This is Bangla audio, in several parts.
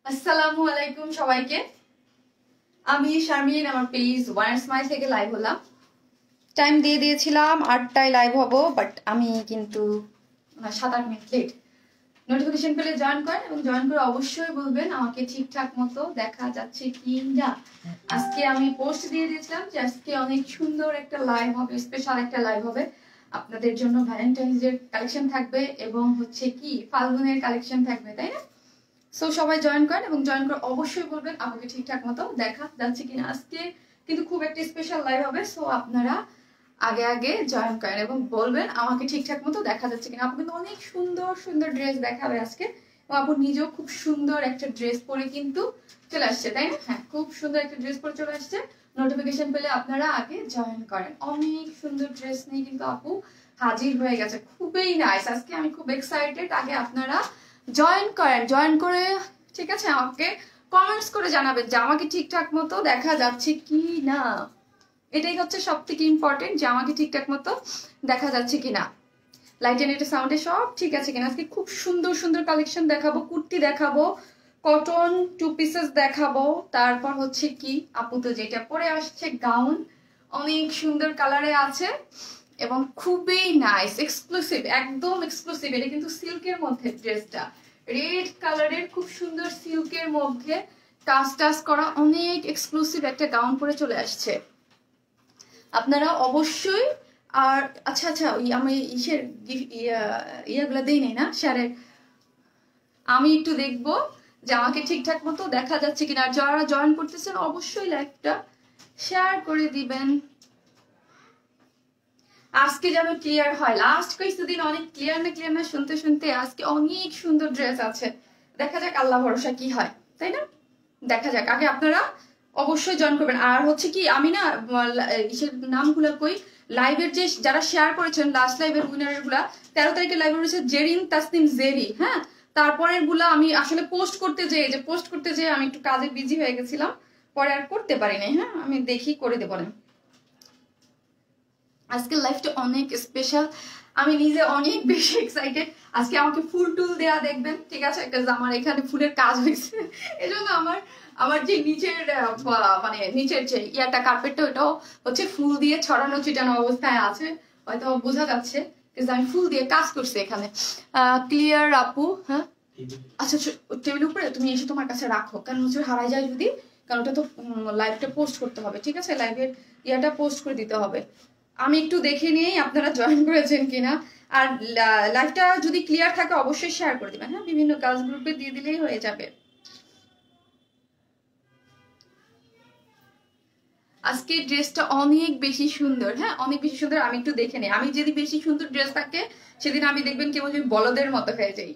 আসসালামু আলাইকুম সবাইকে। আমি শারমিন, আমার পেজ ওয়ান স্মাইল থেকে লাইভ হলাম। টাইম দিয়ে দিয়েছিলাম 8টায় লাইভ হব, বাট আমি কিন্তু 7-8 মিনিট লেট। নোটিফিকেশন পেলে জয়েন করেন এবং জয়েন করে অবশ্যই বলবেন আমাকে ঠিকঠাক মতো দেখা যাচ্ছে কি না। আজকে আমি পোস্ট দিয়ে দিয়েছিলাম যে আজকে অনেক সুন্দর একটা লাইভ হবে, স্পেশাল একটা লাইভ হবে আপনাদের জন্য। ভ্যালেন্টাইন্স ডে কালেকশন থাকবে এবং হচ্ছে কি ফাল্গুনের কালেকশন থাকবে, তাই না? সো সবাই জয়েন করেন এবং জয়েন করে অবশ্যই বলবেন আমাকে ঠিকঠাক মতো দেখা যাচ্ছে কিনা। আজকে কিন্তু খুব একটা স্পেশাল লাইভ হবে, সো আপনারা আগে আগে জয়েন করেন এবং বলবেন আমাকে ঠিকঠাক মতো দেখা যাচ্ছে কিনা। আপু কিন্তু অনেক সুন্দর সুন্দর ড্রেস দেখাবে আজকে, এবং আপু নিজেও খুব সুন্দর একটা ড্রেস পরে কিন্তু চলে আসছে, তাই না? হ্যাঁ, খুব সুন্দর একটা ড্রেস পরে চলে আসছে। নোটিফিকেশন পেলে আপনারা আগে জয়েন করেন। অনেক সুন্দর ড্রেস নিয়ে কিন্তু আপু হাজির হয়ে গেছে, খুবই নাইস। আজকে আমি খুব এক্সাইটেড। আগে আপনারা জয়েন করেন, জয়েন করে ঠিক আছে আমাকে কমেন্টস করে জানাবেন যে আমাকে ঠিকঠাক মতো দেখা যাচ্ছে কি না। এটাই হচ্ছে সব থেকে ইম্পর্টেন্ট, যে আমাকে ঠিকঠাক মতো দেখা যাচ্ছে কিনা। লাইট এন্ড এটা সাউন্ডে সব ঠিক আছে কিনা। আজকে খুব সুন্দর সুন্দর কালেকশন দেখাবো, কুর্তি দেখাবো, কটন 2 পিসেস দেখাবো, তারপর হচ্ছে কি আপু তো যেটা পরে আসছে গাউন অনেক সুন্দর কালারে আছে এবং খুবই নাইস, এক্সক্লুসিভ, একদম এক্সক্লুসিভ। এটা কিন্তু সিল্কের মধ্যে, ড্রেসটা রেড কালারের, খুব সুন্দর সিল্কের মধ্যে টাচ টাচ করা, অনেক এক্সক্লুসিভ একটা গাউন পরে চলে আসছে। আপনারা অবশ্যই। আর আচ্ছা আচ্ছা, ওই আমি ইসের ইয়াগুলো দেই নাই না শেয়ারের, আমি একটু দেখবো যে আমাকে ঠিকঠাক মতো দেখা যাচ্ছে কিনা। আর যারা জয়েন করতেছেন অবশ্যই লাইভটা শেয়ার করে দিবেন। আজকে যেন ক্লিয়ার হয়। লাস্ট কিছুদিন অনেক ক্লিয়ার না শুনতে শুনতে আজকে অনেক সুন্দর ড্রেস আছে। দেখা যাক, আল্লাহ ভরসা কি হয়, তাই না? দেখা যাক। আগে আপনারা অবশ্যই জয়েন করবেন। আর হচ্ছে কি আমি না নামগুলো কই, লাইভের যে যারা শেয়ার করেছেন লাস্ট লাইভের উইনারের গুলা, 13 তারিখে লাইভ রয়েছে জেরিন তাসনিম জেরি। হ্যাঁ, তারপরের গুলা আমি আসলে পোস্ট করতে যেয়ে আমি একটু কাজে বিজি হয়ে গেছিলাম, পরে আর করতে পারি নাই। হ্যাঁ, আমি দেখি করে দেবো না। আজকের লাইফটা অনেক স্পেশাল, আমি নিজে অনেক বেশি এক্সাইটেড। আজকে আমাকে ফুল টুল দেয়া দেখবেন, ঠিক আছে? আমার এখানে ফুলের কাজ হয়েছে, এই জন্য আমার যে নিচের মানে নিচের যে ইয়াটা কার্পেটটা, ওটাও হচ্ছে ফুল দিয়ে ছড়ানো ছিটানো অবস্থায় আছে, হয়তো বোঝা যাচ্ছে আমি ফুল দিয়ে কাজ করছি এখানে। ক্লিয়ার আপু? হ্যাঁ আচ্ছা, টেবিলের উপরে তুমি এসে তোমার কাছে রাখো, কারণ হচ্ছে হারাই যায় যদি, কারণ ওটা তো লাইভটা পোস্ট করতে হবে, ঠিক আছে? লাইভের ইয়াটা পোস্ট করে দিতে হবে। আমি একটু দেখে নিয়েই আপনারা জয়েন করেছেন কিনা। আর লাইভটা যদি ক্লিয়ার থাকে অবশ্যই শেয়ার করে দিবেন। হ্যাঁ, বিভিন্ন গার্লস গ্রুপে দিয়ে দিলেই হয়ে যাবে। আজকে ড্রেসটা অনেক বেশি সুন্দর, হ্যাঁ অনেক বেশি সুন্দর। আমি একটু দেখে নিই, আমি যদি বেশি সুন্দর ড্রেস থাকে সেদিন আমি দেখবেন কেমন বলদের মতো হয়ে যাই।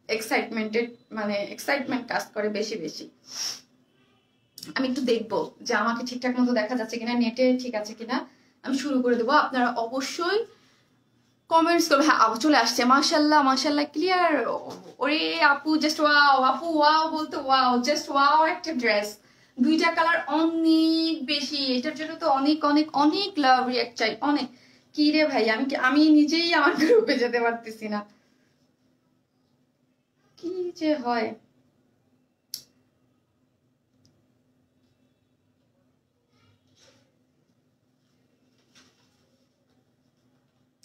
এক্সাইটমেন্ট কাজ করে বেশি বেশি। আমি একটু দেখবো যে আমাকে ঠিকঠাক মতো দেখা যাচ্ছে কিনা, নেটে ঠিক আছে কিনা। আমি শুরু করে দেবো, আপনারা অবশ্যই কমেন্টস করবে। হ্যাঁ, চলে আসছে, মাশাল্লাহ মাশাল্লাহ, ক্লিয়ার। ওরে আপু জাস্ট ওয়াও, আপু ওয়াও বলতে ওয়াও, জাস্ট ওয়াও একটা ড্রেস, দুইটা কালার অনেক বেশি। এটার জন্য তো অনেক অনেক অনেক লাভ রিয়াক্ট চাই, অনেক। কি রে ভাই, আমি নিজেই আমার গ্রুপে যেতে পারতেছি না, কি যে হয়।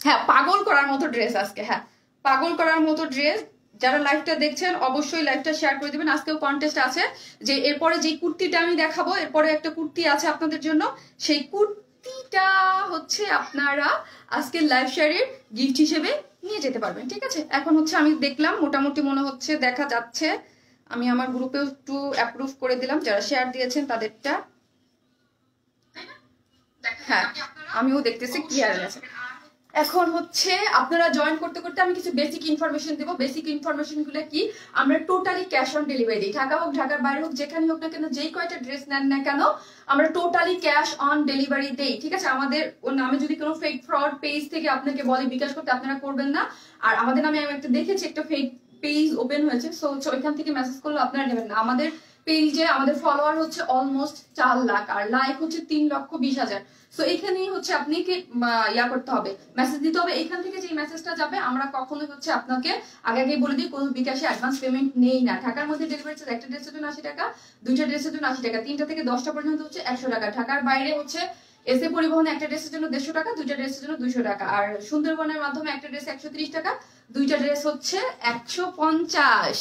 হ্যাঁ, পাগল করার মতো ড্রেস আজকে, হ্যাঁ পাগল করার মতো ড্রেস। যারা লাইভটা দেখছেন অবশ্যই লাইভটা শেয়ার করে দিবেন। আজকেও কন্টেস্ট আছে, যে এরপরে যে কুর্তিটা আমি দেখাবো, এরপরে একটা কুর্তি আছে আপনাদের জন্য, সেই কুর্তিটা হচ্ছে আপনারা আজকে লাইভ শেয়ারের গিফট হিসেবে নিয়ে যেতে পারবেন, ঠিক আছে? এখন হচ্ছে আমি দেখলাম মোটামুটি মনে হচ্ছে দেখা যাচ্ছে, আমি আমার গ্রুপেও একটু অ্যাপ্রুভ করে দিলাম যারা শেয়ার দিয়েছেন তাদেরটা। হ্যাঁ, আমিও দেখতেছি ক্লিয়ার আছে। এখন হচ্ছে আপনারা জয়েন করতে করতে আমি কিছু বেসিক ইনফরমেশন দেবো। বেসিক ইনফরমেশন গুলো কি, আমরা টোটালি ক্যাশ অন ডেলিভারি দিই। ঢাকা হোক, ঢাকার বাইরে হোক, যেখানে হোক না কেন, যেই কয়টা ড্রেস নেন না কেন, আমরা টোটালি ক্যাশ অন ডেলিভারি দেই, ঠিক আছে? আমাদের নামে যদি কোনো ফেক ফ্রড পেজ থেকে আপনাকে বলে বিকাশ করতে, আপনারা করবেন না। আর আমাদের নামে আমি একটা দেখেছি একটা ফেক পেজ ওপেন হয়েছে, সো ওইখান থেকে মেসেজ করলে আপনারা নেবেন না। আমাদের পেজে আমাদের ফলোয়ার হচ্ছে অলমোস্ট 4 লাখ আর লাইক হচ্ছে 3,20,000। সো এইখানেই হচ্ছে আপনাকে ইয়া করতে হবে, মেসেজ দিতে হবে। এইখান থেকে যে মেসেজটা যাবে আমরা কখনোই হচ্ছে আপনাকে আগে আগে বলে দিই কোনো বিকাশে অ্যাডভান্স পেমেন্ট নেই না। ঢাকার মধ্যে ডেলিভারি চার্জ একটা ড্রেসের জন্য 80 টাকা, দুইটা ড্রেসের জন্য 80 টাকা, 3টা থেকে 10টা পর্যন্ত হচ্ছে 100 টাকা। ঢাকার বাইরে হচ্ছে এসে পরিবহনে একটা ড্রেসের জন্য 150 টাকা, দুইটা ড্রেসের জন্য 200 টাকা। আর সুন্দরবনের মাধ্যমে একটা ড্রেস 130 টাকা, দুইটা ড্রেস হচ্ছে 150।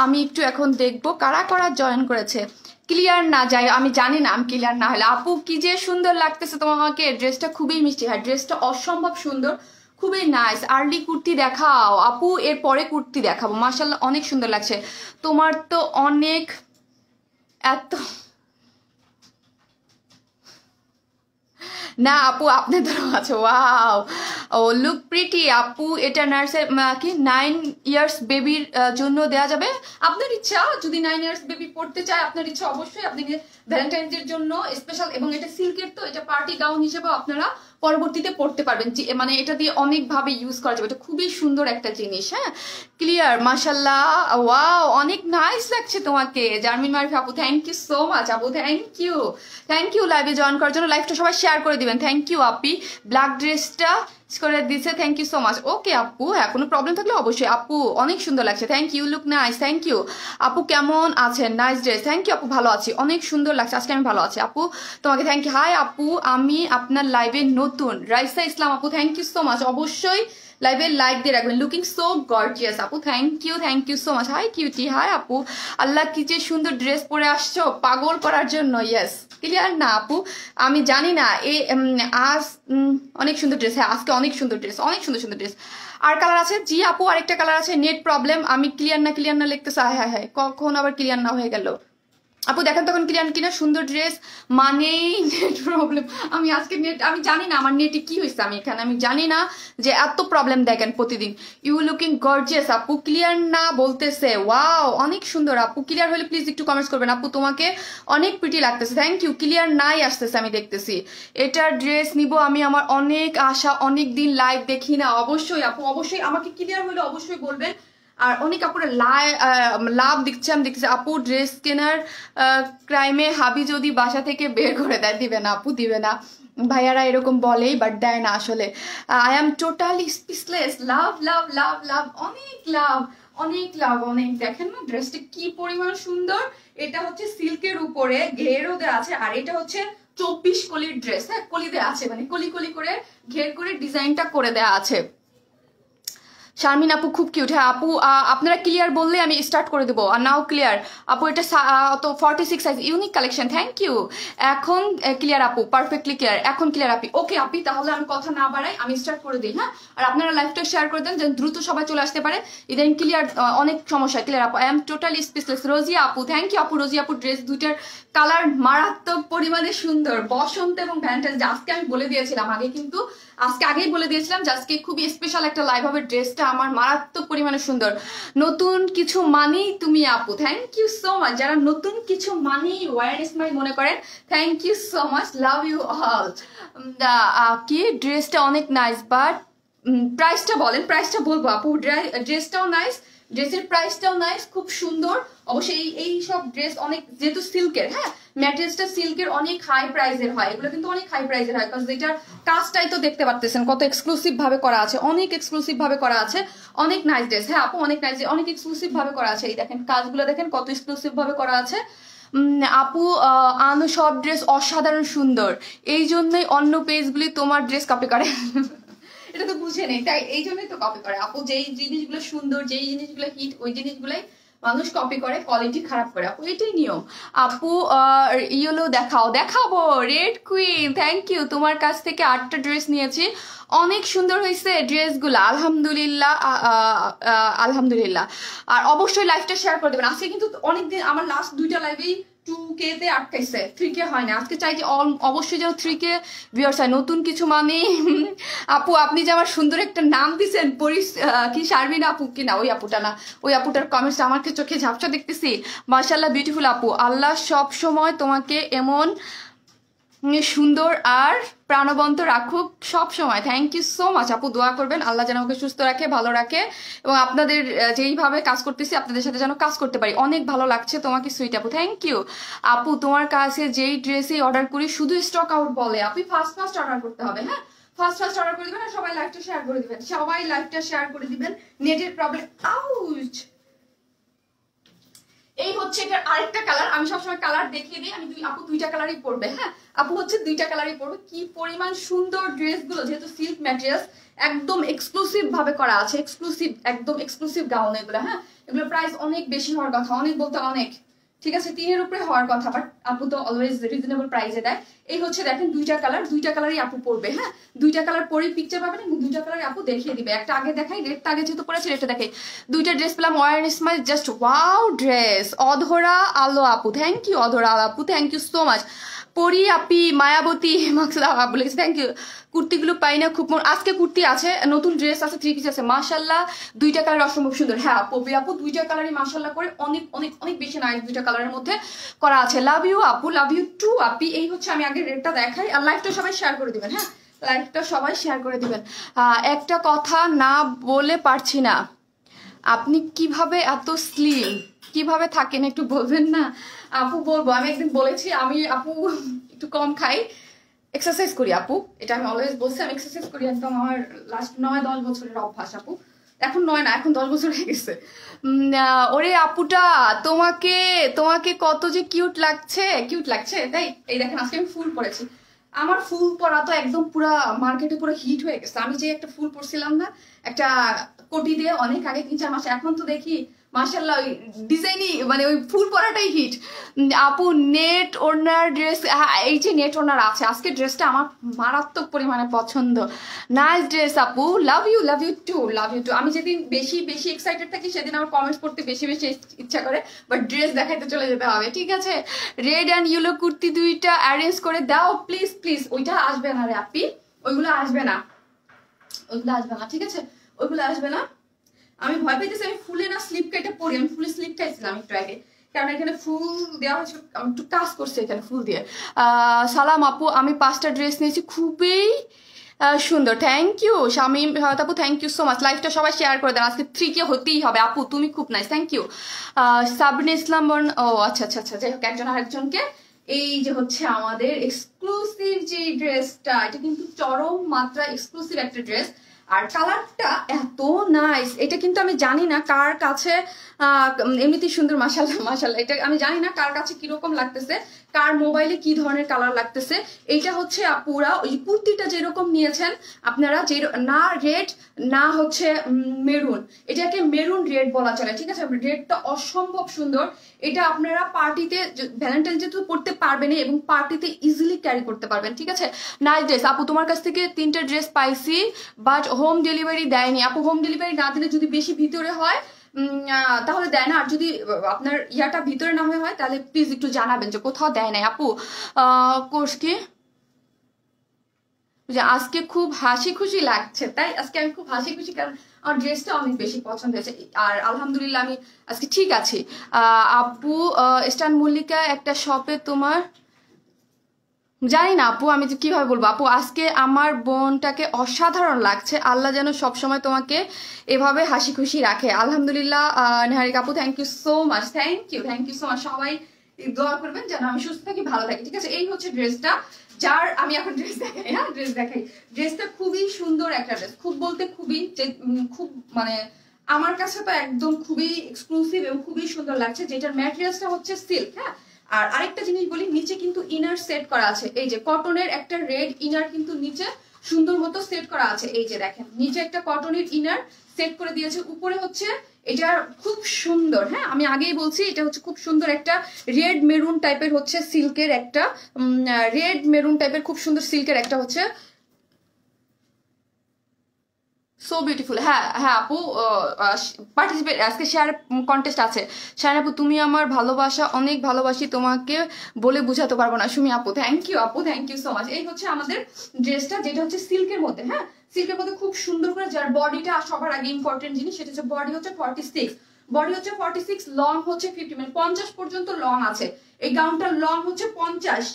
আমি একটু এখন দেখবো কারা কারা জয়েন করেছে। ক্লিয়ার না যায় আমি জানি না, আমি ক্লিয়ার না হলে আপু কি যে সুন্দর লাগতেছে তোমাকে, ড্রেসটা খুবই মিষ্টি। হ্যাঁ ড্রেসটা অসম্ভব সুন্দর, খুবই নাইস। আর্লি কুর্তি দেখাও আপু, এর পরে কুর্তি দেখাবো। মাশাআল্লাহ অনেক সুন্দর লাগছে তোমার তো অনেক এত না আপু আপনাদের আছে। ওয়াও ও লুক প্রিটি আপু, এটা নার্সের কি 9 ইয়ার্স বেবির জন্য দেয়া যাবে? আপনার ইচ্ছা, যদি 9 ইয়ার্স বেবি পড়তে চায় আপনার ইচ্ছা, অবশ্যই আপনি ভ্যালেন্টাইন্স এর জন্য স্পেশাল। এবং এটা সিল্কের, তো এটা পার্টি গাউন হিসেবে আপনারা পরবর্তীতে পড়তে পারবেন, মানে এটা দিয়ে অনেক ভাবে ইউজ করা যাবে। এটা খুবই সুন্দর একটা জিনিস। হ্যাঁ ক্লিয়ার মাশাআল্লাহ, ওয়াও অনেক নাইস লাগছে তোমাকে জার্মিন মারফি আপু। থ্যাংক ইউ সো মাচ আপু, থ্যাংক ইউ লাইভে জয়েন করার জন্য। লাইভটা সবাই শেয়ার করে দিবেন। থ্যাংক ইউ আপি, ব্ল্যাক ড্রেসটা করে দিছে, থ্যাংক ইউ সো মাচ। ওকে আপু, হ্যাঁ কোনো প্রবলেম থাকলে অবশ্যই আপু, অনেক সুন্দর লাগছে। Thank you, look nice, thank you আপু। কেমন আছেন? নাইস ড্রেস, থ্যাংক ইউ আপু, ভালো আছি, অনেক সুন্দর লাগছে আজকে, আমি ভালো আছি আপু, তোমাকে থ্যাংক ইউ। হাই আপু, আমি আপনার লাইভে নতুন। রাইসা ইসলাম আপু, থ্যাংক ইউ সো মাচ, অবশ্যই লাইভে লাইক দিয়ে রাখবেন। লুকিং সো গর্জিয়াস আপু, thank you so much. Hi cutie, hi আপু, আল্লাহ কি যে সুন্দর ড্রেস পরে আসছো পাগল করার জন্য। ইয়েস ক্লিয়ার না আপু, আমি জানি না এ আজ অনেক সুন্দর ড্রেস। হ্যাঁ আজকে অনেক সুন্দর ড্রেস, অনেক সুন্দর সুন্দর ড্রেস। আর কালার আছে? জি আপু আরেকটা কালার আছে। নেট প্রবলেম, আমি ক্লিয়ার না লিখতেছি। হ্যাঁ হ্যাঁ কখন আবার ক্লিয়ার না হয়ে গেল আপু, দেখেন তখন ক্লিয়ার কিনা। সুন্দর ড্রেস মানেই নেট প্রবলেম। আমি আজকে নেট, আমি জানি না আমার নেটে কি হয়েছে, আমি জানি না যে এত প্রবলেম দেখেন প্রতিদিন। ইউ লুকিং গর্জিয়াস আপু, ক্লিয়ার না বলতেছে। ওয়াও অনেক সুন্দর আপু, ক্লিয়ার হলে প্লিজ একটু কমেন্টস করবেন আপু, তোমাকে অনেক প্রিটি লাগতেছে। Thank you. ক্লিয়ার নাই আসতেছে, আমি দেখতেছি। এটার ড্রেস নিব আমি, আমার অনেক আশা, অনেক দিন লাইভ দেখি না। অবশ্যই আপু, অবশ্যই আমাকে ক্লিয়ার হলে অবশ্যই বলবেন। আর অনেক আপুরা লাভ দিচ্ছে, আমি দেখতেছি আপু ড্রেস কেনার ক্রাইমে হাবি যদি বাসা থেকে বের করে দেয়, দিবে না আপু, দিবে না। ভাইয়ারা এরকম বলেই বাট দেয় না আসলে। I am totally speechless. Love love love love, অনেক লাভ, অনেক লাভ, অনেক। দেখেন না ড্রেসটা কি পরিমাণ সুন্দর। এটা হচ্ছে সিল্কের উপরে ঘেরও দেওয়া আছে, আর এটা হচ্ছে 24 কলির ড্রেস। হ্যাঁ কলি দেওয়া আছে, মানে কলি কলি করে ঘের করে ডিজাইনটা করে দেওয়া আছে। শারমিন আপু খুব কিউট। হ্যাঁ আপু আপনারা ক্লিয়ার বললে আমি স্টার্ট করে দেবো। আর নাও ক্লিয়ার আপু, এটা তো 46 size, unique collection. Thank you. এখন ক্লিয়ার আপু, পারফেক্টলি ক্লিয়ার, এখন ক্লিয়ার আপি। ওকে আপি, তাহলে আমি কথা না বাড়াই, আমি স্টার্ট করে দিই। হ্যাঁ আর আপনারা লাইভটা শেয়ার করে দেন যেন দ্রুত সবাই চলে আসতে পারে। ইদানিং ক্লিয়ার অনেক সমস্যা। ক্লিয়ার আপু, I am totally speechless. Rosea আপু, থ্যাংক ইউ আপু। রোজিয়া আপু ড্রেস দুইটার কালার মারাত্মক পরিমাণে সুন্দর। বসন্ত এবং ভ্যালেন্টাইন্স ডে আজকে আমি বলে দিয়েছিলাম, আগেই বলে দিয়েছিলাম যে আজকে খুবই স্পেশাল একটা লাইভ হবে। ড্রেসটা আমার মারাত্মক পরিমাণে সুন্দর। নতুন কিছু মানেই তুমি আপু, থ্যাংক ইউ সো মাচ। যারা নতুন কিছু মানেই ওয়ার স্মাইল মনে করেন, thank you so much, love you all. কি ড্রেসটা অনেক নাইস, বাট প্রাইসটা বলেন। প্রাইসটা বলবো আপু, ড্রেসটাও নাইস, ড্রেসের প্রাইসটাও নাইস, খুব সুন্দর। অবশ্যই এই সব ড্রেস অনেক, যেহেতু সিল্কের, হ্যাঁ ম্যাটেরিয়ালসটা সিল্কের, অনেক হাই প্রাইসের হয়। এগুলো কিন্তু অনেক হাই প্রাইসের হয়, কারণ এটার কাজটাই তো দেখতে পাচ্ছেন কত এক্সক্লুসিভ ভাবে করা আছে, অনেক এক্সক্লুসিভ ভাবে করা আছে। অনেক নাইস ড্রেস। হ্যাঁ আপু অনেক নাইস, অনেক এক্সক্লুসিভ ভাবে করা আছে। এই দেখেন কাজগুলো দেখেন কত এক্সক্লুসিভ ভাবে করা আছে। আপু আনু সব ড্রেস অসাধারণ সুন্দর, এই জন্যই অন্য পেজগুলি তোমার ড্রেস কপি করে। এটা তো বুঝে নেই, তাই এই জন্যই তো কপি করে আপু। যেই জিনিসগুলো সুন্দর, যেই জিনিসগুলো হিট, ওই জিনিসগুলাই মানুষ কপি করে, কোয়ালিটি খারাপ করে আপু, এটাই নিয়ম। আপু ইয়েলো দেখাবো। Red queen, thank you. তোমার কাছ থেকে 8টা ড্রেস নিয়েছি, অনেক সুন্দর হয়েছে ড্রেসগুলো, আলহামদুলিল্লাহ। আলহামদুলিল্লাহ। আর অবশ্যই লাইভটা শেয়ার করে দেবেন। আজকে কিন্তু অনেকদিন আমার লাস্ট 2টা লাইভেই 2K তে আটকাইছে, 3K হয় না। আজকে চাই যে অবশ্যই যেন 3K ভিউয়ার্স হয়। নতুন কিছু মানে আপু আপনি যে আমার সুন্দর একটা নাম দিছেন, কি শারমিন আপু কিনা, ওই আপুটা না, ওই আপুটার কমেন্টস আমাকে চোখে ঝাপসা দেখতেছি। মাশাআল্লাহ বিউটিফুল আপু, আল্লাহ সব সময় তোমাকে এমন সুন্দর আর প্রাণবন্ত রাখুক সব সময়। থ্যাংক ইউ সো মাচ আপু, দোয়া করবেন আল্লাহ যেন আমাকে সুস্থ রাখে, ভালো রাখে, এবং আপনাদের যেইভাবে কাজ করতেছি আপনাদের সাথে যেন কাজ করতে পারি। অনেক ভালো লাগছে তোমাকে সুইট আপু, থ্যাংক ইউ আপু। তোমার কাছে যেই ড্রেসই অর্ডার করি শুধু স্টক আউট বলে, আপনি ফার্স্ট অর্ডার করতে হবে। হ্যাঁ, ফার্স্ট অর্ডার করে দিবেন আর সবাই লাইভটা শেয়ার করে দিবেন, সবাই লাইভটা শেয়ার করে দিবেন। নেটের প্রবলেম, আউচ। এই হচ্ছে এটার আরেকটা কালার, আমি সবসময় কালার দেখিয়ে দিই। আমি আপু দুইটা কালারই পরবে। হ্যাঁ, আপু হচ্ছে দুইটা কালারই পরবে। কি পরিমাণ সুন্দর ড্রেসগুলো, যেহেতু সিল্ক ম্যাটেরিয়ালস, একদম এক্সক্লুসিভ ভাবে করা আছে, এক্সক্লুসিভ, একদম এক্সক্লুসিভ গাউন এগুলো। হ্যাঁ, এগুলো প্রাইস অনেক বেশি হওয়ার কথা, অনেক বলতে অনেক, ঠিক আছে, 3-এর উপরে হওয়ার কথা, বাট আপু তো অলওয়েজ রিজনেবল প্রাইসে দেয়। এই হচ্ছে দেখেন দুইটা কালার, দুইটা কালারই আপু পরবে। হ্যাঁ, দুইটা কালার পরেই পিকচার পাবেন এবং দুইটা কালার আপু দেখিয়ে দিবে। একটা আগে দেখাই, রেডটা আগে যেহেতু পরেছে রেডটা দেখাই। দুইটা ড্রেস পেলাম, world smile, just wow dress. Adhora Alo আপু, থ্যাংক ইউ অধরা আলো আপু, থ্যাংক ইউ সো মাচ। পরি আপি, মায়াবতী মাকসুদা আপু লিখেছে, থ্যাংক ইউ। কুর্তিগুলো পাই না খুব, আজকে কুর্তি আছে, নতুন ড্রেস আছে, 3 পিস আছে, মাশাল্লাহ দুইটা কালার অসম্ভব সুন্দর। হ্যাঁ পপি আপু দুইটা কালারই মাশাল্লাহ করে অনেক অনেক অনেক বেশি নাইস, দুইটা কালারের মধ্যে করা আছে। লাভ ইউ আপু, লাভ ইউ টু আপি। এই হচ্ছে, আমি আগে রেটটা দেখাই আর লাইভটা সবাই শেয়ার করে দিবেন। হ্যাঁ, লাইভটা সবাই শেয়ার করে দিবেন। একটা কথা না বলে পারছি না, আপনি কিভাবে এত স্লিম, কিভাবে থাকেন একটু বলবেন না আপু? বলবো, আমি একদিন বলেছি আমি আপু একটু কম খাই, এক্সারসাইজ করি আপু, এটা আমি অলওয়েজ বলছি, আমি এক্সারসাইজ করি একদম, আমার লাস্ট 9-10 বছরের অভ্যাস আপু। এখন 9 না, এখন 10 বছর হয়ে গেছে। ওরে আপুটা, তোমাকে তোমাকে কত যে কিউট লাগছে, কিউট লাগছে তাই। এই দেখেন আজকে আমি ফুল পরেছি, আমার ফুল পরা তো একদম পুরা মার্কেটে পুরো হিট হয়ে গেছে। আমি যে একটা ফুল পরছিলাম না, একটা কোটি দিয়ে, অনেক আগে 3-4 মাস, এখন তো দেখি মাশাআল্লাহ ওই ডিজাইনই, মানে ওই ফুল পরাটাই হিট। আপু নেট ওড়নার ড্রেস, এই যে নেট ওড়নার আছে, আজকে ড্রেসটা আমার মারাত্মক পরিমাণে পছন্দ, নাইস ড্রেস আপু, love you too, love you too. আমি যেদিন বেশি বেশি এক্সাইটেড থাকি সেদিন আমার কমেন্টস পড়তে বেশি বেশি ইচ্ছা করে, বাট ড্রেস দেখাইতে চলে যেতে হবে, ঠিক আছে। রেড অ্যান্ড ইয়েলো কুর্তি দুইটা অ্যারেঞ্জ করে দাও প্লিজ প্লিজ। ওইটা আসবে না রে আপি, ওইগুলো আসবে না, ওইগুলো আসবে না, ঠিক আছে, ওইগুলো আসবে না। আমি ভয় পাইতেছি, আমি ফুলে না স্লিপ কেটে পড়ি, আমি ফুলে স্লিপ খাইছিলাম একটু আগে, কারণ এখানে ফুল দেওয়া হয়েছে, আমি একটু কাজ করছি এখানে ফুল দিয়ে। সালাম আপু, আমি 5টা ড্রেস নিয়েছি, খুবই সুন্দর, থ্যাংক ইউ শামিম আপু, থ্যাংক ইউ সো মাচ। লাইভটা সবাই শেয়ার করে দেন, আজকে 3K হতেই হবে আপু, তুমি খুব নাইস, থ্যাংক ইউ। সাবরিন ইসলাম বর্ণ, ও আচ্ছা আচ্ছা আচ্ছা, যাই হোক, একজন আরেকজনকে। এই যে হচ্ছে আমাদের এক্সক্লুসিভ যে ড্রেসটা, এটা কিন্তু চরম মাত্রা এক্সক্লুসিভ একটা ড্রেস, আর কালারটা এত নাইস। এটা কিন্তু আমি জানি না কার কাছে এমনিতেই সুন্দর, মাশাআল্লাহ মাশাআল্লাহ। এটা আমি জানি না কার কাছে কিরকম লাগতেছে, কার মোবাইলে কি ধরনের কালার লাগতেছে। এইটা হচ্ছে আপুরা ওই কুর্তিটা যেরকম নিয়েছেন আপনারা, যে না রেড না হচ্ছে মেরুন, এটাকে মেরুন রেড বলা চলে, ঠিক আছে। রেডটা অসম্ভব সুন্দর, এটা আপনারা পার্টিতে ভ্যালেন্টাইন যেহেতু পড়তে পারবেন এবং পার্টিতে ইজিলি ক্যারি করতে পারবেন, ঠিক আছে। নাইস ড্রেস আপু, তোমার কাছ থেকে 3টা ড্রেস পাইছি, বাট হোম ডেলিভারি দেয়নি আপু। হোম ডেলিভারি না দিলে, যদি বেশি ভিতরে হয় তাহলে দেয় না, আর যদি আপনার ইয়াটা ভিতরে না হয় তাহলে প্লিজ একটু জানাবেন যে কোথাও দেয় নাই আপু। কোর্স কি আজকে খুব হাসি খুশি লাগছে, তাই আজকে আমি খুব হাসি খুশি, কারণ আমার ড্রেসটা অনেক বেশি পছন্দ হয়েছে, আর আলহামদুলিল্লাহ আমি আজকে ঠিক আছি। আপু স্টান মল্লিকা একটা শপে তোমার, জানি না আপু আমি কিভাবে বলবো আপু, আজকে আমার বোনটাকে অসাধারণ লাগছে, আল্লাহ যেন সবসময় তোমাকে এভাবে হাসি খুশি রাখে। আলহামদুলিল্লাহ নেহারিকা আপু, thank you so much, thank you so much. সবাই দোয়া করবেন যেন আমি সুস্থ থাকি, ভালো থাকি, ঠিক আছে। এই হচ্ছে ড্রেসটা, যার আমি এখন ড্রেস দেখাই, হ্যাঁ ড্রেস দেখাই। ড্রেসটা খুবই সুন্দর একটা ড্রেস, খুব বলতে খুবই, খুব মানে আমার কাছে তো একদম খুবই এক্সক্লুসিভ এবং খুবই সুন্দর লাগছে, যেটার ম্যাটেরিয়ালসটা হচ্ছে সিল্ক। হ্যাঁ, আর আরেকটা জিনিস বলি, নিচে কিন্তু ইনার সেট করা আছে, এই যে কটনের একটা রেড ইনার কিন্তু নিচে সুন্দর মতো সেট করা আছে, এই যে দেখেন নিচে একটা কটনের ইনার সেট করে দিয়েছে, উপরে হচ্ছে এটা খুব সুন্দর। হ্যাঁ, আমি আগেই বলছি এটা হচ্ছে খুব সুন্দর একটা রেড মেরুন টাইপের হচ্ছে সিল্কের একটা, রেড মেরুন টাইপের খুব সুন্দর সিল্কের একটা হচ্ছে, সো বিউটিফুল। হ্যাঁ হ্যাঁ আপু, পার্টিসিপেট আজকে শেয়ার কন্টেস্ট আছে। শায়না আপু, তুমি আমার ভালোবাসা অনেক ভালোবাসি, তোমাকে বলে বুঝাতে পারবো না। সুমি আপু, থ্যাংক ইউ আপু, থ্যাংক ইউ সো মাচ। এই হচ্ছে আমাদের ড্রেসটা, যেটা হচ্ছে সিল্কের মধ্যে, হ্যাঁ সিল্কের মধ্যে খুব সুন্দর করে, যার বডিটা সবার আগে ইম্পর্টেন্ট জিনিস, সেটা হচ্ছে বডি হচ্ছে 46, বডি হচ্ছে 46, লং হচ্ছে 50, মানে 50 পর্যন্ত লং আছে। এই গাউনটার লং হচ্ছে 50,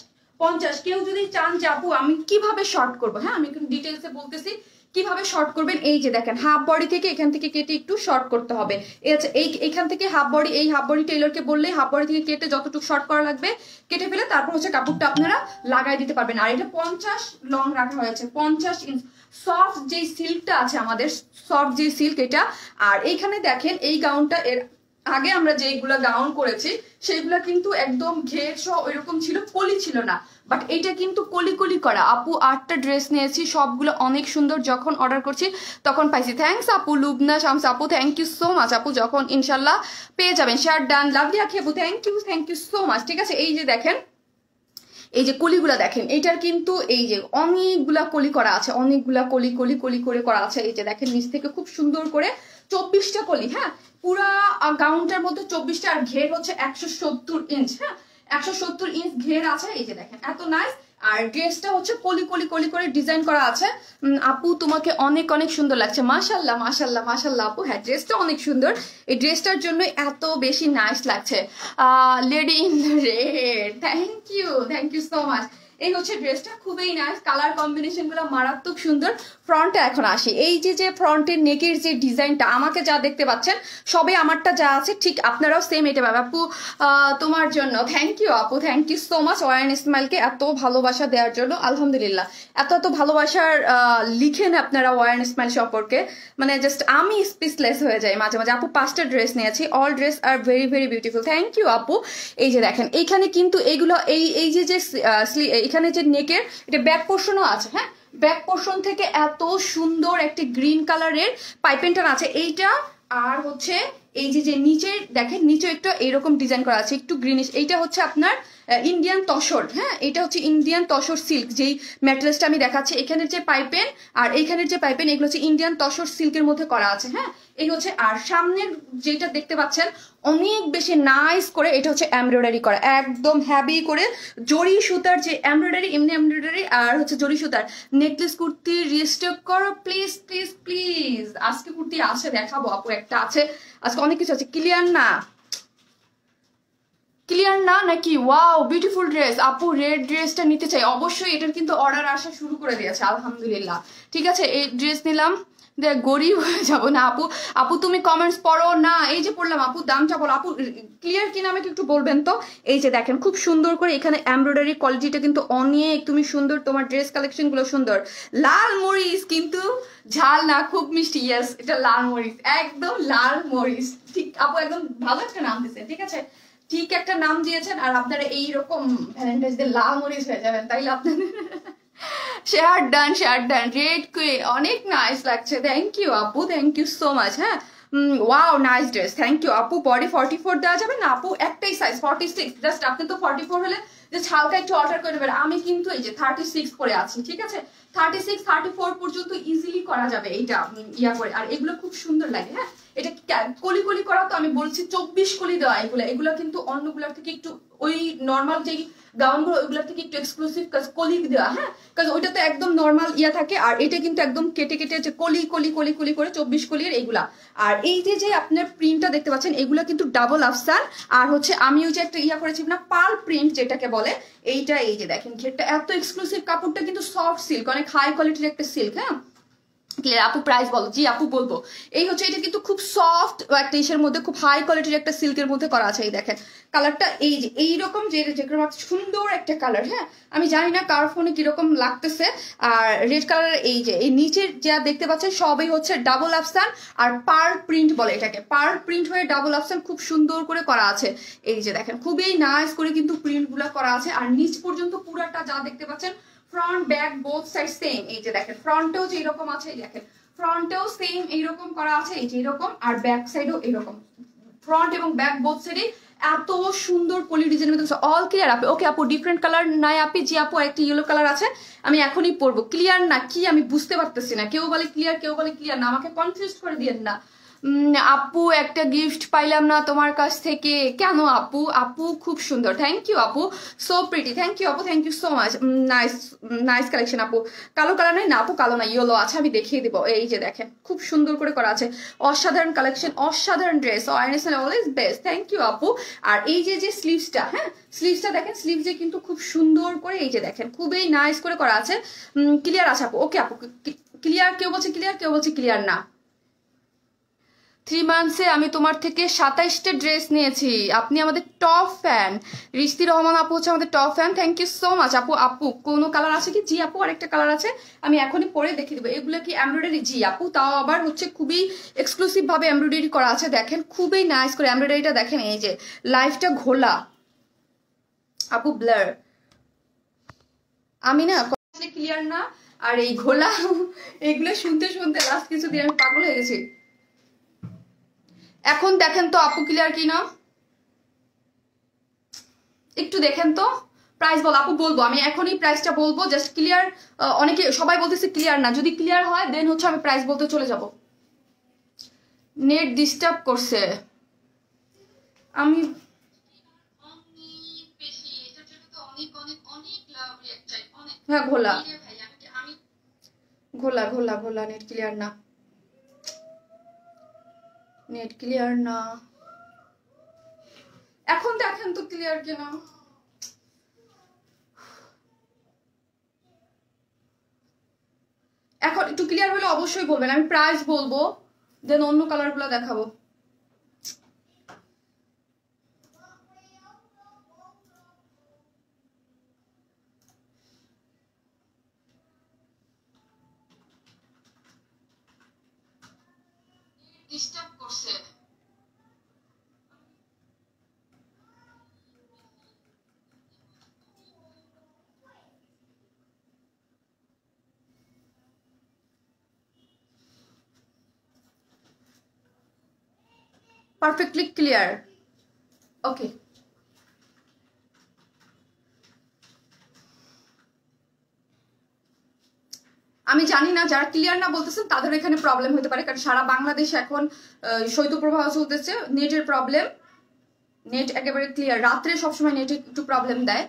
50। কেউ যদি চান যে আপু আমি কিভাবে শর্ট করবো, হ্যাঁ আমি একটু ডিটেলসে বলতেছি কিভাবে শর্ট করবেন। এই যে দেখেন হাফ বডি থেকে এখান থেকে কেটে একটু শর্ট করতে হবে। এইখান থেকে হাফ বডি, এই হাফ বডি টেইলরকে বললে হাফ বডি থেকে কেটে যতটুকু শর্ট করা লাগবে কেটে ফেলে তারপর হচ্ছে কাপড়টা আপনারা লাগাই দিতে পারবেন। আর এটা 50 লং রাখা হয়েছে, 50 ইঞ্চ সফট যে সিল্কটা আছে আমাদের, সফট যে সিল্ক এটা। আর এইখানে দেখেন এই গাউনটা, এর আগে আমরা যেগুলা গাউন করেছি সেগুলা কিন্তু একদম ঘের সহ ওইরকম ছিল, কলি ছিল না, বাট এটা কিন্তু কলি কলি করা। আপু 8টা ড্রেস নিয়েছি, সবগুলো অনেক সুন্দর, যখন অর্ডার করছি তখন পাইছি। থ্যাংকস আপু, লুবনা শামস আপু থ্যাংক ইউ সো মাচ আপু, যখন ইনশাল্লাহ পেয়ে যাবেন। শেয়ার ডান, লাভলি আখি আপু থ্যাংক ইউ সো মাচ। ঠিক আছে, এই যে দেখেন এই যে কলিগুলা দেখেন, এইটার কিন্তু এই যে অনেকগুলা কলি করা আছে, অনেকগুলা কলি কলি কলি করে করা আছে। এই যে দেখেন নিচ থেকে খুব সুন্দর করে 24টা কলি, হ্যাঁ পুরা গাউনটার মধ্যে 24টা। আর ঘের হচ্ছে 170 ইঞ্চ, হ্যাঁ 170 ইঞ্চ ঘের আছে। এই যে দেখেন এত নাইস। আর ড্রেসটা হচ্ছে কলি কলি কলি করে ডিজাইন করা আছে। আপু তোমাকে অনেক অনেক সুন্দর লাগছে, মাশাল্লাহ মাশাল্লাহ মাশাল্লাহ আপু। হ্যাঁ ড্রেসটা অনেক সুন্দর, এই ড্রেসটার জন্য এত বেশি নাইস লাগছে। Lady in the red, thank you so much. এই হচ্ছে ড্রেসটা, খুবই নাইস, কালার কম্বিনেশন গুলো মারাত্মক সুন্দর। ফ্রন্টে এখন আসি, এই যে ফ্রন্টের নেকের যে ডিজাইনটা আমাকে যা দেখতে পাচ্ছেন সবে আমারটা যা আছে ঠিক আপনারাও সেম এটা পাবে। আপু তোমার জন্য থ্যাংক ইউ আপু, thank you so much One স্মাইলকে এত ভালোবাসা দেওয়ার জন্য। আলহামদুলিল্লাহ এত ভালোবাসার লিখেন আপনারা ওয়ান স্মাইল সম্পর্কে, মানে জাস্ট আমি স্পিচলেস হয়ে যাই মাঝে মাঝে। আপু 5টা ড্রেস নিয়েছি, all dress are very very beautiful, thank you আপু। এই যে দেখেন এইখানে কিন্তু এইগুলো এই যে এখানে যে নেকের এটা ব্যাক পোর্শনও আছে, হ্যাঁ ব্যাক পোর্শন থেকে এত সুন্দর একটি গ্রিন কালারের পাইপেন্টার আছে এইটা। আর হচ্ছে এই যে নিচে দেখেন, নিচে একটু এইরকম ডিজাইন করা আছে একটু গ্রিনিশ। এইটা হচ্ছে আপনার ইন্ডিয়ান তসর, হ্যাঁ এটা হচ্ছে ইন্ডিয়ান তসর সিল্ক, যেই ম্যাটেরিয়ালসটা আমি দেখাচ্ছি। এখানের যে পাইপেন আর এইখানের যে পাইপেন এগুলো হচ্ছে ইন্ডিয়ান তসর সিল্কের মধ্যে করা আছে, হ্যাঁ এই হচ্ছে। আর সামনের যেটা দেখতে পাচ্ছেন অনেক বেশি নাইস করে, এটা হচ্ছে এমব্রয়ডারি করা, একদম হ্যাভি করে জরি সুতার যে এমব্রয়ডারি, এমনি এমব্রয়ডারি আর হচ্ছে জরি সুতার। নেকলেস কুর্তি রিস্টক করো প্লিজ প্লিজ প্লিজ। আজকে কুর্তি আছে দেখাবো আপু, একটা আছে আজকে, অনেক কিছু আছে। ক্লিয়ার না নাকি? ওয়াও বিউটিফুল ড্রেস আপু, রেড ড্রেসটা নিতে চাই অবশ্যই। এটার কিন্তু অর্ডার আসা শুরু করে দিয়েছে আলহামদুলিল্লাহ। ঠিক আছে, এই ড্রেস নিলাম, গরিব হয়ে যাবো না আপু। আপু তুমি কমেন্টস পড়ো না, এই যে পড়লাম আপু, দামটা বলো আপু, ক্লিয়ার কিনা আমাকে একটু বলবেন তো। এই যে দেখেন খুব সুন্দর করে এখানে এমব্রয়ডারি কোয়ালিটিটা কিন্তু অনেক তুমি সুন্দর, তোমার ড্রেস কালেকশন গুলো সুন্দর। লাল মরিচ কিন্তু ঝাল না, খুব মিষ্টি। ইয়েস এটা লাল মরিচ, একদম লাল মরিচ। ঠিক আপু একদম ভালো একটা নাম দিয়েছেন, ঠিক আছে ঠিক একটা নাম দিয়েছেন। আর আপনারা এইরকম ভ্যালেন্টাইন্স ডে লাল মরিচ হয়ে যাবেন, তাইলে আপনাদের শেয়ার ডান রেড কুইন, অনেক নাইস লাগছে। থ্যাংক ইউ আপু, থ্যাংক ইউ সো মাচ। হ্যাঁ wow nice dress, thank you আপু। বডি 44 দেওয়া যাবে না আপু? একটাই সাইজ 46, জাস্ট আপনি তো 44 হলে জাস্ট হালকা একটু অল্টার করে নেবেন। আমি কিন্তু এই যে 36 করে আছি, ঠিক আছে 36 34 পর্যন্ত ইজিলি করা যাবে এইটা ইয়া করে। আর এগুলো খুব সুন্দর লাগে, হ্যাঁ এটা কলি কলি করা, তো আমি বলছি 24 কলি দেওয়া। এগুলো কিন্তু অন্যগুলোর থেকে একটু ওই নর্মাল যে গাউনগুলো ওইগুলোর থেকে একটু এক্সক্লুসিভ কলি দেওয়া, হ্যাঁ কারণ ওইটা তো একদম নর্মাল ইয়া থাকে। আর এটা কিন্তু একদম কেটে কেটে যে কলি কলি কলি কলি করে 24 কলির এইগুলা। আর এই যে আপনার প্রিন্টটা দেখতে পাচ্ছেন এগুলা কিন্তু ডাবল আফসান। আর হচ্ছে আমি ওই যে একটা ইয়া করেছি না পার্ল প্রিন্ট যেটাকে বলে, এইটা এই যে দেখেন ঘেরটা এত এক্সক্লুসিভ, কাপড়টা কিন্তু সফট সিল্ক, অনেক হাই কোয়ালিটির একটা সিল্ক। হ্যাঁ ক্লিয়ার আপু, প্রাইস বলো। জি আপু বলবো। এই হচ্ছে এটা কিন্তু খুব সফট একটা ইসের মধ্যে, খুব হাই কোয়ালিটির একটা সিল্কের মধ্যে করা আছে। এই দেখেন কালারটা এই যে এইরকম, যে সুন্দর একটা কালার। হ্যাঁ আমি জানি না কার ফোনে কিরকম লাগতেছে। আর রেড কালার এই যে এই নিচের যা দেখতে পাচ্ছেন সবই হচ্ছে ডাবল আফসান আর পার্ল প্রিন্ট বলে এটাকে, পার্ল প্রিন্ট হয়ে ডাবল আফসান খুব সুন্দর করে করা আছে। এই যে দেখেন খুবই নাইস করে কিন্তু প্রিন্ট গুলা করা আছে। আর নিচ পর্যন্ত পুরাটা যা দেখতে পাচ্ছেন front back both side same. এই যে দেখেন ফ্রন্টেও যে এরকম আছে, এই দেখেন ফ্রন্টেও সেম এইরকম করা আছে, এই যে এরকম। আর ব্যাক সাইডেও এরকম, ফ্রন্ট এবং ব্যাক বোথ সাইডে এত সুন্দর পলি ডিজাইনের মধ্যে। অল ক্লিয়ার আপু? ওকে আপু ডিফারেন্ট কালার নাই আপি? জি আপু একটা ইয়েলো কালার আছে, আমি এখনই পরবো। ক্লিয়ার না কি আমি বুঝতে পারতেছি না, কেউ বলে ক্লিয়ার কেউ বলে ক্লিয়ার না, আমাকে কনফিউজ করে দিয়েন না। আপু একটা গিফট পাইলাম না তোমার কাছ থেকে, কেন আপু? আপু খুব সুন্দর, থ্যাংক ইউ আপু, সো প্রিটি, থ্যাংক ইউ আপু, thank you so much, nice nice collection আপু। কালো কালার নেই না আপু? কালো না, ইয়েলো আছে, আমি দেখিয়ে দিব। এই যে দেখেন খুব সুন্দর করে করা আছে, অসাধারণ কালেকশন, অসাধারণ dress, always best, thank you আপু। আর এই যে যে স্লিভসটা, হ্যাঁ স্লিভসটা দেখেন, স্লিভসে কিন্তু খুব সুন্দর করে এই যে দেখেন খুবই নাইস করে করা আছে। ক্লিয়ার আছে আপু? ওকে আপু, ক্লিয়ার। কেউ বলছে ক্লিয়ার, কেউ বলছে ক্লিয়ার না। 3 মান্থসে আমি তোমার থেকে 27টা ড্রেস নিয়েছি, আপনি আমাদের টপ ফ্যান। রিস্তি রহমান আপু হচ্ছে আমাদের top fan, thank you so much আপু। আপু কোনো কালার আছে কি? জি আপু, আরেকটা কালার আছে, আমি এখনই পরে দেখিয়ে দেবো। এগুলো কি এমব্রয়ডারি? জি আপু, তাও আবার হচ্ছে খুবই এক্সক্লুসিভ ভাবে এমব্রয়ডারি করা আছে, দেখেন খুবই নাইস করে এমব্রয়ডারিটা দেখেন। এই যে লাইফটা ঘোলা আপু, ব্লার। আমি না ক্লিয়ার না, আর এই ঘোলা এগুলো শুনতে শুনতে লাস্ট কিছুদিন আমি পাগল হয়ে গেছি। এখন দেখেন তো আপু ক্লিয়ার কি না, একটু দেখেন তো। প্রাইস বল আপু, বলবো আমি এখনই প্রাইসটা বলবো, জাস্ট ক্লিয়ার। অনেকে সবাই বলতেছে ক্লিয়ার না, যদি ক্লিয়ার হয় দেন হচ্ছে আমি প্রাইস বলতে চলে যাব। নেট ডিস্টার্ব করছে, আমি হ্যাঁ ঘোলা ঘোলা ঘোলা ঘোলা, নেট ক্লিয়ার না, নেট ক্লিয়ার না। এখন দেখেন তো ক্লিয়ার কিনা। এখন একটু ক্লিয়ার হলে অবশ্যই বলবেন, আমি প্রাইস বলবো, দেন অন্য কালার গুলো দেখাবো। ডিস্টার্ব করছে, পারফেক্টলি ক্লিয়ার, ওকে। আমি জানি না যারা ক্লিয়ার না বলতেছেন তাদের এখানে প্রবলেম হতে পারে, কারণ সারা বাংলাদেশে এখন শৈত্যপ্রবাহ চলতেছে, নেটের প্রবলেম। নেট একেবারে ক্লিয়ার, রাত্রে সবসময় নেটে একটু প্রবলেম দেয়,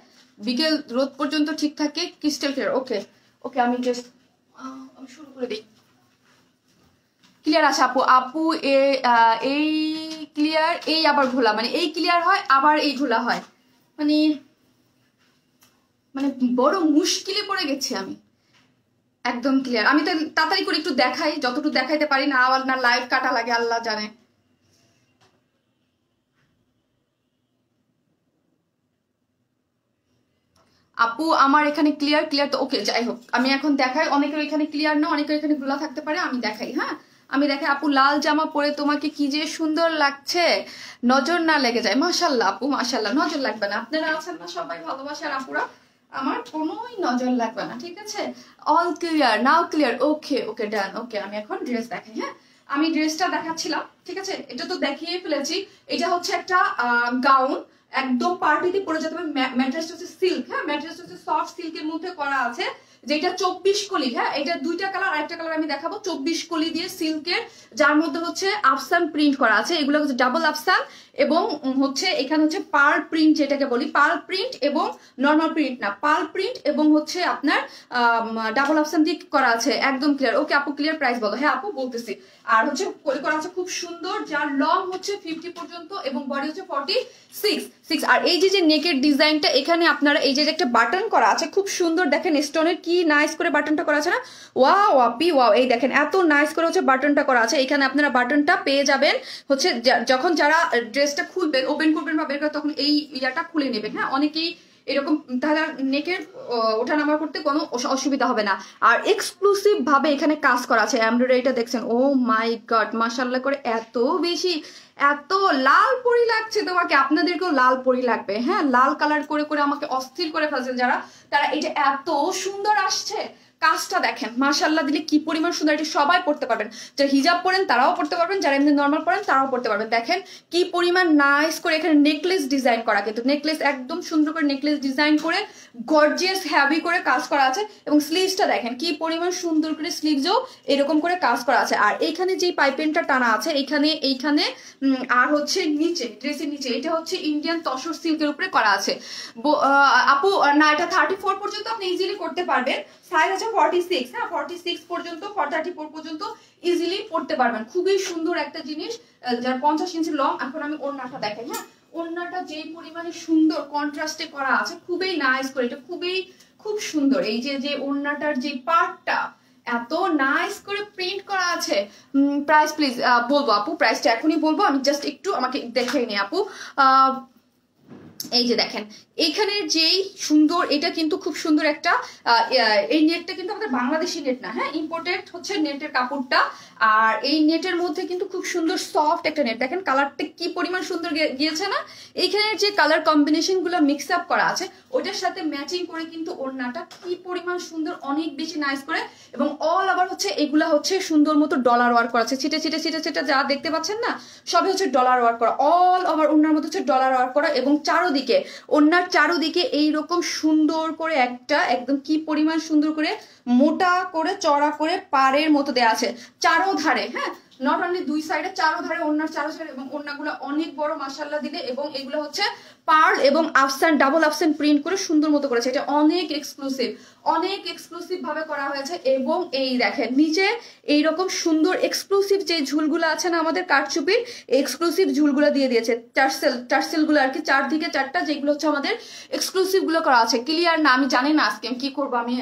বিকেল রোদ পর্যন্ত ঠিক থাকে, ক্রিস্টাল ক্লিয়ার। ওকে ওকে, আমি জাস্ট আমি শুরু করে দিই। ক্লিয়ার আছে আপু? আপু এই ক্লিয়ার, এই আবার ঘোলা, মানে এই ক্লিয়ার হয় আবার এই ঘোলা হয়, মানে মানে বড় মুশকিলে পড়ে গেছি আমি। একদম ক্লিয়ার, আমি তো তাড়াতাড়ি করে একটু দেখাই, যতটুকু দেখাইতে পারি, না আবার না লাইভ কাটা লাগে আল্লাহ জানে। আপু আমার এখানে ক্লিয়ার, ক্লিয়ার তো ওকে, যাই হোক আমি এখন দেখাই। অনেকের এখানে ক্লিয়ার না, অনেকের এখানে খোলা থাকতে পারে, আমি দেখাই। হ্যাঁ আমি দেখাই। আপু লাল জামা পরে তোমাকে কি যে সুন্দর লাগছে, নজর না লেগে যায়। মাশাল্লাহ আপু মাশাল্লাহ, নজর লাগবে না, আপনারা আছেন না সবাই ভালোবাসার আপুরা, আমার কোনোই নজর লাগবে না, ঠিক আছে। অল ক্লিয়ার, নাও ক্লিয়ার, ওকে ওকে ডান। ওকে আমি এখন ড্রেস দেখাই। হ্যাঁ আমি ড্রেসটা দেখাচ্ছিলাম, ঠিক আছে, এটা তো দেখিয়ে ফেলেছি। এটা হচ্ছে একটা গাউন, একদম পার্টিতে পরে যেতে হবে। ম্যাট্রেসটা হচ্ছে সিল্ক, হ্যাঁ ম্যাট্রেসটা হচ্ছে সফট সিল্কের মধ্যে করা আছে, যেটা 24 কলি। হ্যাঁ এটা দুইটা কালার, আরেকটা কালার আমি দেখাবো। 24 কলি দিয়ে সিল্কের, যার মধ্যে হচ্ছে আফসান প্রিন্ট করা আছে, এগুলো হচ্ছে ডাবল আফসান, এবং হচ্ছে এখানে হচ্ছে পার্ল প্রিন্ট, যেটাকে বলি পার্ল প্রিন্ট, এবং নর্মাল প্রিন্ট না, পার্ল প্রিন্ট, এবং হচ্ছে আপনার ডাবল আফসান দিয়ে করা আছে, একদম ক্লিয়ার। ওকে আপু ক্লিয়ার, প্রাইস বলো। হ্যাঁ আপু বলতেছি। আর হচ্ছে করা আছে খুব সুন্দর, যার লং হচ্ছে 50 পর্যন্ত এবং বডি হচ্ছে 46। আর এই যে নেকের ডিজাইনটা, এখানে আপনারা এই যে একটা বাটন করা আছে খুব সুন্দর, দেখেন স্টোনের কি নাইস করে বাটনটা করা আছে না, ওয়াও আপি ওয়াও। এই দেখেন এত নাইস করে হচ্ছে বাটনটা করা আছে, এখানে আপনারা বাটনটা পেয়ে যাবেন হচ্ছে যখন যারা ড্রেসটা খুলবেন, ওপেন করবেন বা বের করে, তখন এই ইয়াটা খুলে নেবেন। হ্যাঁ অনেকেই এরকম, তাহলে নেকের ওঠানামা করতে কোনো অসুবিধা হবে না। আর এক্সক্লুসিভ ভাবে এখানে কাজ করা আছে, এমব্রয়ডারিটা দেখছেন, ও মাই গড মাশাআল্লাহ করে, এত বেশি, এত লাল পরি লাগছে তোমাকে, আপনাদেরকেও লাল পরি লাগবে। হ্যাঁ লাল কালার করে করে আমাকে অস্থির করে ফেলছেন যারা, তারা এটা এত সুন্দর আসছে, কাজটা দেখেন মাশাআল্লাহ দিলে কি পরিমাণ সুন্দর, এটা সবাই পড়তে পারবেন, যারা হিজাব পরেন তারাও পড়তে পারবেন, যারা এমনি নর্মাল পরেন তারাও পড়তে পারবেন। দেখেন কি পরিমাণ নাইস করে এখানে নেকলেস ডিজাইন করা, কিন্তু নেকলেস একদম সুন্দর করে নেকলেস ডিজাইন করে গর্জিয়াস হ্যাভি করে কাজ করা আছে। এবং স্লিভসটা দেখেন কি পরিমাণ সুন্দর করে, স্লিভসও এরকম করে কাজ করা আছে। আর এইখানে যে পাইপেনটা টানা আছে এইখানে আর হচ্ছে নিচে ড্রেসের নিচে এটা হচ্ছে ইন্ডিয়ান তসর সিল্কের উপরে করা আছে। আপু না, এটা 34 পর্যন্ত আপনি ইজিলি করতে পারবেন, সাইজ আছে 46, হ্যাঁ 46 পর্যন্ত, 34 পর্যন্ত ইজিলি পড়তে পারবেন। খুবই সুন্দর একটা জিনিস, যার 50 ইঞ্চি লং। এখন আমি ওড়নাটা দেখাই, হ্যাঁ ওড়নাটা যেই পরিমাণে সুন্দর কন্ট্রাস্টে করা আছে, খুবই নাইস করে, এটা খুব সুন্দর। এই যে ওড়নাটার যে পার্টটা এত নাইস করে প্রিন্ট করা আছে। প্রাইস প্লিজ বলবো আপু, প্রাইসটা এখনই বলবো, আমি জাস্ট একটু আমাকে দেখে নি আপু। এই যে দেখেন এইখানের যেই সুন্দর, এটা কিন্তু খুব সুন্দর একটা, এই নেটটা কিন্তু আমাদের বাংলাদেশি নেট না, হ্যাঁ ইম্পোর্টেড হচ্ছে নেটের কাপড়টা। আর এই নেটের মধ্যে কিন্তু খুব সুন্দর সফট একটা নেট, দেখেন কালারটা কি পরিমাণ সুন্দর গিয়েছে না। এইখানের যে কালার কম্বিনেশন গুলো মিক্স আপ করা আছে ওইটার সাথে ম্যাচিং করে কিন্তু ওড়নাটা কি পরিমাণ সুন্দর, অনেক বেশি নাইস করে। এবং অল ওভার হচ্ছে এগুলা হচ্ছে সুন্দর মতো ডলার ওয়ার্ক করা আছে, ছিটে ছিটে ছিটে ছিটে যা দেখতে পাচ্ছেন না সবই হচ্ছে ডলার ওয়ার্ক করা, অল ওভার ওড়নার মধ্যে হচ্ছে ডলার ওয়ার্ক করা। এবং চারোদিকে ওড়নার চারোদিকে এইরকম সুন্দর করে একটা একদম কি পরিমাণ সুন্দর করে মোটা করে চড়া করে পাড়ের মতো দেয়া আছে চারো ধারে, হ্যাঁ নট অনলি দুই সাইডে, চারো ধারে ওড়নার চারো সাইডে। এবং ওড়নাগুলো অনেক বড় মাশাআল্লাহ দিলে, এবং এগুলো হচ্ছে পার্ল এবং আফসান, ডাবল আফসান প্রিন্ট করে সুন্দর মতো করেছে। এটা অনেক এক্সক্লুসিভ ভাবে করা হয়েছে। এবং এই দেখেন নিচে এইরকম সুন্দর এক্সক্লুসিভ যে ঝুলগুলো আছে না আমাদের কারচুপির, এক্সক্লুসিভ ঝুলগুলো দিয়ে দিয়েছে, টার্সেল গুলো আর কি, চারদিকে চারটা, যেগুলো হচ্ছে আমাদের এক্সক্লুসিভ গুলো করা আছে। ক্লিয়ার না? আমি জানি না আজকে আমি কি করবো, আমি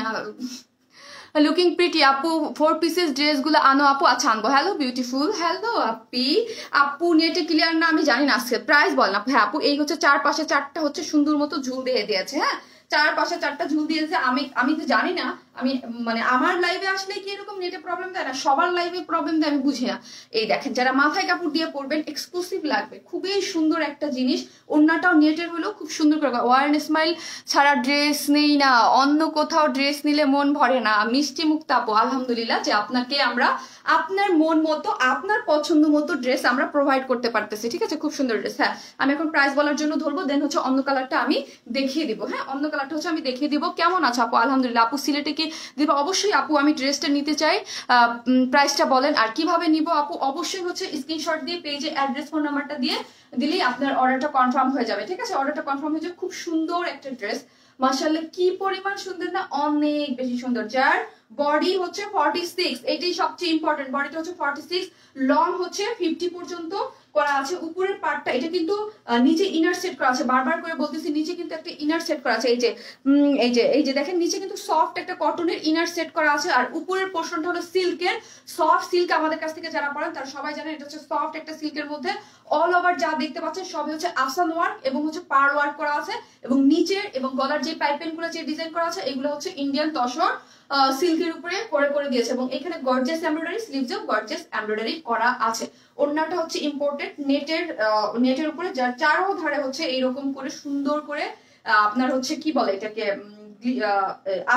লুকিং প্রিটি আপু 4 পিসেস ড্রেস গুলো আনো আপু। আচ্ছা আনবো। হ্যালো বিউটিফুল, হ্যালো আপু নেটে ক্লিয়ার না? আমি জানি না আজকে প্রাইস বল না। হ্যাঁ আপু এই হচ্ছে চারপাশে চারটা হচ্ছে সুন্দর মতো ঝুল দিয়ে দিয়েছে, হ্যাঁ চারপাশে চারটা ঝুল দিয়েছে। আমি তো জানি না, আমি মানে আমার লাইভে আসলে কি এরকম নেটে প্রবলেম দেয় না, সবার লাইভে প্রবলেম দেয় আমি বুঝি না। এই দেখেন যারা মাথায় কাপড় দিয়ে পরবেন এক্সক্লুসিভ লাগবে, খুবই সুন্দর একটা জিনিস। ওড়নাটাও নেটের হলেও খুব সুন্দর করে। ওয়ার্ন স্মাইল ছাড়া ড্রেস নেই না, অন্য কোথাও ড্রেস নিলে মন ভরে না। মিষ্টি মুক্তা আপু আলহামদুলিল্লাহ যে আপনাকে আমরা আপনার মন মতো আপনার পছন্দ মতো ড্রেস আমরা প্রোভাইড করতে পারতেছি, ঠিক আছে খুব সুন্দর ড্রেস। হ্যাঁ আমি এখন প্রাইস বলার জন্য ধরবো, দেন হচ্ছে অন্য কালারটা আমি দেখিয়ে দিব। হ্যাঁ অন্য কালারটা হচ্ছে আমি দেখিয়ে দিব। কেমন আছে আপু? আলহামদুলিল্লাহ। আপু সিলেটে কি দিব? অবশ্যই আপু আমি ড্রেসটা নিতে চাই, প্রাইসটা বলেন আর কিভাবে নিব আপু? অবশ্যই হচ্ছে স্ক্রিনশট দিয়ে পেজে অ্যাড্রেস ফোন নাম্বারটা দিয়ে দিলেই আপনার অর্ডারটা কনফার্ম হয়ে যাবে, ঠিক আছে অর্ডারটা কনফার্ম হয়ে যাবে। খুব সুন্দর একটা ড্রেস মাশাআল্লাহ, কি পরিমাণ সুন্দর না, অনেক বেশি সুন্দর। যার বডি হচ্ছে 46, এটাই সবচেয়ে ইম্পর্টেন্ট, বডিটা হচ্ছে 46, লং হচ্ছে 50 পর্যন্ত করা আছে। উপরের পার্টটা এটা কিন্তু নিচে ইনার সেট করা আছে, বারবার করে বলতেছি নিচে কিন্তু একটা ইনার সেট করা আছে। এই যে দেখেন নিচে কিন্তু সফট একটা কটনের ইনার সেট করা আছে। আর উপরের পোর্শনটা হলো সিল্কের, সফট সিল্ক। আমাদের কাছ থেকে যারা পড়েন তারা সবাই জানেন এটা হচ্ছে সফট একটা সিল্কের মধ্যে অল ওভার যা দেখতে পাচ্ছেন সবই হচ্ছে আফসান ওয়ার্ক এবং হচ্ছে পার্ল ওয়ার্ক করা আছে। এবং নিচের এবং গলার যে পাইপেন গুলো যে ডিজাইন করা আছে এগুলো হচ্ছে ইন্ডিয়ান তসর সিল্কের উপরে করে দিয়েছে। এবং এখানে গর্জিয়াস এমব্রয়ডারি, স্লিভসেও গর্জিয়াস এমব্রয়ডারি করা আছে। ওড়নাটা হচ্ছে ইম্পোর্টেড নেটের উপরে, যার চারো ধারে হচ্ছে এইরকম করে সুন্দর করে আপনার হচ্ছে কি বলে এটাকে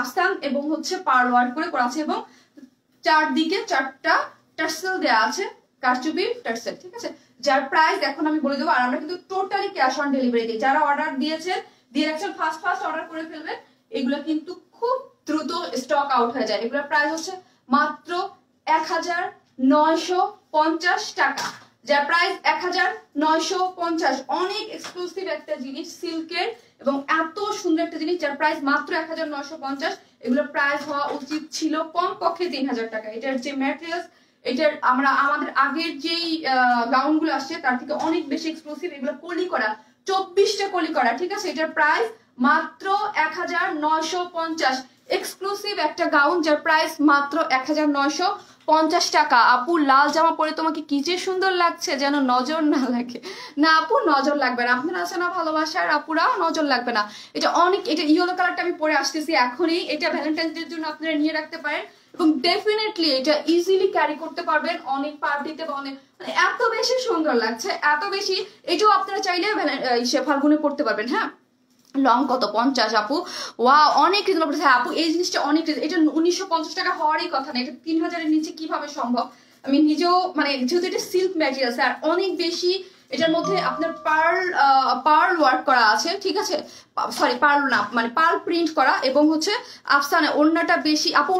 আফসান এবং হচ্ছে পার্ল ওয়ার্ক করে করা আছে। এবং চারদিকে চারটা টার্সেল দেওয়া আছে, কারচুপি টার্সেল, ঠিক আছে। যার প্রাইস এখন আমি বলে দেবো। আর আমরা কিন্তু টোটালি ক্যাশ অন ডেলিভারি দিই। যারা অর্ডার দিয়েছেন দিয়ে রাখছেন, ফার্স্ট অর্ডার করে ফেলবেন, এগুলো কিন্তু খুব দ্রুত স্টক আউট হয়ে যায়। এগুলোর প্রাইস হচ্ছে মাত্র 1950 টাকা, যার প্রাইস 1950। অনেক এক্সক্লুসিভ একটা জিনিস সিল্কের এবং এত সুন্দর একটা জিনিস যার প্রাইস মাত্র 1950। এগুলোর প্রাইস হওয়া উচিত ছিল কমপক্ষে 3000 টাকা। এটার যে ম্যাটেরিয়ালস, এটার আমাদের আগের যেই গাউন গুলো আসছে তার থেকে অনেক বেশি এক্সক্লুসিভ। এগুলো কলি করা, 24টা কলি করা, ঠিক আছে। এটার প্রাইস মাত্র 1950। এক্সক্লুসিভ একটা গাউন যার প্রাইস মাত্র 1950 টাকা। আপু লাল জামা পরে তোমাকে কি যে সুন্দর লাগছে, যেন নজর না লাগে। না আপু নজর লাগবে না, আপনার আছে না ভালোবাসার আপুরা, নজর লাগবে না। এটা ইয়েলো কালারটা আমি পরে আসতেছি এখনই। এটা ভ্যালেন্টাইন্স ডের জন্য আপনারা নিয়ে রাখতে পারেন এবং ডেফিনেটলি এটা ইজিলি ক্যারি করতে পারবেন অনেক পার্টিতে বা অনেক, মানে এত বেশি সুন্দর লাগছে, এত বেশি। এটাও আপনারা চাইলে ফাল্গুনে পড়তে পারবেন। হ্যাঁ লং কত 50 আপু, ওয়া অনেক রিজনেবল। হ্যাঁ আপু এই জিনিসটা অনেক, এটা 1950 টাকা হওয়ারই কথা না, এটা 3000-এর নিচে কিভাবে সম্ভব? আমি নিজেও মানে যেহেতু এটা সিল্ক ম্যাটেরিয়ালস আর অনেক বেশি এটার মধ্যে আপনার পার্ল ওয়ার্ক করা আছে, ঠিক আছে, সরি পার্ল না মানে পার্ল প্রিন্ট করা, এবং হচ্ছে আফসানে ওড়নাটা বেশি আপু,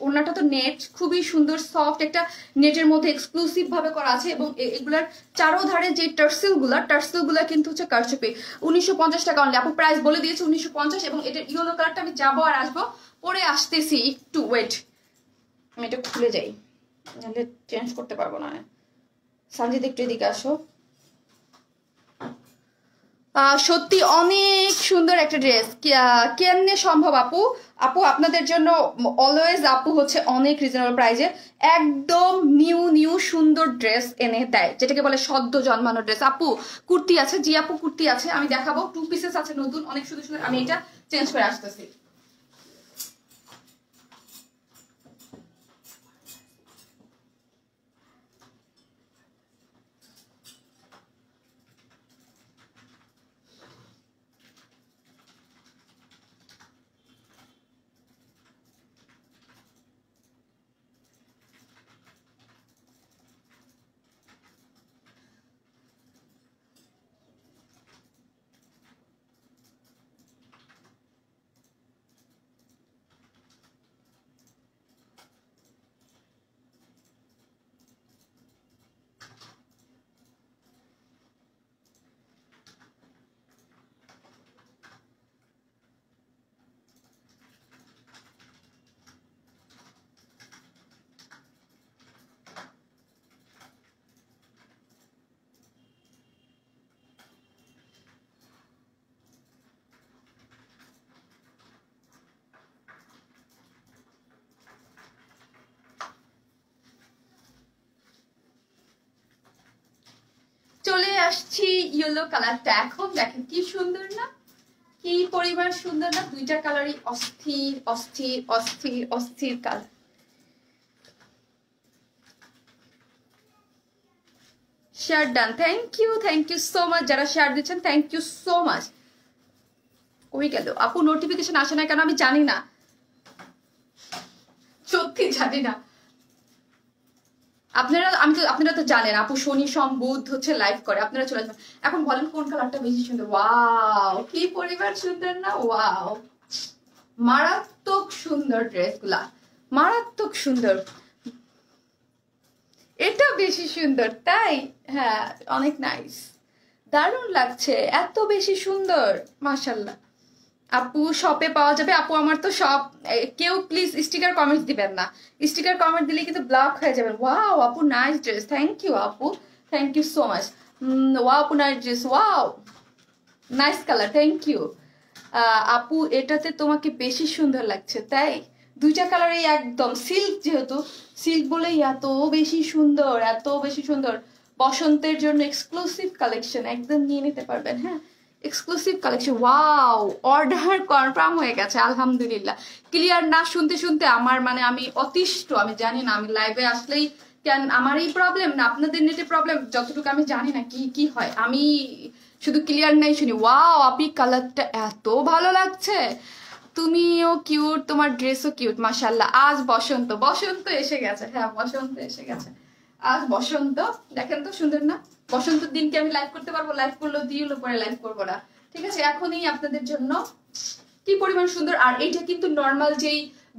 ওড়নাটা তো নেট খুবই সুন্দর সফট একটা নেটের মধ্যে এক্সক্লুসিভ ভাবে করা আছে, এবং এগুলার চারোধারে যে টার্সেল গুলা কিন্তু হচ্ছে কারচুপি। 1950 টাকা অনলি আপু, প্রাইস বলে দিয়েছে 1950। এবং এটার ইয়েলো কালারটা আমি যাবো আর আসবো, পরে আসতেছি, একটু ওয়েট, আমি এটা খুলে যাই নাহলে চেঞ্জ করতে পারবো না। সানজিদ একটু এদিকে আসো। সত্যি অনেক সুন্দর একটা ড্রেস, কেমনে সম্ভব আপু? আপু আপনাদের জন্য অলওয়েজ আপু হচ্ছে অনেক রিজনেবল প্রাইসে একদম নিউ সুন্দর ড্রেস এনে দেয়, যেটাকে বলে সদ্য জন্মানো ড্রেস। আপু কুর্তি আছে, জি আপু কুর্তি আছে, আমি দেখাবো, 2 পিসেস আছে নতুন, অনেক সুন্দর সুন্দর। আমি এটা চেঞ্জ করে আসতেছি। চলে আসছি ইয়েলো কালারটা, এখন দেখেন কি সুন্দর না, কি পরিমাণ সুন্দর না, দুইটা কালারই অস্থির অস্থির অস্থির অস্থির colour. Share done, thank you so much, যারা শেয়ার দিচ্ছেন থ্যাংক ইউ সো মাচ। কই গেল আপু? নোটিফিকেশন আসে না কেন আমি জানি না, সত্যি জানি না। আপনারা তো জানেন আপু শনি সোম বুধ হচ্ছে লাইভ করে, আপনারা চলে আসবেন। এখন বলেন কোন কালারটা বেশি সুন্দর? ওয়াও কি পরিবার সুন্দর না, ওয়াও মারাত্মক সুন্দর ড্রেস গুলা, মারাত্মক সুন্দর। এটা বেশি সুন্দর তাই? হ্যাঁ অনেক নাইস, দারুণ লাগছে, এত বেশি সুন্দর, মাশাল্লাহ। আপু শপে পাওয়া যাবে? আপু আমার তো শপ, কেউ প্লিজ স্টিকার কমেন্টস দিবেন না, স্টিকার কমেন্ট দিলে কিন্তু ব্লক হয়ে যাবে। ওয়াও আপু নাইস ড্রেস, থ্যাংক ইউ আপু, thank you so much. Wow আপু nice dress, wow nice colour, thank you. আপু এটাতে তোমাকে বেশি সুন্দর লাগছে তাই? দুইটা কালারই একদম সিল্ক, যেহেতু সিল্ক বলেই এত বেশি সুন্দর, এত বেশি সুন্দর। বসন্তের জন্য এক্সক্লুসিভ কালেকশন, একদম নিয়ে নিতে পারবেন। হ্যাঁ exclusive collection, wow order confirm হয়ে গেছে আলহামদুলিল্লাহ। ক্লিয়ার না শুনতে শুনতে আমার মানে আমি অতিষ্ঠ, আমি জানি না আমি লাইভে আসলেই কেন আমার এই প্রবলেম না আপনাদের নেটে প্রবলেম, যতটুকু আমি জানি না কি কি হয়, আমি শুধু ক্লিয়ার নাই শুনি। ওয়াও আপি কালারটা এত ভালো লাগছে, তুমিও কিউট, তোমার ড্রেসও কিউট, মাশাল্লাহ। আজ বসন্ত, বসন্ত এসে গেছে, হ্যাঁ বসন্ত এসে গেছে, আজ বসন্ত। দেখেন তো সুন্দর না? বসন্তের দিনকে আমি লাইভ করতে পারবো, লাইভ করলেও দিয়েও পরে লাইভ করবো না, ঠিক আছে? এখনই আপনাদের জন্য কি পরিমাণ সুন্দর। আর এইটা কিন্তু নর্মাল যেই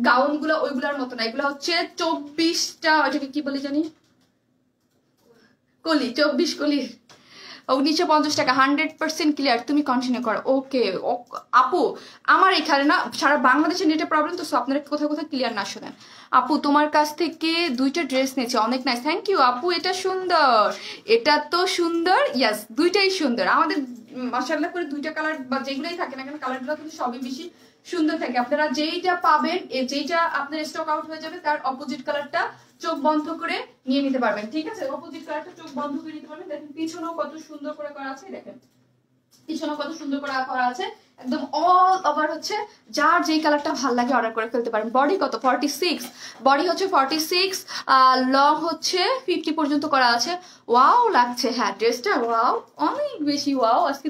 গাউন গুলো ওইগুলোর মতো না, এগুলো হচ্ছে 24টা, ওইটাকে কি বলি জানি, কলি, 24 কলি। 1950 টাকা, 100% ক্লিয়ার, তুমি কন্টিনিউ করো। ওকে আপু আমার এখানে না সারা বাংলাদেশের নেটের প্রবলেম, তো আপনারা কোথাও কোথাও ক্লিয়ার না শোনেন। আপু তোমার কাছ থেকে দুইটা ড্রেস নিয়েছি, অনেক নাইস, থ্যাংক ইউ আপু। এটা সুন্দর, এটা তো সুন্দর, ইয়াস দুইটাই সুন্দর। আমাদের মাশাআল্লাহ করে দুইটা কালার বা যেগুলোই থাকে না কেন, কালারগুলো কিন্তু সবই বেশি সুন্দর থাকে। আপনারা যেইটা পাবেন, যেইটা আপনার স্টক আউট হয়ে যাবে তার অপোজিট কালারটা চোখ বন্ধ করে নিয়ে নিতে পারবেন, ঠিক আছে? অপোজিট কালারটা চোখ বন্ধ করে নিতে পারবেন। দেখেন পিছনেও কত সুন্দর করে করা আছে, দেখেন পিছনে কত সুন্দর করে করা আছে, একদম অল ওভার হচ্ছে যার যেই কালারটা ভালো লাগে অর্ডার করে ফেলতে পারেন। বডি কত 46, বডি হচ্ছে 46, লং হচ্ছে 50 পর্যন্ত করা আছে। ওয়াও লাগছে, হ্যাঁ ড্রেসটা ওয়াও, অনেক বেশি ওয়াও। আজকে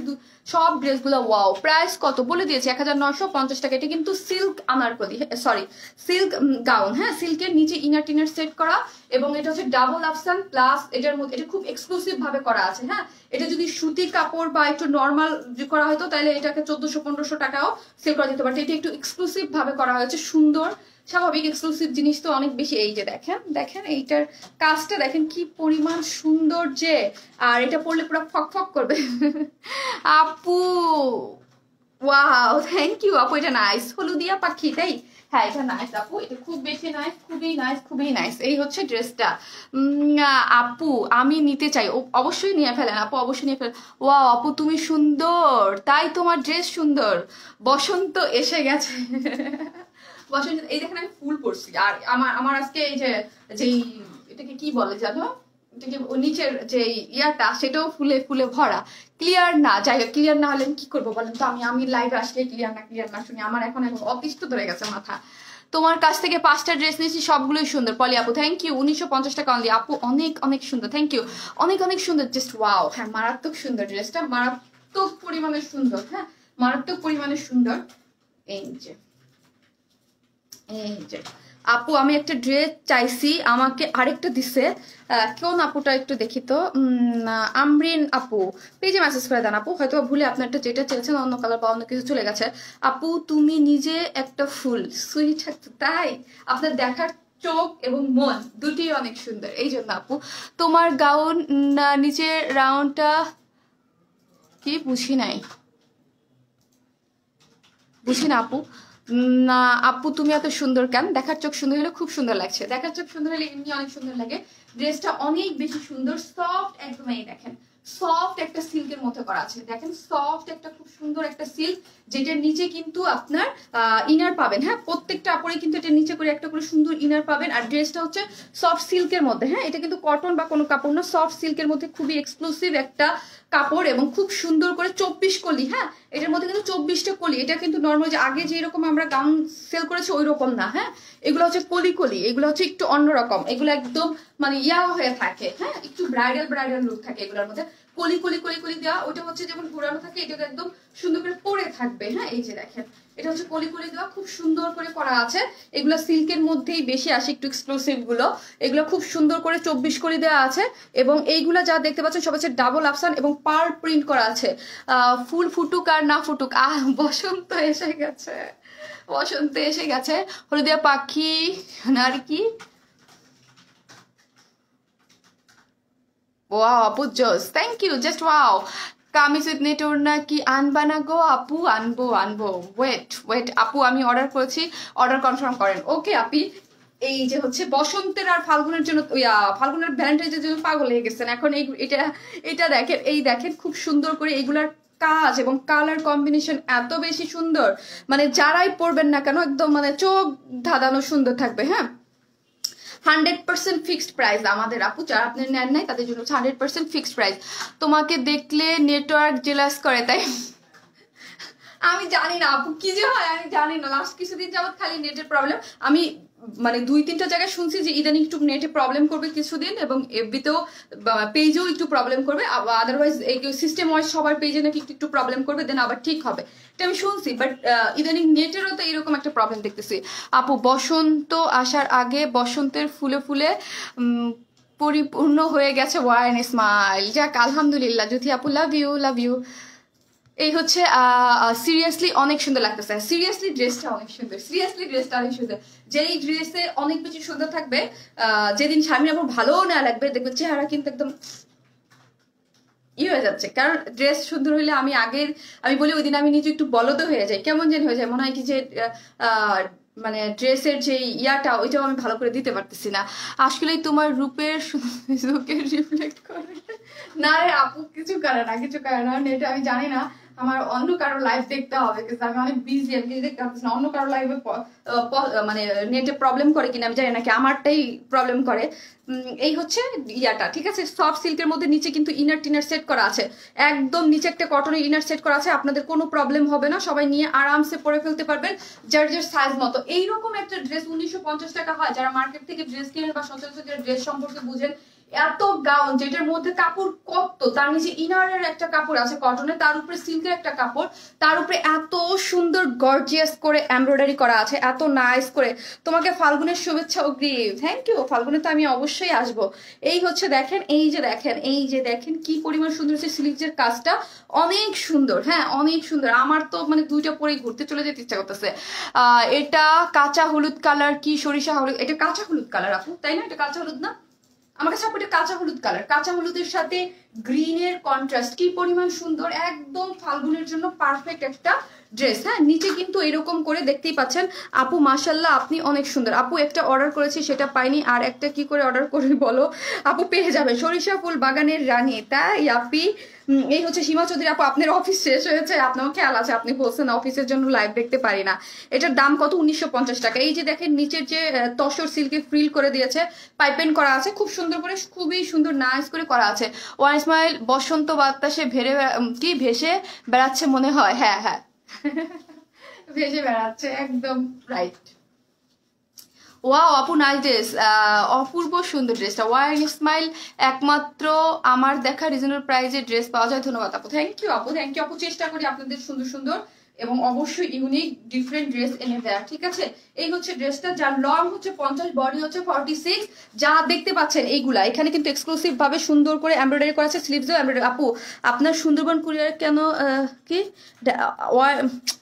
সব ড্রেসগুলো ওয়াও। প্রাইস কত বলে দিয়েছি, 1950 টাকা। এটা কিন্তু silk Anarkali, sorry silk gown, হ্যাঁ সিল্কের নিচে ইনার টিনার সেট করা, এবং এটা হচ্ছে ডাবল আফসান প্লাস এটার মধ্যে এটা খুব এক্সক্লুসিভ ভাবে করা আছে। হ্যাঁ এটা যদি সুতি কাপড় বা একটু নর্মাল করা হতো তাহলে এটাকে 1400-1500 টাকাও সেল করা যেতে পারত। এটা একটু এক্সক্লুসিভ ভাবে করা হয়েছে, সুন্দর, স্বাভাবিক এক্সক্লুসিভ জিনিস তো অনেক বেশি। এই যে দেখেন দেখেন এইটার কাজটা দেখেন কি পরিমাণ সুন্দর যে, আর এটা পরলে পুরো ফক ফক করবে। আপু ওয়াও, থ্যাংক ইউ আপু, এটা নাইস। হলুদিয়া পাখি তাই, হ্যাঁ এটা নাইস আপু, এটা খুব বেশি নাইস, খুবই নাইস, খুবই নাইস। এই হচ্ছে ড্রেসটা। আপু আমি নিতে চাই, অবশ্যই নিয়ে ফেলেন আপু, অবশ্যই নিয়ে ফেলেন। ওয়াও আপু তুমি সুন্দর, তাই তোমার ড্রেস সুন্দর। বসন্ত এসে গেছে। বসন্ত, এই দেখেন আমি ফুল পরছি, আর আমার আজকে এই যে যেই এটাকে কি বলে জানো, এটাকে নিচের যে ইয়াটা সেটাও ফুলে ফুলে ভরা। ক্লিয়ার না, যাই হোক ক্লিয়ার না হলে কি করবো বলেন তো, আমি লাইভে আসলে ক্লিয়ার না শুনি আমার এখন অতিষ্ঠ ধরে গেছে মাথা। তোমার কাছ থেকে 5টা ড্রেস নিয়েছি, সবগুলোই সুন্দর। পলি আপু থ্যাংক ইউ, 1950 টাকা অনলি। আপু অনেক অনেক সুন্দর, থ্যাংক ইউ, অনেক অনেক সুন্দর, জাস্ট ওয়াও। হ্যাঁ মারাত্মক সুন্দর ড্রেসটা, মারাত্মক পরিমাণে সুন্দর, হ্যাঁ মারাত্মক পরিমাণে সুন্দর। এই যে এই যে আপু আমি একটা ড্রেস চাইছি, আমাকে আরেকটা দিছে কোন আপুটা একটু দেখি তো, আমরিন আপু পেজে মেসেজ করে দেন আপু, হয়তো ভুলে আপনারটা যেটা চেয়েছেন অন্য কালার বা অন্য কিছু চলে গেছে। আপু তুমি নিজে একটা ফুল, সুইট তাই, আপনার দেখার চোখ এবং মন দুটি অনেক সুন্দর, এই জন্য আপু। তোমার গাউন নিচের রাউন্ডটা কি বুঝি নাই, বুঝি না আপু। না আপু তুমি এত সুন্দর কেন, দেখার চোখ সুন্দর হলে খুব সুন্দর লাগছে, দেখার চোখ সুন্দর হলে এমনি অনেক সুন্দর লাগে। ড্রেসটা অনেক বেশি সুন্দর, সফট একদম। এই দেখেন সফট একটা সিল্কের মধ্যে করা আছে, দেখেন সফট একটা খুব সুন্দর একটা সিল্ক, যেটার নিচে কিন্তু আপনার ইনার পাবেন। হ্যাঁ প্রত্যেকটা আপরে কিন্তু এটা নিচে করে একটা করে সুন্দর ইনার পাবেন। আর ড্রেসটা হচ্ছে সফট সিল্কের মধ্যে, হ্যাঁ এটা কিন্তু কটন বা কোনো কাপড় না, সফট সিল্কের মধ্যে খুবই এক্সক্লুসিভ একটা কাপড়, এবং খুব সুন্দর করে 24 কলি। হ্যাঁ এটার মধ্যে কিন্তু 24টা কলি, এটা কিন্তু নর্মাল যে আগে যেরকম আমরা গাউন সেল করেছি ওই রকম না। হ্যাঁ এগুলো হচ্ছে কলি কলি, এগুলো হচ্ছে একটু অন্যরকম, এগুলো একদম মানে ইয়া হয়ে থাকে, হ্যাঁ একটু ব্রাইডাল ব্রাইডাল লুক থাকে এগুলোর মধ্যে। কলি কলি কলি কলি দেওয়া, ওটা হচ্ছে যেমন ঘোরানো থাকে, এটাকে একদম সুন্দর করে পরে থাকবে। হ্যাঁ এই যে দেখেন এটা হচ্ছে কলি কলি দেওয়া, খুব সুন্দর করে করা আছে। এগুলো সিল্কের মধ্যেই বেশি আসে, একটু এক্সক্লুসিভ গুলো, এগুলো খুব সুন্দর করে 24 করে দেওয়া আছে। এবং এইগুলা যা দেখতে পাচ্ছেন সব হচ্ছে ডাবল আফসান এবং পার্ল প্রিন্ট করা আছে। ফুল ফুটুক আর না ফুটুক, বসন্ত এসে গেছে, বসন্ত এসে গেছে। হলুদিয়া পাখি আর কি, ওয়াও আপু জোস, thank you, just wow. Kameez with net ওড়না কি আনবা না গো আপু? আনবো আনবো, ওয়েট ওয়েট আপু আমি অর্ডার করেছি, অর্ডার কনফার্ম করেন। ওকে আপি, এই যে হচ্ছে বসন্তের আর ফাল্গুনের জন্য, ফাল্গুনের ভ্যালেন্টাইনের জন্য পাগল হয়ে গেছেন এখন। এই এটা দেখেন, এই দেখেন খুব সুন্দর করে এইগুলার কাজ এবং কালার কম্বিনেশন এত বেশি সুন্দর, মানে যারাই পরবেন না কেন একদম মানে চোখ ধাঁধানো সুন্দর থাকবে। হ্যাঁ 100% ফিক্সড প্রাইস আমাদের আপু, যারা আপনি নেন নাই তাদের জন্য 100% ফিক্সড প্রাইস। তোমাকে দেখলে নেটওয়ার্ক জেলাস করে তাই। আমি জানি না আপু কি যে হয়, আমি জানি না, লাস্ট কিছুদিন যাবত খালি নেটের প্রবলেম। আমি মানে 2-3টা জায়গায় শুনছি যে ইদানিং একটু নেটে প্রবলেম করবে কিছুদিন, এবং এফবিতেও পেজেও একটু প্রবলেম করবে, আদারওয়াইজ এই সিস্টেম ওয়াইজ সবার পেজে নাকি একটু প্রবলেম করবে, দেন আবার ঠিক হবে, এটা আমি শুনছি। বাট ইদানিং নেটেরও তো এরকম একটা প্রবলেম দেখতেছি। আপু বসন্ত আসার আগে বসন্তের ফুলে ফুলে পরিপূর্ণ হয়ে গেছে ওয়ান স্মাইল, যাক আলহামদুলিল্লাহ। জ্যোতি আপু লাভ ইউ, লাভ ইউ। এই হচ্ছে সিরিয়াসলি অনেক সুন্দর লাগতেছে, সিরিয়াসলি ড্রেসটা অনেক সুন্দর, সিরিয়াসলি ড্রেসটা অনেক সুন্দর। যেই ড্রেসে অনেক বেশি সুন্দর থাকবে, যেদিন শারমিন আপুর ভালোও না লাগবে, দেখবে চেহারা কিন্তু একদম ই হয়ে যাচ্ছে। কারণ ড্রেস সুন্দর হইলে আমি বলি ওই দিন আমি নিজে একটু বলদ হয়ে যাই, কেমন যেন হয়ে যায়, মনে হয় কি যে মানে ড্রেসের যে ইয়াটা ওইটাও আমি ভালো করে দিতে পারতেছি না। আসলেই তোমার রূপের রিফ্লেক্ট করে না রে আপু, কিছু করে না, কিছু করে না, এটা আমি জানি না। আমার অন্য কারো লাইভ দেখতে হবে, কিন্তু আমি অনেক বিজি, আমি দেখতে পাচ্ছি না অন্য কারো লাইভে মানে নেটে প্রবলেম করে কিনা আমি জানি নাকি আমারটাই প্রবলেম করে। এই হচ্ছে ইয়াটা, ঠিক আছে। সফট সিল্কের মধ্যে নিচে কিন্তু ইনার টিনার সেট করা আছে, একদম নিচে একটা কটনের ইনার সেট করা আছে, আপনাদের কোনো প্রবলেম হবে না, সবাই নিয়ে আরামসে পরে ফেলতে পারবেন যার যার সাইজ মতো। এইরকম একটা ড্রেস 1950 টাকা হয়। যারা মার্কেট থেকে ড্রেস কিনেন বা সচরাচর ড্রেস সম্পর্কে বুঝেন, এত গাউন যেটার মধ্যে কাপড় কত, তার নিচে ইনারের একটা কাপড় আছে কটনের, তার উপরে সিল্কের একটা কাপড়, তার উপরে এত সুন্দর গর্জিয়াস করে এমব্রয়ডারি করা আছে, এত নাইস করে। তোমাকে ফাল্গুনের শুভেচ্ছা অগ্রিম, থ্যাংক ইউ। ফাল্গুনে তো আমি অবশ্যই আসবো। এই হচ্ছে দেখেন, এই যে দেখেন, এই যে দেখেন কি পরিমাণ সুন্দর হচ্ছে স্লিভসের কাজটা, অনেক সুন্দর, হ্যাঁ অনেক সুন্দর। আমার তো মানে দুইটা পরেই ঘুরতে চলে যেতে ইচ্ছা করতেছে। এটা কাঁচা হলুদ কালার কি সরিষা হলুদ, এটা কাঁচা হলুদ কালার আপু, তাই না? এটা কাঁচা হলুদ না? আমার কাছে আপু এটা কাঁচা হলুদ কালার, কাঁচা হলুদের সাথে গ্রিনের কন্ট্রাস্ট কি পরিমাণ সুন্দর, একদম ফাল্গুনের জন্য পারফেক্ট একটা ড্রেস। হ্যাঁ, নিচে কিন্তু এরকম করে দেখতেই পাচ্ছেন। আপু মাশাল্লাহ আপনি অনেক সুন্দর। আপু একটা অর্ডার করেছি সেটা পাইনি, আর একটা কি করে অর্ডার করি বলো? আপু পেয়ে যাবে, সরিষা ফুল বাগানের রানী, তাই আপি। এই হচ্ছে সীমা চৌধুরী আপু, আপনার অফিস শেষ হয়েছে, আপনার খেয়াল আছে, আপনি বলছেন অফিসের জন্য লাইভ দেখতে পারি না। এটার দাম কত? 1950 টাকা। এই যে দেখেন নিচের যে তসর সিল্কে ফ্রিল করে দিয়েছে, পাইপেন করা আছে খুব সুন্দর করে, খুবই সুন্দর নাইস করে করা আছে। ওয়ান স্মাইল বসন্ত বাতাসে কি ভেসে বেড়াচ্ছে মনে হয়, হ্যাঁ হ্যাঁ ভেসে বেড়াচ্ছে, একদম রাইট। ওয়াও আপু নাইস ড্রেস, অপূর্ব সুন্দর ড্রেসটা। ওয়ান স্মাইল একমাত্র আমার দেখা রিজনেবল প্রাইসে ড্রেস পাওয়া যায়। ধন্যবাদ আপু, থ্যাংক ইউ আপু, থ্যাংক ইউ আপু। চেষ্টা করি আপনাদের সুন্দর সুন্দর এবং অবশ্যই ইউনিক ডিফারেন্ট ড্রেস এনে দেওয়ার, ঠিক আছে। এই হচ্ছে ড্রেসটা, যার লং হচ্ছে 50, বডি হচ্ছে 46। যা দেখতে পাচ্ছেন এইগুলা, এখানে কিন্তু এক্সক্লুসিভ ভাবে সুন্দর করে এমব্রয়ডারি করা আছে, স্লিভসেও এমব্রয়ডারি। আপু আপনার সুন্দরবন কুরিয়ার কেন কি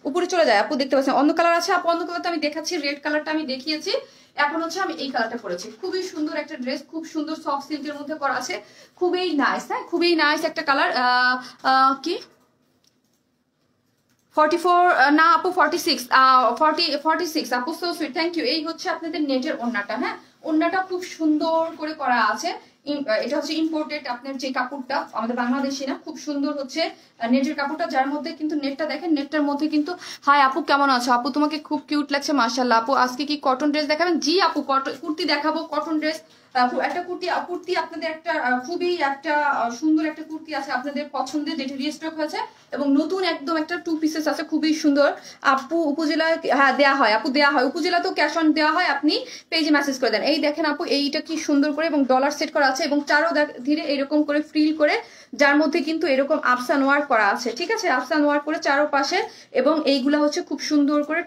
উপরে চলে যায় আপু? দেখতে পাচ্ছেন অন্য কালার আছে আপু, অন্য কালারটা আমি দেখাচ্ছি, রেড কালারটা আমি দেখিয়েছি, এখন হচ্ছে আমি এই কালারটা পরেছি। খুবই সুন্দর একটা ড্রেস, খুব সুন্দর সফট সিল্কের মধ্যে করা আছে, খুবই নাইস। হ্যাঁ, খুবই নাইস একটা কালার। কি 44 না আপু 46, 46 আপু, সো সুইট, থ্যাংক ইউ। এই হচ্ছে আপনাদের নেটের ওড়নাটা, হ্যাঁ ওড়নাটা খুব সুন্দর করে করা আছে। এটা হচ্ছে ইম্পোর্টেড আপনার যে কাপড়টা, আমাদের বাংলাদেশি না, খুব সুন্দর হচ্ছে নেটের কাপড়টা, যার মধ্যে কিন্তু নেটটা দেখেন, নেটটার মধ্যে কিন্তু। হাই আপু কেমন আছো? আপু তোমাকে খুব কিউট লাগছে মাশাআল্লাহ। আপু আজকে কি কটন ড্রেস দেখাবেন? জি আপু, কুর্তি দেখাবো, কটন ড্রেস একটা কুর্তি আপনাদের একটা খুবই একটা সুন্দর একটা কুর্তি আছে আপনাদের পছন্দের, যেটা রিস্টক হয়েছে এবং নতুন একদম একটা 2 পিসেস আছে, খুবই সুন্দর। আপু উপজেলা, হ্যাঁ দেয়া হয় আপু, দেয়া হয় উপজেলা, তো ক্যাশ অন দেওয়া হয়, আপনি পেজে মেসেজ করে দেন। এই দেখেন আপু, এইটা কি সুন্দর করে এবং ডলার সেট করা আছে এবং চারো ধীরে এরকম করে ফ্রিল করে, যার মধ্যে কিন্তু এরকম আফসান ওয়ার্ক করা আছে, ঠিক আছে, আফসান ওয়ার্ক করে চারো পাশে। এবং এইগুলা হচ্ছে খুব সুন্দর করে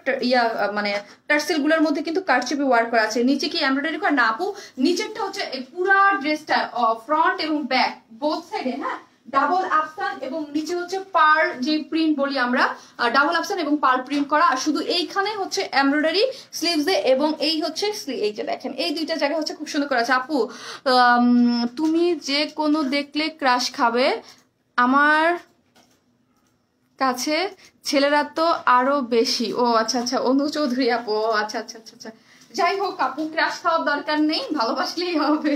মানে টার্সেল গুলোর মধ্যে কিন্তু কারচুপি ওয়ার্ক করা আছে। নিচে কি এমব্রয়ডারি করা না আপু? নিচেরটা হচ্ছে পুরা ড্রেসটা ফ্রন্ট এবং ব্যাক বোথ সাইডে, হ্যাঁ ডাবল আফসান, এবং নিচে হচ্ছে পার যে প্রিন্ট বলি আমরা, ডাবল আফসান এবং পার প্রিন্ট করা। আর শুধু এইখানে হচ্ছে এমব্রয়ডারি স্লিভসে, এবং এই হচ্ছে এই যে দেখেন এই দুইটা জায়গায় হচ্ছে খুব সুন্দর করা আছে। আপু তুমি যে কোনো দেখলে ক্রাশ খাবে, আমার কাছে ছেলেরা তো আরো বেশি। ও আচ্ছা আচ্ছা, অনু চৌধুরী আপু, আচ্ছা আচ্ছা আচ্ছা আচ্ছা, যাই হোক আপু, ক্রাশ খাওয়ার দরকার নেই, ভালোবাসলেই হবে।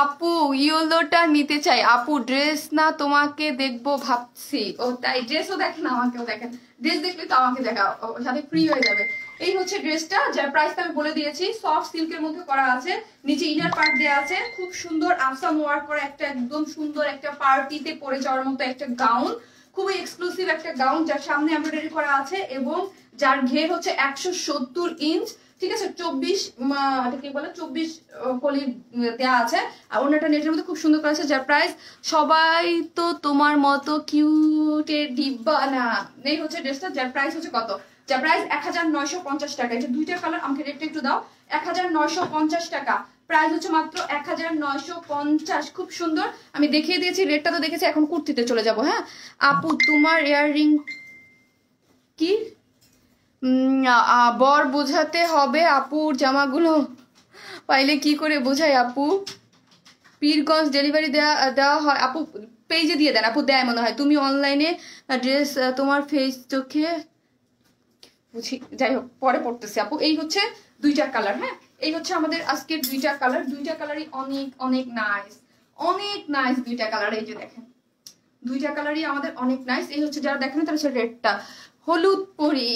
আপু ইয়েলোটা নিতে চাই আপু, ড্রেস না তোমাকে দেখবো ভাবছি। ও তাই, ড্রেসও দেখেন আমাকেও দেখেন, ড্রেস দেখলে তো আমাকে দেখা সাথে ফ্রি হয়ে যাবে। এই হচ্ছে ড্রেসটা, যার প্রাইসটা আমি বলে দিয়েছি, সফট সিল্কের মধ্যে করা আছে, নিচে ইনার পার্ট দেওয়া আছে, খুব সুন্দর আফসান ওয়ার্ক করা একটা একদম সুন্দর একটা পার্টিতে পরে যাওয়ার মতো একটা গাউন, খুবই এক্সক্লুসিভ একটা গাউন, যার সামনে এমব্রয়ডারি করা আছে এবং যার ঘের হচ্ছে 170 ইঞ্চ, ঠিক আছে, 24 কি বলে 24 কলি দেওয়া আছে। আর অন্যটা নেটের মধ্যে খুব সুন্দর করা আছে, যার প্রাইস, সবাই তো তোমার মতো কিউটের ডিব্বা না। এই হচ্ছে ড্রেসটা, যার প্রাইস হচ্ছে কত? যার প্রাইস 1950 টাকা। এটা দুইটা কালার, আমাকে রেটটা একটু দাও। 1950 টাকা প্রাইস হচ্ছে, মাত্র 1950। খুব সুন্দর, আমি দেখিয়ে দিয়েছি, রেটটা তো দেখেছি, এখন কুর্তিতে চলে যাব। হ্যাঁ আপু তোমার ইয়াররিং কি বর বোঝাতে হবে? আপুর জামাগুলো পাইলে কি করে বোঝাই আপু? পীরগঞ্জ ডেলিভারি দেওয়া হয় আপু? পেজে দিয়ে দেন আপু, দেয় মনে হয়। তুমি অনলাইনে ড্রেস তোমার ফেস চোখে বুঝি, যাই হোক পরে পড়তেছি আপু। এই হচ্ছে দুইটা কালার, হ্যাঁ এই হচ্ছে আমাদের আজকের দুইটা কালার, দুইটা কালারই অনেক অনেক নাইস, অনেক নাইস দুইটা কালার। এই যে দেখেন দুইটা কালারই আমাদের অনেক নাইস। এই হচ্ছে যারা দেখেন তার হচ্ছে রেডটা, হলুদ পরি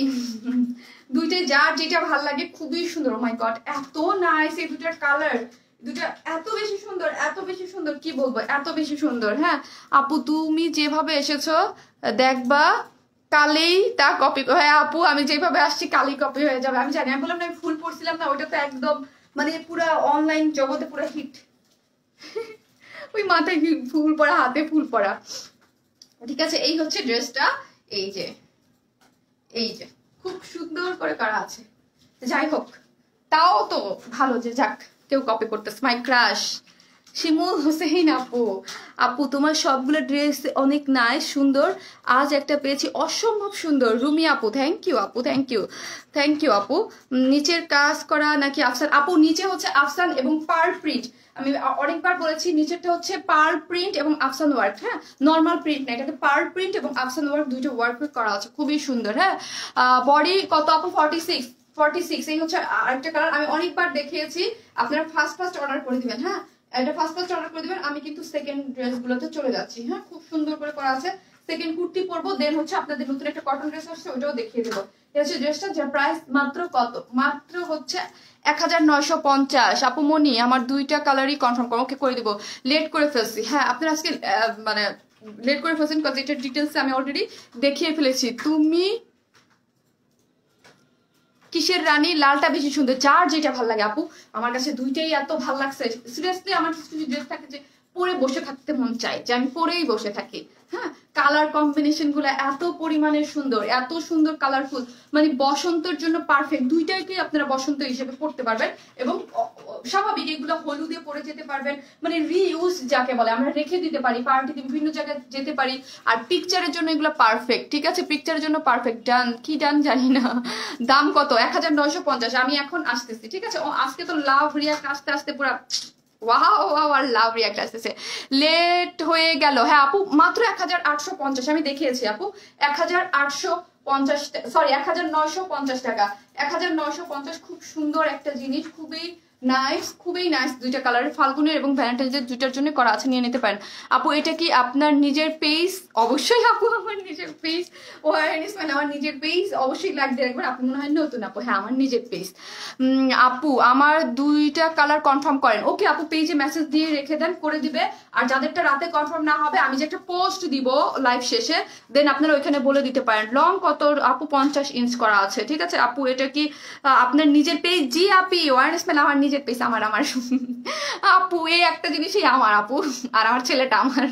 দুইটাই যার যেটা ভালো লাগে, খুবই সুন্দর। ও মাই গড এত নাইস এই দুটার কালার, দুটা এত বেশি সুন্দর, এত বেশি সুন্দর, কি বলবো, এত বেশি সুন্দর। হ্যাঁ আপু তুমি যেভাবে এসেছো দেখবা কালেই তা কপি, হ্যাঁ আপু আমি যেভাবে আসছি কালেই কপি হয়ে যাবে, আমি জানি। আমি বললাম না আমি ফুল পড়ছিলাম না, ওইটা তো একদম মানে পুরা অনলাইন জগতে পুরা হিট ওই মাথায় ফুল পরা, হাতে ফুল পরা। ঠিক আছে এই হচ্ছে ড্রেসটা, এই যে এই যে খুব সুন্দর করে করা আছে। যাই হোক তাও তো ভালো যে যাক কেউ কপি করতেছে। মাই ক্রাশ শিমুল হোসেন আপু, আপু তোমার সবগুলো ড্রেস অনেক নাইস সুন্দর, আজ একটা পেয়েছি অসম্ভব সুন্দর। রুমি আপু থ্যাংক ইউ আপু, থ্যাংক ইউ, থ্যাংক ইউ আপু। নিচের কাজ করা নাকি আফসান আপু? নিচে হচ্ছে আফসান এবং পার্ল প্রিন্ট, আমি অনেকবার বলেছি নিচেরটা হচ্ছে পার্ল প্রিন্ট এবং আফসান ওয়ার্ক। হ্যাঁ নর্মাল প্রিন্ট না, এটাতে পার্ল প্রিন্ট এবং আফসান ওয়ার্ক দুইটা ওয়ার্ক করা আছে, খুবই সুন্দর। হ্যাঁ বডি কত আপু? 46, 46। এই হচ্ছে আরেকটা কালার, আমি অনেকবার দেখিয়েছি, আপনারা ফার্স্ট অর্ডার করে দিবেন। হ্যাঁ এটা ফার্স্ট অর্ডার করে দিবেন, আমি কিন্তু সেকেন্ড ড্রেস গুলোতে চলে যাচ্ছি। হ্যাঁ খুব সুন্দর করে করা আছে, সেকেন্ড কুর্তি পরবো, দেন হচ্ছে আপনাদের নতুন একটা কটন ড্রেস আসছে ওটাও দেখিয়ে দেবো। এটা হচ্ছে ড্রেসটা, যার প্রাইস মাত্র কত? মাত্র হচ্ছে 1950। আপু মনি আমার দুইটা কালারই কনফার্ম করো, ওকে করে দিব, লেট করে ফেলছি। হ্যাঁ আপনারা আজকে মানে লেট করে ফেলছেন কারণ এটার ডিটেলস আমি অলরেডি দেখিয়ে ফেলেছি। তুমি কিসের রানী? লালটা বেশি সুন্দর, যার যেটা ভালো লাগে আপু, আমার কাছে দুইটাই এত ভালো লাগছে। সিরিয়াসলি আমার কিছু কিছু ড্রেস থাকে যে পরে বসে থাকতে মন চায়, যে আমি পরেই বসে থাকি। হ্যাঁ কালার কম্বিনেশন গুলো এত পরিমাণে সুন্দর, এত সুন্দর কালারফুল, মানে বসন্তের জন্য পারফেক্ট। দুইটাকে আপনারা বসন্ত হিসেবে পড়তে পারবেন এবং স্বাভাবিক এগুলো হলুদে পরে যেতে পারবেন, মানে রিইউজ যাকে বলে, আমরা রেখে দিতে পারি, পার্টিতে বিভিন্ন জায়গায় যেতে পারি। আর পিকচারের জন্য এগুলো পারফেক্ট। ঠিক আছে পিকচারের জন্য পারফেক্ট। ডান কি ডান জানি না। দাম কত? 1950। আমি এখন আসতেছি। ঠিক আছে আজকে তো লাভ রিয়াক্ট আসতে আসতে পুরা ওয়াও ওয়াও আর লাভ রিয়াক্ট আসতেছে, লেট হয়ে গেল। হ্যাঁ আপু মাত্র 1850, আমি দেখিয়েছি আপু 1850, সরি 1950 টাকা, 1950। খুব সুন্দর একটা জিনিস, খুবই নাইস, খুবই নাইস। দুইটা কালারের, ফাল্গুনের এবং ভ্যালেন্টাইন্সের দুইটার জন্য করা আছে, নিয়ে নিতে পারেন। আপু এটা কি আপনার নিজের পেজ? অবশ্যই আপু আমার নিজের পেজ, ওয়ারনেস মানে আমার নিজের পেজ, অবশ্যই লাইক দিয়ে রাখবেন। আপনি মনে হয় নতুন আপু? হ্যাঁ আমার নিজের পেজ। আপু আমার দুইটা কালার কনফার্ম করেন। ওকে আপু পেজে মেসেজ দিয়ে রেখে দেন, করে দিবে। আর যাদেরটা রাতে কনফার্ম না হবে, আমি যে একটা পোস্ট দিব লাইভ শেষে, দেন আপনারা ওইখানে বলে দিতে পারেন। লং কত আপু? 50 ইঞ্চ করা আছে। ঠিক আছে আপু এটা কি আপনার নিজের পেজ? জি আপি ওয়ারনেস মানে আমার নিজের পেজ, আমার আপু এই একটা জিনিসই আমার আপু, আর আমার ছেলেটা আমার।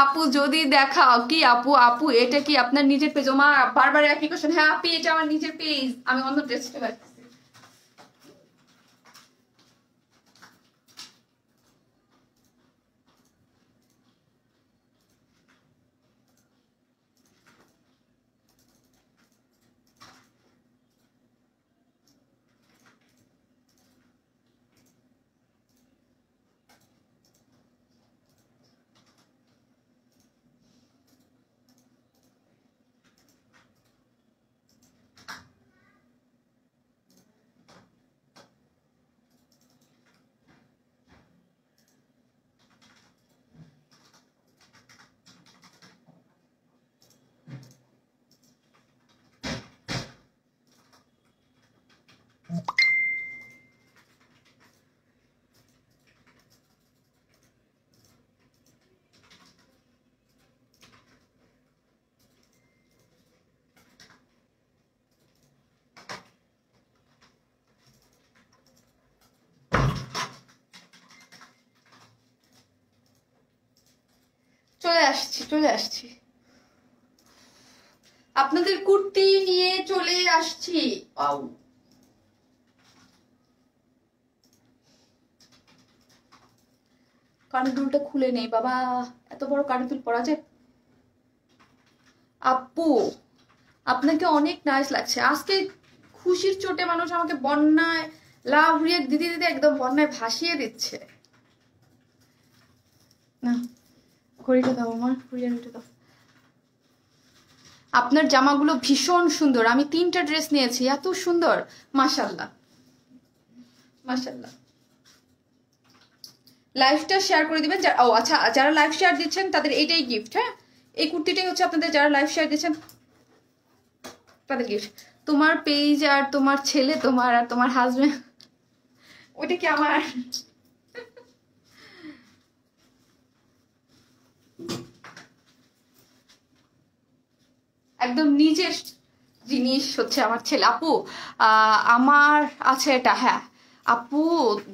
আপু যদি দেখাও কি আপু, আপু এটা কি আপনার নিজের পেজ? মা বারবার একই কোশ্চেন। হ্যাঁ আপি এটা আমার নিজের পেজ, আমি অন্য ড্রেসটা রাখছি। চলে আসছি চলে আসছি, আপনাদের কুর্তি নিয়ে চলে আসছি। কানের দুলটা খুলে নেই বাবা, এত বড় কানের দুল পরা যায়? আপু আপনাকে অনেক নাইস লাগছে আজকে, খুশির চোটে মানুষ আমাকে বন্যায় লাভ রিয়াক্ট দিতে দিতে একদম বন্যায় ভাসিয়ে দিচ্ছে। না ঘড়িটা দাও আমার, ঘড়িটা দাও। আপনার জামাগুলো ভীষণ সুন্দর, আমি 3টা ড্রেস নিয়েছি, এত সুন্দর, মাশাআল্লাহ মাশাআল্লাহ। লাইভটা শেয়ার করে দিবেন। ও আচ্ছা যারা লাইভ শেয়ার দিচ্ছেন তাদের এটাই গিফট। হ্যাঁ এই কুর্তিটাই হচ্ছে আপনাদের যারা লাইভ শেয়ার দিচ্ছেন তাদের গিফট। তোমার পেজ আর তোমার ছেলে, তোমার আর তোমার হাজবেন্ড, ওইটা কি আমার? একদম নিজের জিনিস হচ্ছে আমার ছেলে। আপু আমার আছে এটা, হ্যাঁ আপু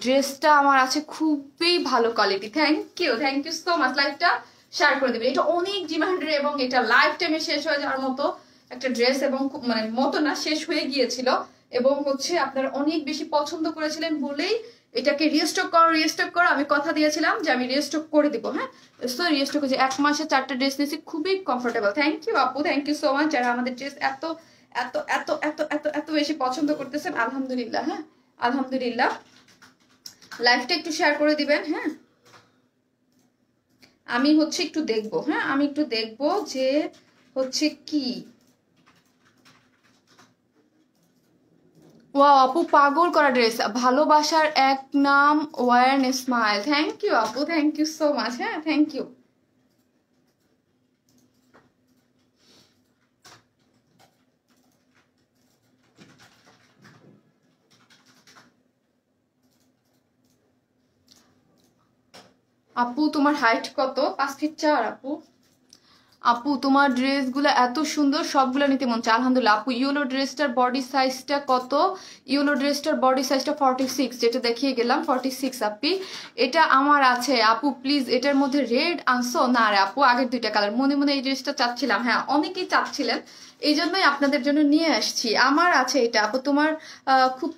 ড্রেসটা আমার আছে, খুবই ভালো quality. Thank you so much. লাইভটা শেয়ার করে দেবেন। এটা অনেক ডিমান্ডের এবং এটা লাইফ টাইমে শেষ হয়ে যাওয়ার মতো একটা ড্রেস, এবং মানে মতো না, শেষ হয়ে গিয়েছিল এবং হচ্ছে আপনারা অনেক বেশি পছন্দ করেছিলেন বলেই এটাকে রিস্টক করো। আমি কথা দিয়েছিলাম যে আমি রিস্টক করে দিব। হ্যাঁ, সো রিস্টক করেছি। 1 মাসে 4টা ড্রেস নিয়েছি, খুবই কমফোর্টেবল। থ্যাংক ইউ আপু, থ্যাংক ইউ সো মাচ যারা আমাদের ড্রেস এত এত এত এত এত এত বেশি পছন্দ করতেছেন। আলহামদুলিল্লাহ। হ্যাঁ আলহামদুলিল্লাহ। লাইভটা একটু শেয়ার করে দিবেন। হ্যাঁ, আমি হচ্ছে একটু দেখবো। হ্যাঁ, আমি একটু দেখবো যে হচ্ছে কি। ওয়াও আপু, পাগল করা ড্রেস, ভালোবাসার এক নাম ওয়ার স্মাইল। থ্যাংক ইউ আপু, থ্যাংক ইউ সো মাচ। হ্যাঁ থ্যাংক ইউ। আপু তোমার হাইট কত? 5 ফিট 4 আপু। আপু তোমার ড্রেসগুলো এত সুন্দর, সবগুলো নিতে মন চায়। আলহামদুলিল্লাহ। আপু ইয়েলো ড্রেসটার বডি সাইজটা কত? ইয়েলো ড্রেসটার বডি সাইজটা 46, যেটা দেখিয়ে গেলাম 46 আপি। এটা আমার আছে আপু, প্লিজ এটার মধ্যে রেড আনসো না রে আপু, আগের 2টা কালার। মনে মনে এই ড্রেসটা চাচ্ছিলাম, হ্যাঁ অনেকেই চাচ্ছিলেন, এই জন্যই আপনাদের জন্য নিয়ে আসছি। আমার আছে এটা আপু, তোমার খুব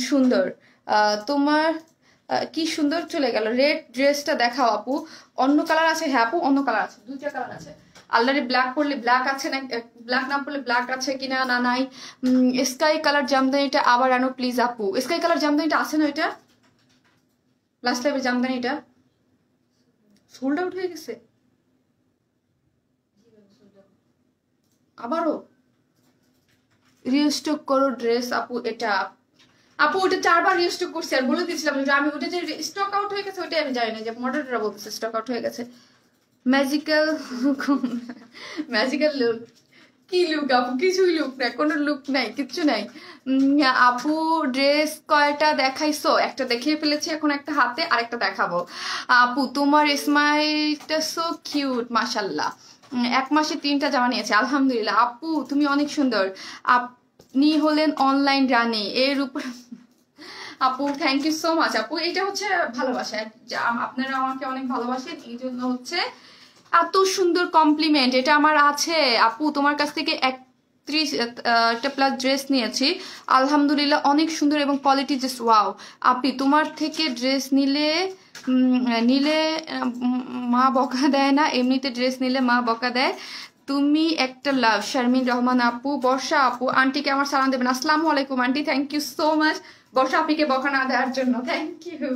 সুন্দর, তোমার কি সুন্দর চলে গেল। রেড ড্রেসটা দেখাও আপু। অন্য কালার আছে? হ্যাঁ আপু অন্য কালার আছে, 2টা কালার আছে। আল্লাহরে ব্ল্যাক পরলে ব্ল্যাক আছে না, ব্ল্যাক না পরলে ব্ল্যাক আছে কিনা, না নাই। স্কাই কালার জামদানিটা আবার আনো প্লিজ আপু। স্কাই কালার জামদানিটা আছে না? এটা লাস্ট লাইভের জামদানিটা সোল্ড আউট হয়ে গেছে আবারও। রিস্টক করো ড্রেস আপু। এটা আপু ওটা 4বার রিস্টক করছি, আর বলে দিয়েছিলাম যে আমি ওটা যে স্টক আউট হয়ে গেছে ওটাই আমি জানি না, যে মডারেটররা বলতেছে স্টক আউট হয়ে গেছে। Magical magical look? কি লুক আপু? কিছুই লুক নাই, কোনো লুক নাই, কিচ্ছু নাই। আপু ড্রেস কয়টা দেখাইছো? একটা দেখিয়ে ফেলেছি, এখন একটা হাতে আরেকটা দেখাবো। আপু তোমার স্মাইলটা সো কিউট, মাশাল্লাহ। 1 মাসে 3টা জামা নিয়েছে, আলহামদুলিল্লাহ। আপু তুমি অনেক সুন্দর, আপনি হলেন অনলাইন রানী এর উপর। আপু থ্যাংক ইউ সো মাচ আপু। এটা হচ্ছে ভালোবাসা, আপনারা আমাকে অনেক ভালোবাসেন, এই জন্য হচ্ছে এত সুন্দর কমপ্লিমেন্ট। এটা আমার আছে আপু, তোমার কাছ থেকে 31টা প্লাস ড্রেস নিয়েছি, আলহামদুলিল্লাহ অনেক সুন্দর এবং কোয়ালিটি জাস্ট ওয়াও। আপনি তোমার থেকে ড্রেস নিলে মা বকা দেয় না, এমনিতে ড্রেস নিলে মা বকা দেয়। তুমি একটা লাভ। শারমিন রহমান আপু। বর্ষা আপু, আন্টিকে আমার সালাম দেবেন। আসসালামু আলাইকুম aunty, thank you so much Barsha আপিকে বকা না দেওয়ার জন্য, থ্যাংক ইউ।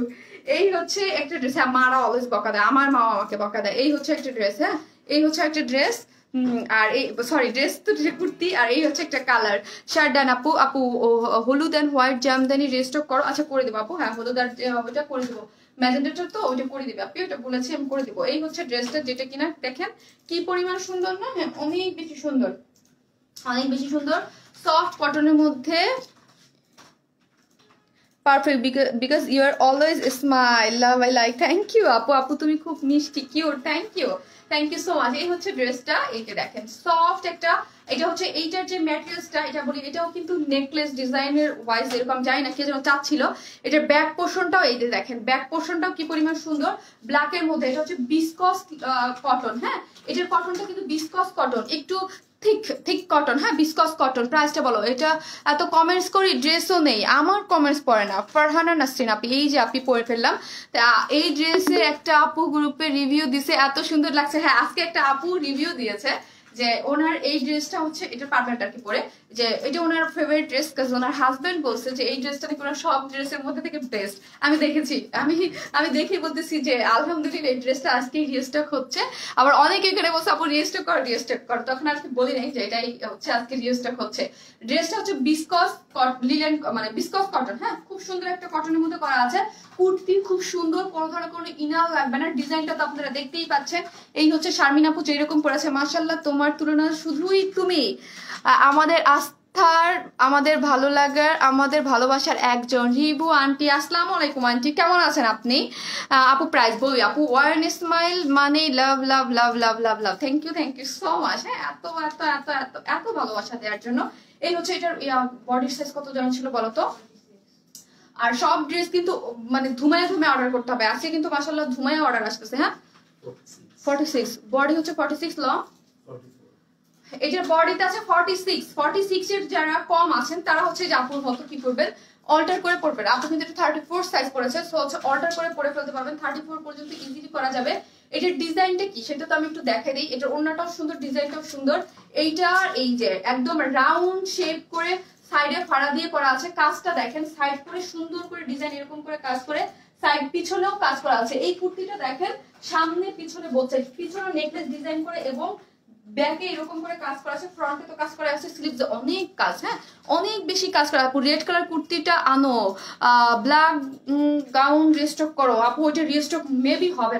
এই হচ্ছে একটা ড্রেস। হ্যাঁ মারা অলওয়েজ বকা দেয়, আমার মাও আমাকে বকা দেয়। এই হচ্ছে একটা ড্রেস। হ্যাঁ এই হচ্ছে একটা ড্রেস, আর এই সরি ড্রেস তো কুর্তি, আর এই হচ্ছে একটা কালার। শার্টডান আপু। আপু হলুদ অ্যান্ড হোয়াইট জামদানি রেস্টক করো। আচ্ছা করে দেবো আপু, হ্যাঁ হলুদ আর ওটা করে দেবো, ম্যাজেন্ডাটা তো ওইটা করে দিবে আপনি, ওটা বলেছি আমি করে দিব। এই হচ্ছে ড্রেসটা, যেটা কিনা দেখেন কি পরিমাণ সুন্দর না? হ্যাঁ অনেক বেশি সুন্দর, অনেক বেশি সুন্দর। সফট কটনের মধ্যে, perfect, because you are always smile, love I like. Thank you আপু। আপু তুমি খুব মিষ্টি, cute, thank you so much. এই হচ্ছে ড্রেসটা, এইটা দেখেন সফট একটা। এটা হচ্ছে এইটার যে ম্যাটেরিয়ালসটা, এটা বলি এটাও কিন্তু নেকলেস ডিজাইনের ওয়াইজ এরকম, জানি না কে যেন চাচ্ছিল। এটার ব্যাক পোর্শনটাও এই যে দেখেন, ব্যাক পোর্শনটাও কি পরিমাণ সুন্দর ব্ল্যাকের মধ্যে। এটা হচ্ছে বিসকস কটন। হ্যাঁ এটার কটনটা কিন্তু বিসকস কটন, একটু থিক কটন। হ্যাঁ বিসকস কটন। প্রাইসটা বলো। এটা এত কমেন্টস করি, ড্রেসও নেই, আমার কমেন্টস পড়ে না। ফারহানা নাসরিন আপি, এই যে আপনি পরে ফেললাম। এই ড্রেসের একটা আপু গ্রুপে রিভিউ দিছে, এত সুন্দর লাগছে। হ্যাঁ আজকে একটা আপু রিভিউ দিয়েছে যে ওনার এই ড্রেসটা হচ্ছে এটা পারফেক্ট আর কি পরে, যে এটা ওনার ফেভারিট ড্রেস, কারণ ওনার হাজবেন্ড বলছে যে এই ড্রেসটা নাকি ওনার সব ড্রেসের মধ্যে থেকে বেস্ট। আমি দেখেছি, আমি দেখে বলতেছি যে আলহামদুলিল্লাহ এই ড্রেসটা আজকে রিস্টক হচ্ছে। আবার অনেকে এখানে বলছে আপু রিস্টক কর, তখন আর কি বলি নাই যে এটাই হচ্ছে আজকে রিস্টক হচ্ছে। ড্রেসটা হচ্ছে বিসকস লিলেন, মানে বিসকস কটন, হ্যাঁ খুব সুন্দর একটা কটনের মধ্যে করা আছে। কুর্তি খুব সুন্দর, কোনো ধরনের কোনো ইনার লাগবে না। ডিজাইনটা তো আপনারা দেখতেই পাচ্ছেন। এই হচ্ছে শারমিন আপু যেরকম পড়েছে, মাশাআল্লাহ তোমার তুলনা শুধুই তুমি, আমাদের আস্থার, আমাদের ভালো লাগার, আমাদের ভালোবাসার একজন। রিবু আন্টি, আসসালামু আলাইকুম আন্টি, কেমন আছেন আপনি? আপু প্রাইস বলি আপু, ওয়ার্ন স্মাইল মানে love love love love love love. Thank you so much. হ্যাঁ এত এত এত এত এত ভালোবাসা দেওয়ার জন্য। এই হচ্ছে এটার বডির সাইজ কত জন ছিল বলো তো? আর সব ড্রেস কিন্তু মানে ধুমায় অর্ডার করতে হবে। আজকে কিন্তু মাশাআল্লাহ ধুমায় অর্ডার আসতেছে। হ্যাঁ 46 বডি হচ্ছে 46 লং, এটার বডিতে আছে 46 এর যারা কম আছেন তারা হচ্ছে যে আপুর মতো কি করবেন, অল্টার করে পড়বেন। আপু কিন্তু এটা 34 সাইজ পড়েছে, সো হচ্ছে অল্টার করে পরে ফেলতে পারবেন। 34 পর্যন্ত ইজিলি করা যাবে। এটার ডিজাইনটা কি সেটা তো আমি একটু দেখাই দিই। এটার ওড়নাটাও সুন্দর, ডিজাইনটাও সুন্দর। এইটার এই যে একদম রাউন্ড শেপ করে সাইডে ফাড়া দিয়ে করা আছে। কাজটা দেখেন, সাইড করে সুন্দর করে ডিজাইন এরকম করে কাজ করে, সাইড পিছনেও কাজ করা আছে। এই কুর্তিটা দেখেন সামনে পিছনে বোথ সাইড, পিছনে নেকলেস ডিজাইন করে এবং ব্যাকে এরকম করে কাজ করা আছে, ফ্রন্টে তো কাজ করা আছে, স্লিভস অনেক কাজ, হ্যাঁ অনেক বেশি কাজ করা। আপু রেড কালার কুর্তিটা আনো, ব্ল্যাক গাউন রিস্টক করো। আপু ওইটা রিস্টক মেবি হবে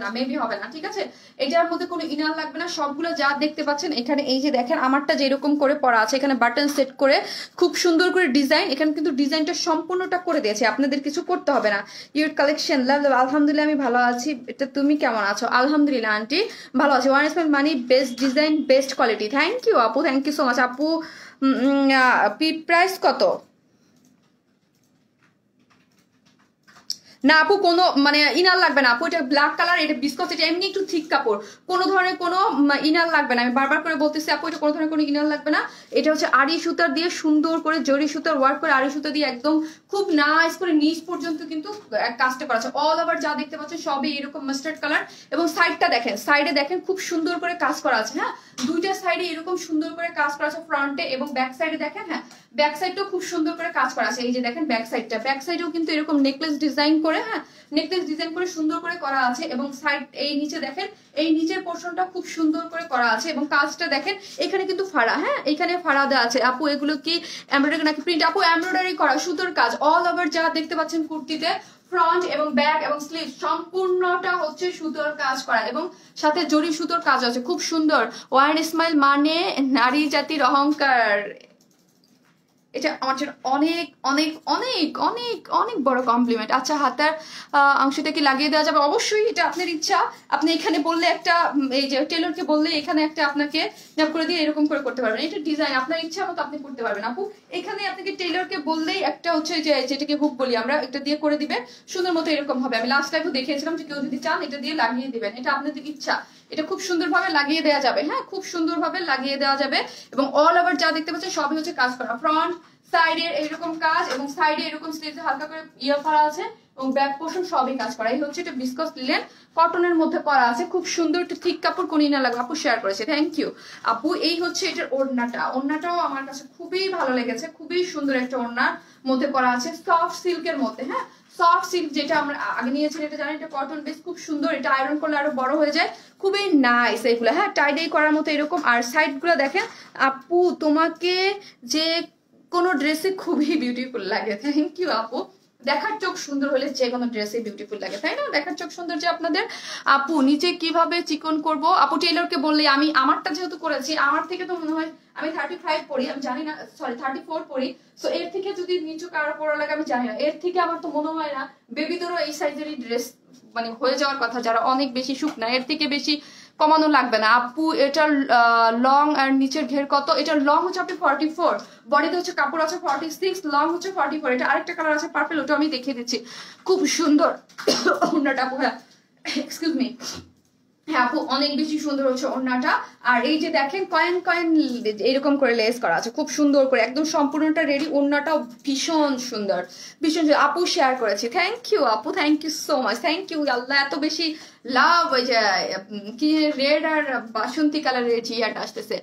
না, ঠিক আছে? এটার মধ্যে কোনো ইনার লাগবে না। সবগুলো যা দেখতে পাচ্ছেন এখানে, এই যে দেখেন আমারটা যেরকম করে পরা আছে, এখানে বাটন সেট করে খুব সুন্দর করে ডিজাইন, এখানে কিন্তু ডিজাইনটা সম্পূর্ণটা করে দিয়েছে, আপনাদের কিছু করতে হবে না। ইউর কালেকশন লাভ লাভ। আলহামদুলিল্লাহ আমি ভালো আছি, এটা তুমি কেমন আছো? আলহামদুলিল্লাহ আন্টি ভালো আছি। One smile money best design best quality. Thank you আপু, থ্যাংক ইউ সো মাচ আপু। প্রাইস কত? না আপু কোনো মানে ইনার লাগবে না আপু, এটা ব্ল্যাক কালার, এটা বিস্কট, এটা এমনি একটু থিক কাপড়, কোনো ধরনের কোনো ইনার লাগবে না। আমি বারবার করে বলতেছি আপু এটা কোনো ধরনের কোনো ইনার লাগবে না। এটা হচ্ছে আড়ি সুতার দিয়ে সুন্দর করে জরি সুতার ওয়ার্ক করে, আড়ি সুতা দিয়ে একদম খুব নাইস করে নিচ পর্যন্ত কিন্তু কাজটা করা আছে। অল ওভার যা দেখতে পাচ্ছেন সবই এরকম মাস্টার্ড কালার। এবং সাইডটা দেখেন, সাইডে দেখেন খুব সুন্দর করে কাজ করা আছে। হ্যাঁ দুইটা সাইডে এরকম সুন্দর করে কাজ করা আছে, ফ্রন্টে এবং ব্যাক সাইডে দেখেন। হ্যাঁ ব্যাক সাইডটাও খুব সুন্দর করে কাজ করা আছে। এই যে দেখেন ব্যাক সাইডটা, ব্যাক সাইডেও কিন্তু এরকম নেকলেস ডিজাইন করে, হ্যাঁ নেকলেস ডিজাইন করে সুন্দর করে করা আছে। এবং সাইড এই নিচে দেখেন, এই নিচের পোর্শনটা খুব সুন্দর করে করা আছে। এবং কাজটা দেখেন এখানে কিন্তু ফাড়া, হ্যাঁ এখানে ফাড়া দেওয়া আছে। আপু এগুলো কি এমব্রয়ডারি নাকি প্রিন্ট? আপু এমব্রয়ডারি করা, সুতোর কাজ। অল ওভার যা দেখতে পাচ্ছেন কুর্তিতে ফ্রন্ট এবং ব্যাক এবং স্লিভ সম্পূর্ণটা হচ্ছে সুতোর কাজ করা এবং সাথে জরি সুতোর কাজ আছে, খুব সুন্দর। ওয়ান স্মাইল মানে নারী জাতির অহংকার। এটা আমার জন্য অনেক অনেক অনেক অনেক অনেক বড় কমপ্লিমেন্ট। আচ্ছা হাতার অংশটা কি লাগিয়ে দেওয়া যাবে? অবশ্যই, এটা আপনার ইচ্ছা। আপনি এখানে বললে একটা, এই যে টেলরকে বললে এখানে একটা আপনাকে ন্যাপ করে দিয়ে এরকম করে করতে পারবেন। এটা ডিজাইন আপনার ইচ্ছা মতো আপনি করতে পারবেন আপু। এখানে আপনাকে টেলরকে বললেই একটা হচ্ছে যে যেটাকে হুক বলি আমরা, এটা দিয়ে করে দিবে সুন্দর মতো এরকম হবে। আমি লাস্ট টাইমও দেখিয়েছিলাম যে কেউ যদি চান এটা দিয়ে লাগিয়ে দিবেন, এটা আপনাদের ইচ্ছা। এটা খুব সুন্দরভাবে লাগিয়ে দেওয়া যাবে, হ্যাঁ খুব সুন্দরভাবে লাগিয়ে দেওয়া যাবে। এবং অল ওভার যা দেখতে পাচ্ছেন সবই হচ্ছে কাজ করা, ফ্রন্ট সাইডে এরকম কাজ এবং সাইডে এরকম স্লিভে হালকা করে ইয়ে করা আছে এবং ব্যাক পোর্শন সবই কাজ করা। এই হচ্ছে এটা বিসকস লিলেন কটনের মধ্যে করা আছে, খুব সুন্দর একটা ঠিক কাপড়। কোন ইনার লাগবে আপু শেয়ার করেছে, থ্যাংক ইউ আপু। এই হচ্ছে এটার ওড়নাটা, ওড়নাটাও আমার কাছে খুবই ভালো লেগেছে, খুবই সুন্দর একটা ওড়নার মধ্যে করা আছে, সফট সিল্কের মধ্যে। হ্যাঁ সফট সিল্ক যেটা আমরা আগে নিয়েছি এটা জানেন, এটা কটন বেস, খুব সুন্দর। এটা আয়রন করলে আরো বড় হয়ে যায়, খুবই নাইস এগুলো। হ্যাঁ টাইডাই করার মতো এরকম। আর সাইড গুলো দেখেন আপু, তোমাকে যে কোনো ড্রেসে খুবই বিউটিফুল লাগে। থ্যাংক ইউ আপু। দেখার চোখ সুন্দর হলে যে কোনো ড্রেসে বিউটিফুল লাগে, তাই না? দেখার চোখ সুন্দর যে আপনাদের। আপু নিচে কিভাবে চিকন করব? আপু টেইলরকে বললে, আমি আমারটা যেহেতু করেছি, আমার থেকে তো মনে হয় আমি 35 পড়ি, আমি জানি না, সরি 34 পড়ি। সো এর থেকে যদি নিচু কারো পড়া লাগে আমি জানি না, এর থেকে আমার তো মনে হয় না বেবিদেরও এই সাইজেরই ড্রেস মানে হয়ে যাওয়ার কথা, যারা অনেক বেশি শুকনা, এর থেকে বেশি কমানো লাগবে না আপু। এটার লং আর নিচের ঘের কত? এটার লং হচ্ছে আপনি 44, বডিতে হচ্ছে কাপড় আছে 46, লং হচ্ছে 44। এটা আরেকটা কালার আছে পার্পল, ওটা আমি দেখিয়ে দিচ্ছি, খুব সুন্দর ওড়নাটা। এক্সকিউজ মি, হ্যাঁ আপু অনেক বেশি সুন্দর হচ্ছে ওড়নাটা। আর এই যে দেখেন কয়েন কয়েন এরকম করে লেস করা আছে খুব সুন্দর করে, একদম সম্পূর্ণটা রেডি। ওড়নাটাও ভীষণ সুন্দর, ভীষণ সুন্দর। আপু শেয়ার করেছি, থ্যাংক ইউ আপু, thank you so much, thank you. আল্লাহ এত বেশি লাভ হয়ে যায়। কি রেড আর বাসন্তী কালারের জিয়াটা আসতেছে।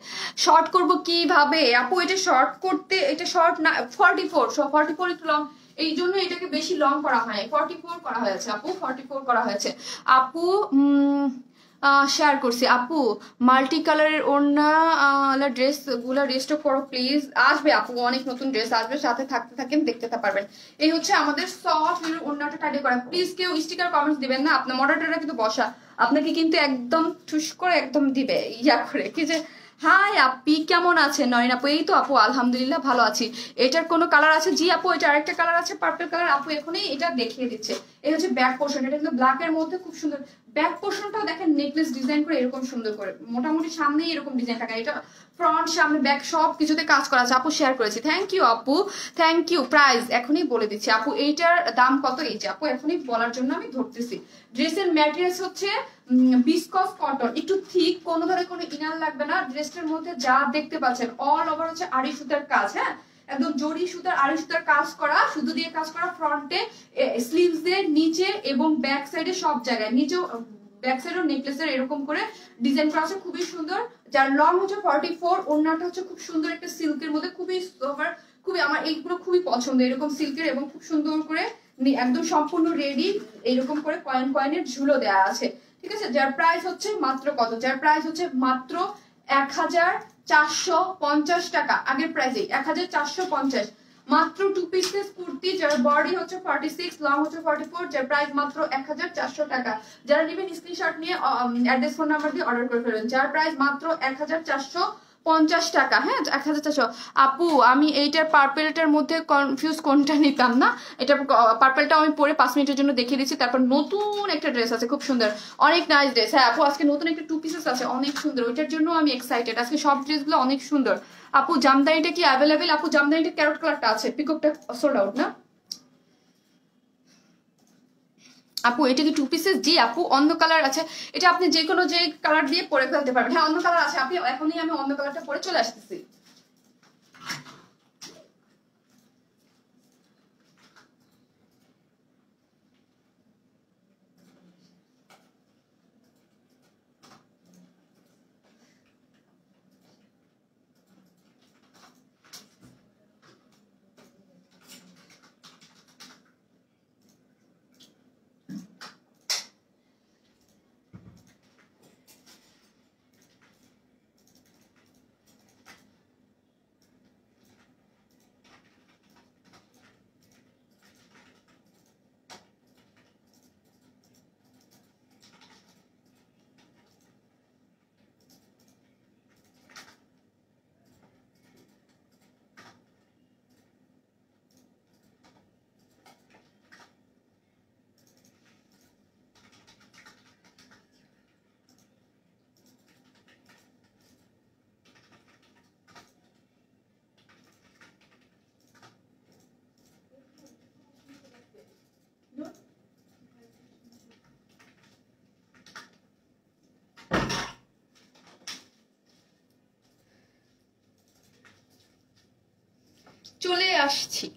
শর্ট করব কিভাবে আপু? এটা শর্ট করতে, এটা শর্ট না 44, 44 একটু লং, এই জন্য এটাকে বেশি লং করা হয়। 44 করা হয়েছে আপু, 44 করা হয়েছে আপু। শেয়ার করছি আপু। মাল্টি কালারের ওড়না ড্রেস গুলা রেস্টক করো প্লিজ। আসবে আপু, অনেক নতুন ড্রেস আসবে, সাথে থাকতে থাকেন দেখতে পারবেন। এই হচ্ছে আমাদের সফট ওড়নাটা টাইডি করা। প্লিজ কেউ স্টিকার কমেন্টস দিবেন না, আপনার মডারেটররা কিন্তু বসা, আপনাকে কিন্তু একদম ঠুস করে একদম দিবে ইয়া করে কি যে হাই আপি কেমন আছেন নয়ন আপু? এই তো আপু আলহামদুলিল্লাহ ভালো আছি। এটার কোনো কালার আছে? জি আপু এটা আরেকটা কালার আছে পার্পল কালার, আপু এখনই এটা দেখিয়ে দিচ্ছে। এই হচ্ছে ব্যাক পোর্শন, এটা কিন্তু ব্ল্যাক এর মধ্যে খুব সুন্দর। ব্যাক পোর্শনটাও দেখেন নেকলেস ডিজাইন করে এরকম সুন্দর করে, মোটামুটি সামনেই এরকম ডিজাইন থাকে। এটা ফ্রন্ট সামনে ব্যাক সব কিছুতে কাজ করা আছে। আপু শেয়ার করেছি, থ্যাংক ইউ আপু, থ্যাংক ইউ। প্রাইস এখনই বলে দিচ্ছি আপু, এইটার দাম কত? এই যে আপু এখনই বলার জন্য আমি ধরতেছি। ড্রেসের ম্যাটেরিয়ালস হচ্ছে বিসকস কটন, একটু থিক, কোনো ধরনের কোনো ইনার লাগবে না। ড্রেসটার মধ্যে যা দেখতে পাচ্ছেন অল ওভার হচ্ছে আড়ি সুতার কাজ, হ্যাঁ একদম জড়ি সুতার আড়ি সুতার কাজ করা, শুধু দিয়ে কাজ করা। ফ্রন্টে স্লিভস দিয়ে নিচে এবং ব্যাক সাইডে সব জায়গায়, নিচেও ব্যাক সাইডেও নেকলেসের এরকম করে ডিজাইন করা আছে, খুবই সুন্দর। যার লং হচ্ছে 44, ওড়নাটা হচ্ছে খুব সুন্দর একটা সিল্কের মধ্যে, খুবই খুবই আমার এইগুলো খুবই পছন্দ, এরকম সিল্কের এবং খুব সুন্দর করে একদম সম্পূর্ণ রেডি, এরকম করে কয়েন কয়েনের ঝুলো দেওয়া আছে, ঠিক আছে। যার প্রাইস হচ্ছে মাত্র কত? যার প্রাইস হচ্ছে মাত্র 1450 টাকা। আগের প্রাইসে 1450, মাত্র 2 পিসেস কুর্তি, যার বডি হচ্ছে 46, লং হচ্ছে 44, যার প্রাইস মাত্র 1400 টাকা। যারা নেবেন স্ক্রিনশট নিয়ে অ্যাড্রেস ফোন নাম্বার দিয়ে অর্ডার করে ফেলবেন। যার প্রাইস মাত্র 1450 টাকা, হ্যাঁ 1400। আপু আমি এইটার পার্পেলটার মধ্যে কনফিউজ, কোনটা নিতাম না। এটা পার্পেলটা আমি পরে 5 মিনিটের জন্য দেখিয়ে দিচ্ছি। তারপর নতুন একটা ড্রেস আছে খুব সুন্দর, অনেক নাইস ড্রেস। হ্যাঁ আপু আজকে নতুন একটা 2 পিসেস আছে অনেক সুন্দর, ওইটার জন্য আমি এক্সাইটেড। আজকে সব ড্রেসগুলো অনেক সুন্দর। আপু জামদানিটা কি অ্যাভেলেবেল? আপু জামদানিটা ক্যারট কালারটা আছে, পিকপটা সোল্ড আউট না আপু? এটা কি 2 পিসেস? জি আপু অন্য কালার আছে, এটা আপনি যে কোনো যে কালার দিয়ে পরে ফেলতে পারবেন। হ্যাঁ অন্য কালার আছে আপনি, এখনই আমি অন্য কালারটা পরে চলে আসতেছি। চলে আসছি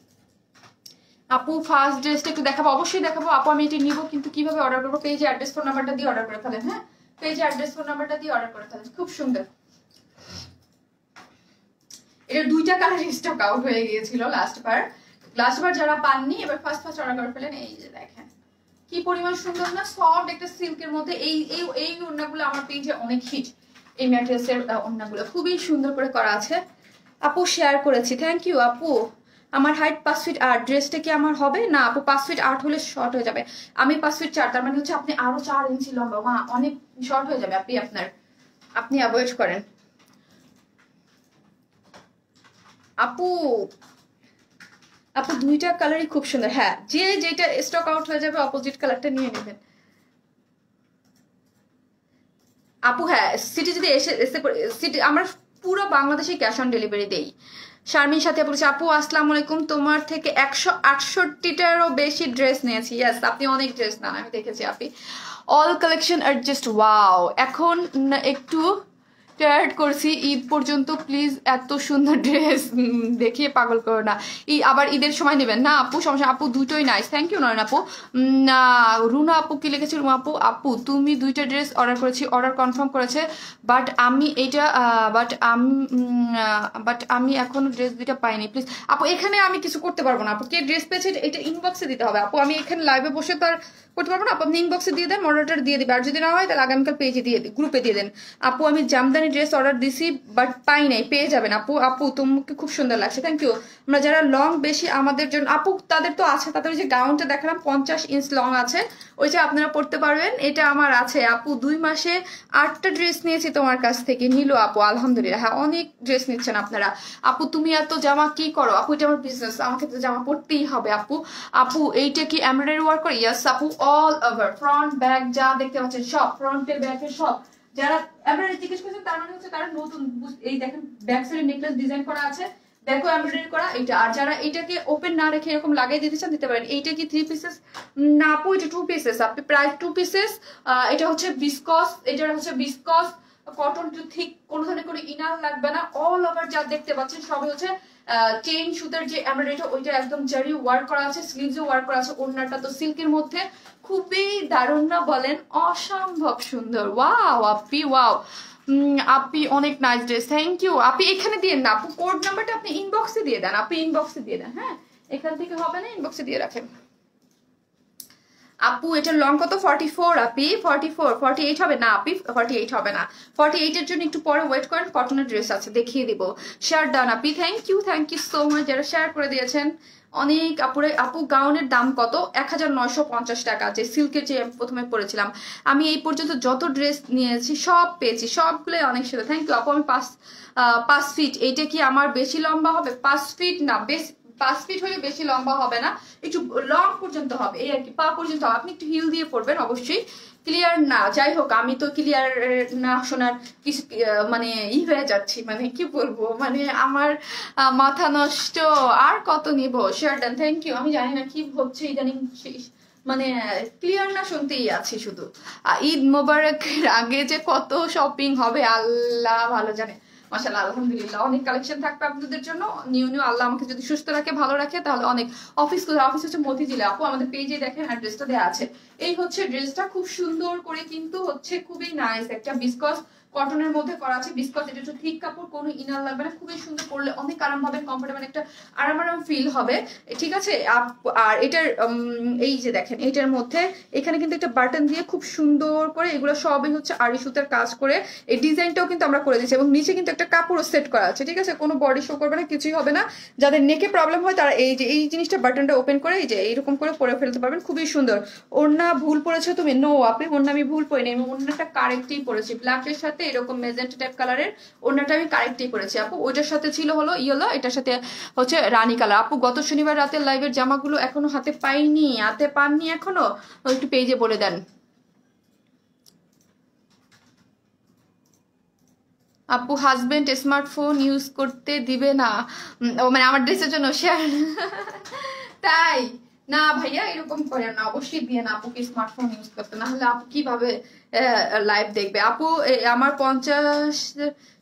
আপু। ফার্স্ট ড্রেসটা একটু দেখাবো, অবশ্যই দেখাবো আপু। আমি এটি নিব, কিন্তু কিভাবে অর্ডার করবো? পেজে অ্যাড্রেস ফোন নাম্বারটা দিয়ে অর্ডার করে ফেলেন, হ্যাঁ পেজে অ্যাড্রেস ফোন নাম্বারটা দিয়ে অর্ডার করে ফেলেন। খুব সুন্দর, এটা 2টা কালার স্টক আউট হয়ে গিয়েছিল লাস্টবার যারা পাননি এবার ফার্স্ট অর্ডার করে ফেলেন। এই যে দেখেন কি পরিমাণ সুন্দর না, সফট একটা সিল্কের মধ্যে। এই ওড়নাগুলো আমার পেজে অনেক হিট, এই ম্যাটেরিয়ালসের ওড়নাগুলো খুবই সুন্দর করে করা আছে। আপু শেয়ার করেছি, থ্যাংক ইউ আপু। আমার হাইট 5 ফিট 8, ড্রেসটা কি আমার হবে? না আপু 5 ফিট 8 হলে শর্ট হয়ে যাবে। আমি 5 ফিট 4, তার মানে হচ্ছে আপনি আরো 4 ইঞ্চি লম্বা, মা অনেক শর্ট হয়ে যাবে। আপনি অ্যাভয়েড করেন আপু। আপু 2টা কালারই খুব সুন্দর। হ্যাঁ যেটা স্টক আউট হয়ে যাবে অপোজিট কালারটা নিয়ে নেবেন আপু। হ্যাঁ সিটি যদি এসে সিটি আমরা পুরো বাংলাদেশে ক্যাশ অন ডেলিভারি দেই। শারমিন সাথে বলেছে আপু আসসালামু আলাইকুম, তোমার থেকে 168টারও বেশি ড্রেস নিয়েছি। ইয়েস, আপনি অনেক ড্রেস নেন, আমি দেখেছি আপনি। অল কালেকশন আর জাস্ট ওয়াও। এখন একটু টায়ার্ড করছি, ঈদ পর্যন্ত প্লিজ এত সুন্দর ড্রেস দেখিয়ে পাগল করো না। আবার ঈদের সময় নেবেন না আপু, সমস্যা। আপু দুটোই নাইস, থ্যাংক ইউ নয়ন আপু। না রুনা আপু কি লিখেছে, রুমা আপু, আপু তুমি 2টা ড্রেস অর্ডার করেছি, অর্ডার কনফার্ম করেছে, বাট আমি এইটা বাট আমি এখনো ড্রেস 2টা পাইনি। প্লিজ আপু এখানে আমি কিছু করতে পারবো না আপু, কে ড্রেস পেয়েছে এটা ইনবক্সে দিতে হবে আপু, আমি এখানে লাইভে বসে তো আর করতে পারবো না আপু। আপনি ইনবক্সে দিয়ে দেন, মডারেটর দিয়ে দিবে, আর যদি না হয় তাহলে আগামীকাল পেজে দিয়ে গ্রুপে দিয়ে দেন আপু। আমি জামদানি ড্রেস অর্ডার দিছি বাট পাই নাই, পেয়ে যাবেন আপু। আপু তোমাকে খুব সুন্দর লাগছে, থ্যাংক ইউ। আমরা যারা লং বেশি আমাদের জন্য আপু, তাদের তো আছে, তাদের ওই যে গাউনটা দেখালাম 50 ইঞ্চ লং আছে, ওইটা আপনারা পড়তে পারবেন, এটা আমার আছে আপু। 2 মাসে 8টা ড্রেস নিয়েছি তোমার কাছ থেকে, নিল আপু আলহামদুলিল্লাহ। হ্যাঁ অনেক ড্রেস নিচ্ছেন আপনারা আপু। তুমি এত জামা কি করো আপু? এটা আমার বিজনেস, আমাকে তো জামা পড়তেই হবে আপু। আপু এইটা কি এমব্রয়ডারি ওয়ার্ক করে? ইয়াস আপু, অল ওভার ফ্রন্ট ব্যাক যা দেখতে পাচ্ছেন সব, ফ্রন্টে ব্যাকে সব। যারা এমব্রয়ডারি জিজ্ঞেস করছেন তার মানে হচ্ছে তারা নতুন, এই দেখেন ব্যাক সাইডে নেকলেস ডিজাইন করা আছে, ব্যাকও এমব্রয়ডারি করা এটা। আর যারা এটাকে ওপেন না রেখে এরকম লাগিয়ে দিতে চান দিতে পারেন। এইটা কি 3 পিসেস? না আপু এটা 2 পিসেস, আপনি প্রায় 2 পিসেস। এটা হচ্ছে বিসকস, এটা হচ্ছে বিসকস কটন টু থিক, কোনো ধরনের কোনো ইনার লাগবে না। অল ওভার যা দেখতে পাচ্ছেন সবই হচ্ছে চেইন সুতার যে এমব্রয়ডারিটা, ওইটা একদম জারি ওয়ার্ক করা আছে, স্লিভসও ওয়ার্ক করা আছে। ওড়নাটা তো সিল্কের মধ্যে, খুবই দারুণ না বলেন? অসম্ভব সুন্দর। ওয়াও আপি, ওয়াও আপনি অনেক নাইস ড্রেস, থ্যাংক ইউ। আপনি এখানে দিয়ে না আপু, কোড নাম্বারটা আপনি ইনবক্সে দিয়ে দেন, আপনি ইনবক্সে দিয়ে দেন। হ্যাঁ এখান থেকে হবে না, ইনবক্সে দিয়ে রাখেন আপু। এটা লং কত? 44 আপি, 44 48 হবে না আপি, 48 হবে না। 48 এর জন্য একটু পরে ওয়েট করেন, কটনের ড্রেস আছে দেখিয়ে দিব। Share done Api, thank you so much যারা শেয়ার করে দিয়েছেন অনেক। আপুরে আপু গাউনের দাম কত? 1950 টাকা, যে সিল্কের যে প্রথমে পরেছিলাম। আমি এই পর্যন্ত যত ড্রেস নিয়েছি সব পেয়েছি, সবগুলো অনেক সুন্দর, থ্যাংক ইউ আপু। আমি 5 ফিট, এইটা কি আমার বেশি লম্বা হবে? 5 ফিট না, বেশি 5 ফিট হলে বেশি লম্বা হবে না, একটু লং পর্যন্ত হবে, এই আর কি, পা পর্যন্ত হবে। আপনি একটু হিল দিয়ে পড়বেন অবশ্যই। ক্লিয়ার না, যাই হোক আমি তো ক্লিয়ার না শোনার কিছু মানে হয়ে যাচ্ছি, মানে কি বলবো, মানে আমার মাথা নষ্ট। আর কত নিব? Share done, thank you. আমি জানি না কি হচ্ছে ইদানিং, মানে ক্লিয়ার না শুনতেই আছি শুধু। ঈদ মোবারকের আগে যে কত শপিং হবে আল্লাহ ভালো জানে। মাশাআল্লাহ আলহামদুলিল্লাহ অনেক কালেকশন থাকবে আপনাদের জন্য, নিউ আল্লাহ আমাকে যদি সুস্থ রাখে ভালো রাখে তাহলে অনেক। অফিস হচ্ছে মতিঝিলে আপু, আমাদের পেজে দেখেন অ্যাড্রেসটা দেওয়া আছে। এই হচ্ছে ড্রেসটা, খুব সুন্দর করে কিন্তু হচ্ছে, খুবই নাইস একটা বিসকস কটনের মধ্যে করা আছে। বিসকস এটা একটু ঠিক কাপড়, কোনো ইনার লাগবে না, খুবই সুন্দর, পরলে অনেক আরাম হবে, কমফোর্টেবল একটা আরাম ফিল হবে, ঠিক আছে। আর এটার এই যে দেখেন এটার মধ্যে এখানে কিন্তু একটা বাটন দিয়ে খুব সুন্দর করে, এগুলো সবই হচ্ছে আড়ি সুতার কাজ করে, এই ডিজাইনটাও কিন্তু আমরা করে দিচ্ছি, এবং নিচে কিন্তু একটা কাপড়ও সেট করা আছে, ঠিক আছে। কোনো বডি শো করবে না, কিছুই হবে না। যাদের নেকে প্রবলেম হয় তারা এই যে এই জিনিসটা বাটনটা ওপেন করে এই যে এইরকম করে পরে ফেলতে পারবেন, খুবই সুন্দর। ওড়না ভুল পড়েছো তুমি? নো আপনি, ওড়না আমি ভুল পড়িনি, আমি ওড়নাটা কারেক্টই পড়েছি, ব্ল্যাকের সাথে এরকম মেজেন্টা টাইপ কালারের ওড়নাটা আমি কারেক্টই পড়েছি আপু। ওইটার সাথে ছিল হলো ইয়েলো, এটার সাথে হচ্ছে রানী কালার। আপু গত শনিবার রাতের লাইভের জামাগুলো এখনো হাতে পাইনি, হাতে পাননি এখনো, একটু পেজে বলে দেন আপু। হাজবেন্ড স্মার্টফোন ইউজ করতে দিবে না, ও মানে আমার ড্রেসের জন্য শেয়ার তাই না ভাইয়া, এরকম করে না, অবশ্যই দিয়ে না আপুকে স্মার্টফোন ইউজ করতে, না হলে আপু কিভাবে লাইভ দেখবে। আপু আমার 50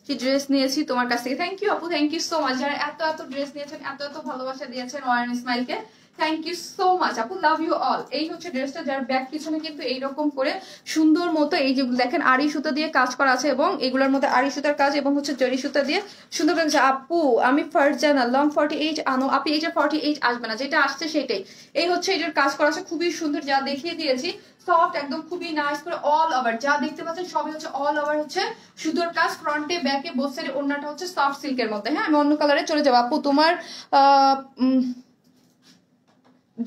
কি ড্রেস নিয়েছি তোমার কাছ থেকে, থ্যাংক ইউ আপু, থ্যাংক ইউ সো মাচ। যারা এত ড্রেস নিয়েছেন, এত ভালোবাসা দিয়েছেন ওয়ান স্মাইলকে, থ্যাংক ইউ সো মাচ আপু, লাভ ইউ অল। এই হচ্ছে ড্রেসটা, যার ব্যাক পিছনে কিন্তু এইরকম করে সুন্দর মতো এই যে দেখেন আড়ি সুতা দিয়ে কাজ করা আছে, এবং এগুলোর মধ্যে আড়ি সুতার কাজ এবং হচ্ছে জরি সুতা দিয়ে সুন্দর করে। আপু আমি ফারজানা লং 48 আনো আপু, এইটা 48 আসবে না, যেটা আসছে সেটাই। এই হচ্ছে এটার কাজ করা আছে খুবই সুন্দর, যা দেখিয়ে দিয়েছি সফট একদম, খুবই নাইস করে অল ওভার যা দেখতে পাচ্ছেন সবই হচ্ছে অল ওভার হচ্ছে সুতোর কাজ, ফ্রন্টে ব্যাকে বোথ সাইডে। ওড়নাটা হচ্ছে সফট সিল্কের মধ্যে। হ্যাঁ আমি অন্য কালারে চলে যাবো আপু। তোমার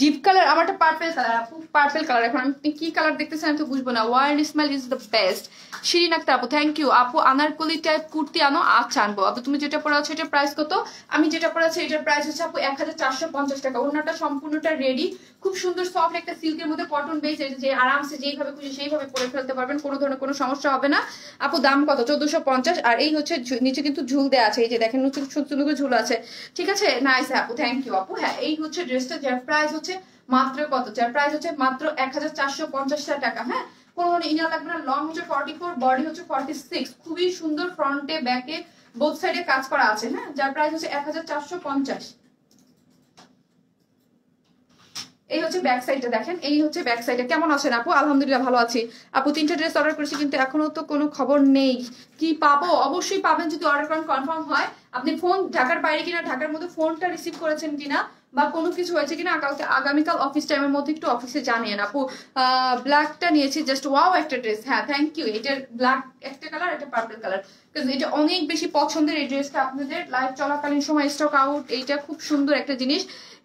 ডিপ কালার, আমারটা পার্পল কালার আপু, পার্পল কালার। এখন আপনি কি কালার দেখতেছেন আমি তো বুঝবো না। World smile is the best. Shirin Akter আপু থ্যাংক ইউ। আপু আনারকলি টাইপ কুর্তি আনো, আচ্ছা আনবো। আপু তুমি যেটা পরে আছো এটার প্রাইস কত? আমি যেটা পরে আছি এটার প্রাইস হচ্ছে আপু 1450 টাকা। ওনাটা সম্পূর্ণটা রেডি, খুব সুন্দর সফট একটা সিল্কের মধ্যে কটন বেস, যে আরামসে যেইভাবে খুশি সেইভাবে পরে ফেলতে পারবেন, কোনো ধরনের কোনো সমস্যা হবে না। আপু দাম কত? 1450। আর এই হচ্ছে নিচে কিন্তু ঝুল দেওয়া আছে, এই যে দেখেন নিচে সুন্দর করে ঝুল আছে, ঠিক আছে। নাইস আপু থ্যাংক ইউ আপু। হ্যাঁ এই হচ্ছে ড্রেসটা, যার প্রাইস হচ্ছে মাত্র কত, যার প্রাইস হচ্ছে মাত্র 1450 টাকা। হ্যাঁ কোনো ইনার লাগবে না। লং হচ্ছে 44, বডি হচ্ছে 46, খুবই সুন্দর ফ্রন্টে ব্যাকে বোথ সাইডে কাজ করা আছে। হ্যাঁ যার প্রাইস হচ্ছে 1450। এই হচ্ছে ব্যাক সাইডটা দেখেন, এই হচ্ছে ব্যাক সাইডে। কেমন আছেন আপু? আলহামদুলিল্লাহ ভালো আছি আপু। 3টা ড্রেস অর্ডার করেছি কিন্তু এখনো তো কোনো খবর নেই, কি পাবো? অবশ্যই পাবেন যদি অর্ডার করেন, কনফার্ম হয়। আপনি ফোন ঢাকার বাইরে কিনা ঢাকার মধ্যে ফোনটা রিসিভ করেছেন কিনা বা কোনো কিছু হয়েছে কিনা আগামীকাল অফিস টাইমের মধ্যে একটু অফিসে জানিয়েন আপু। ব্ল্যাকটা নিয়েছি জাস্ট, ওয়াও একটা ড্রেস। হ্যাঁ থ্যাংক ইউ। এটার ব্ল্যাক একটা কালার, এটা পার্পল কালার, এটা অনেক বেশি পছন্দের। এই ড্রেসটা আপনাদের লাইভ চলাকালীন সময় স্টক আউট, এইটা খুব সুন্দর একটা জিনিস।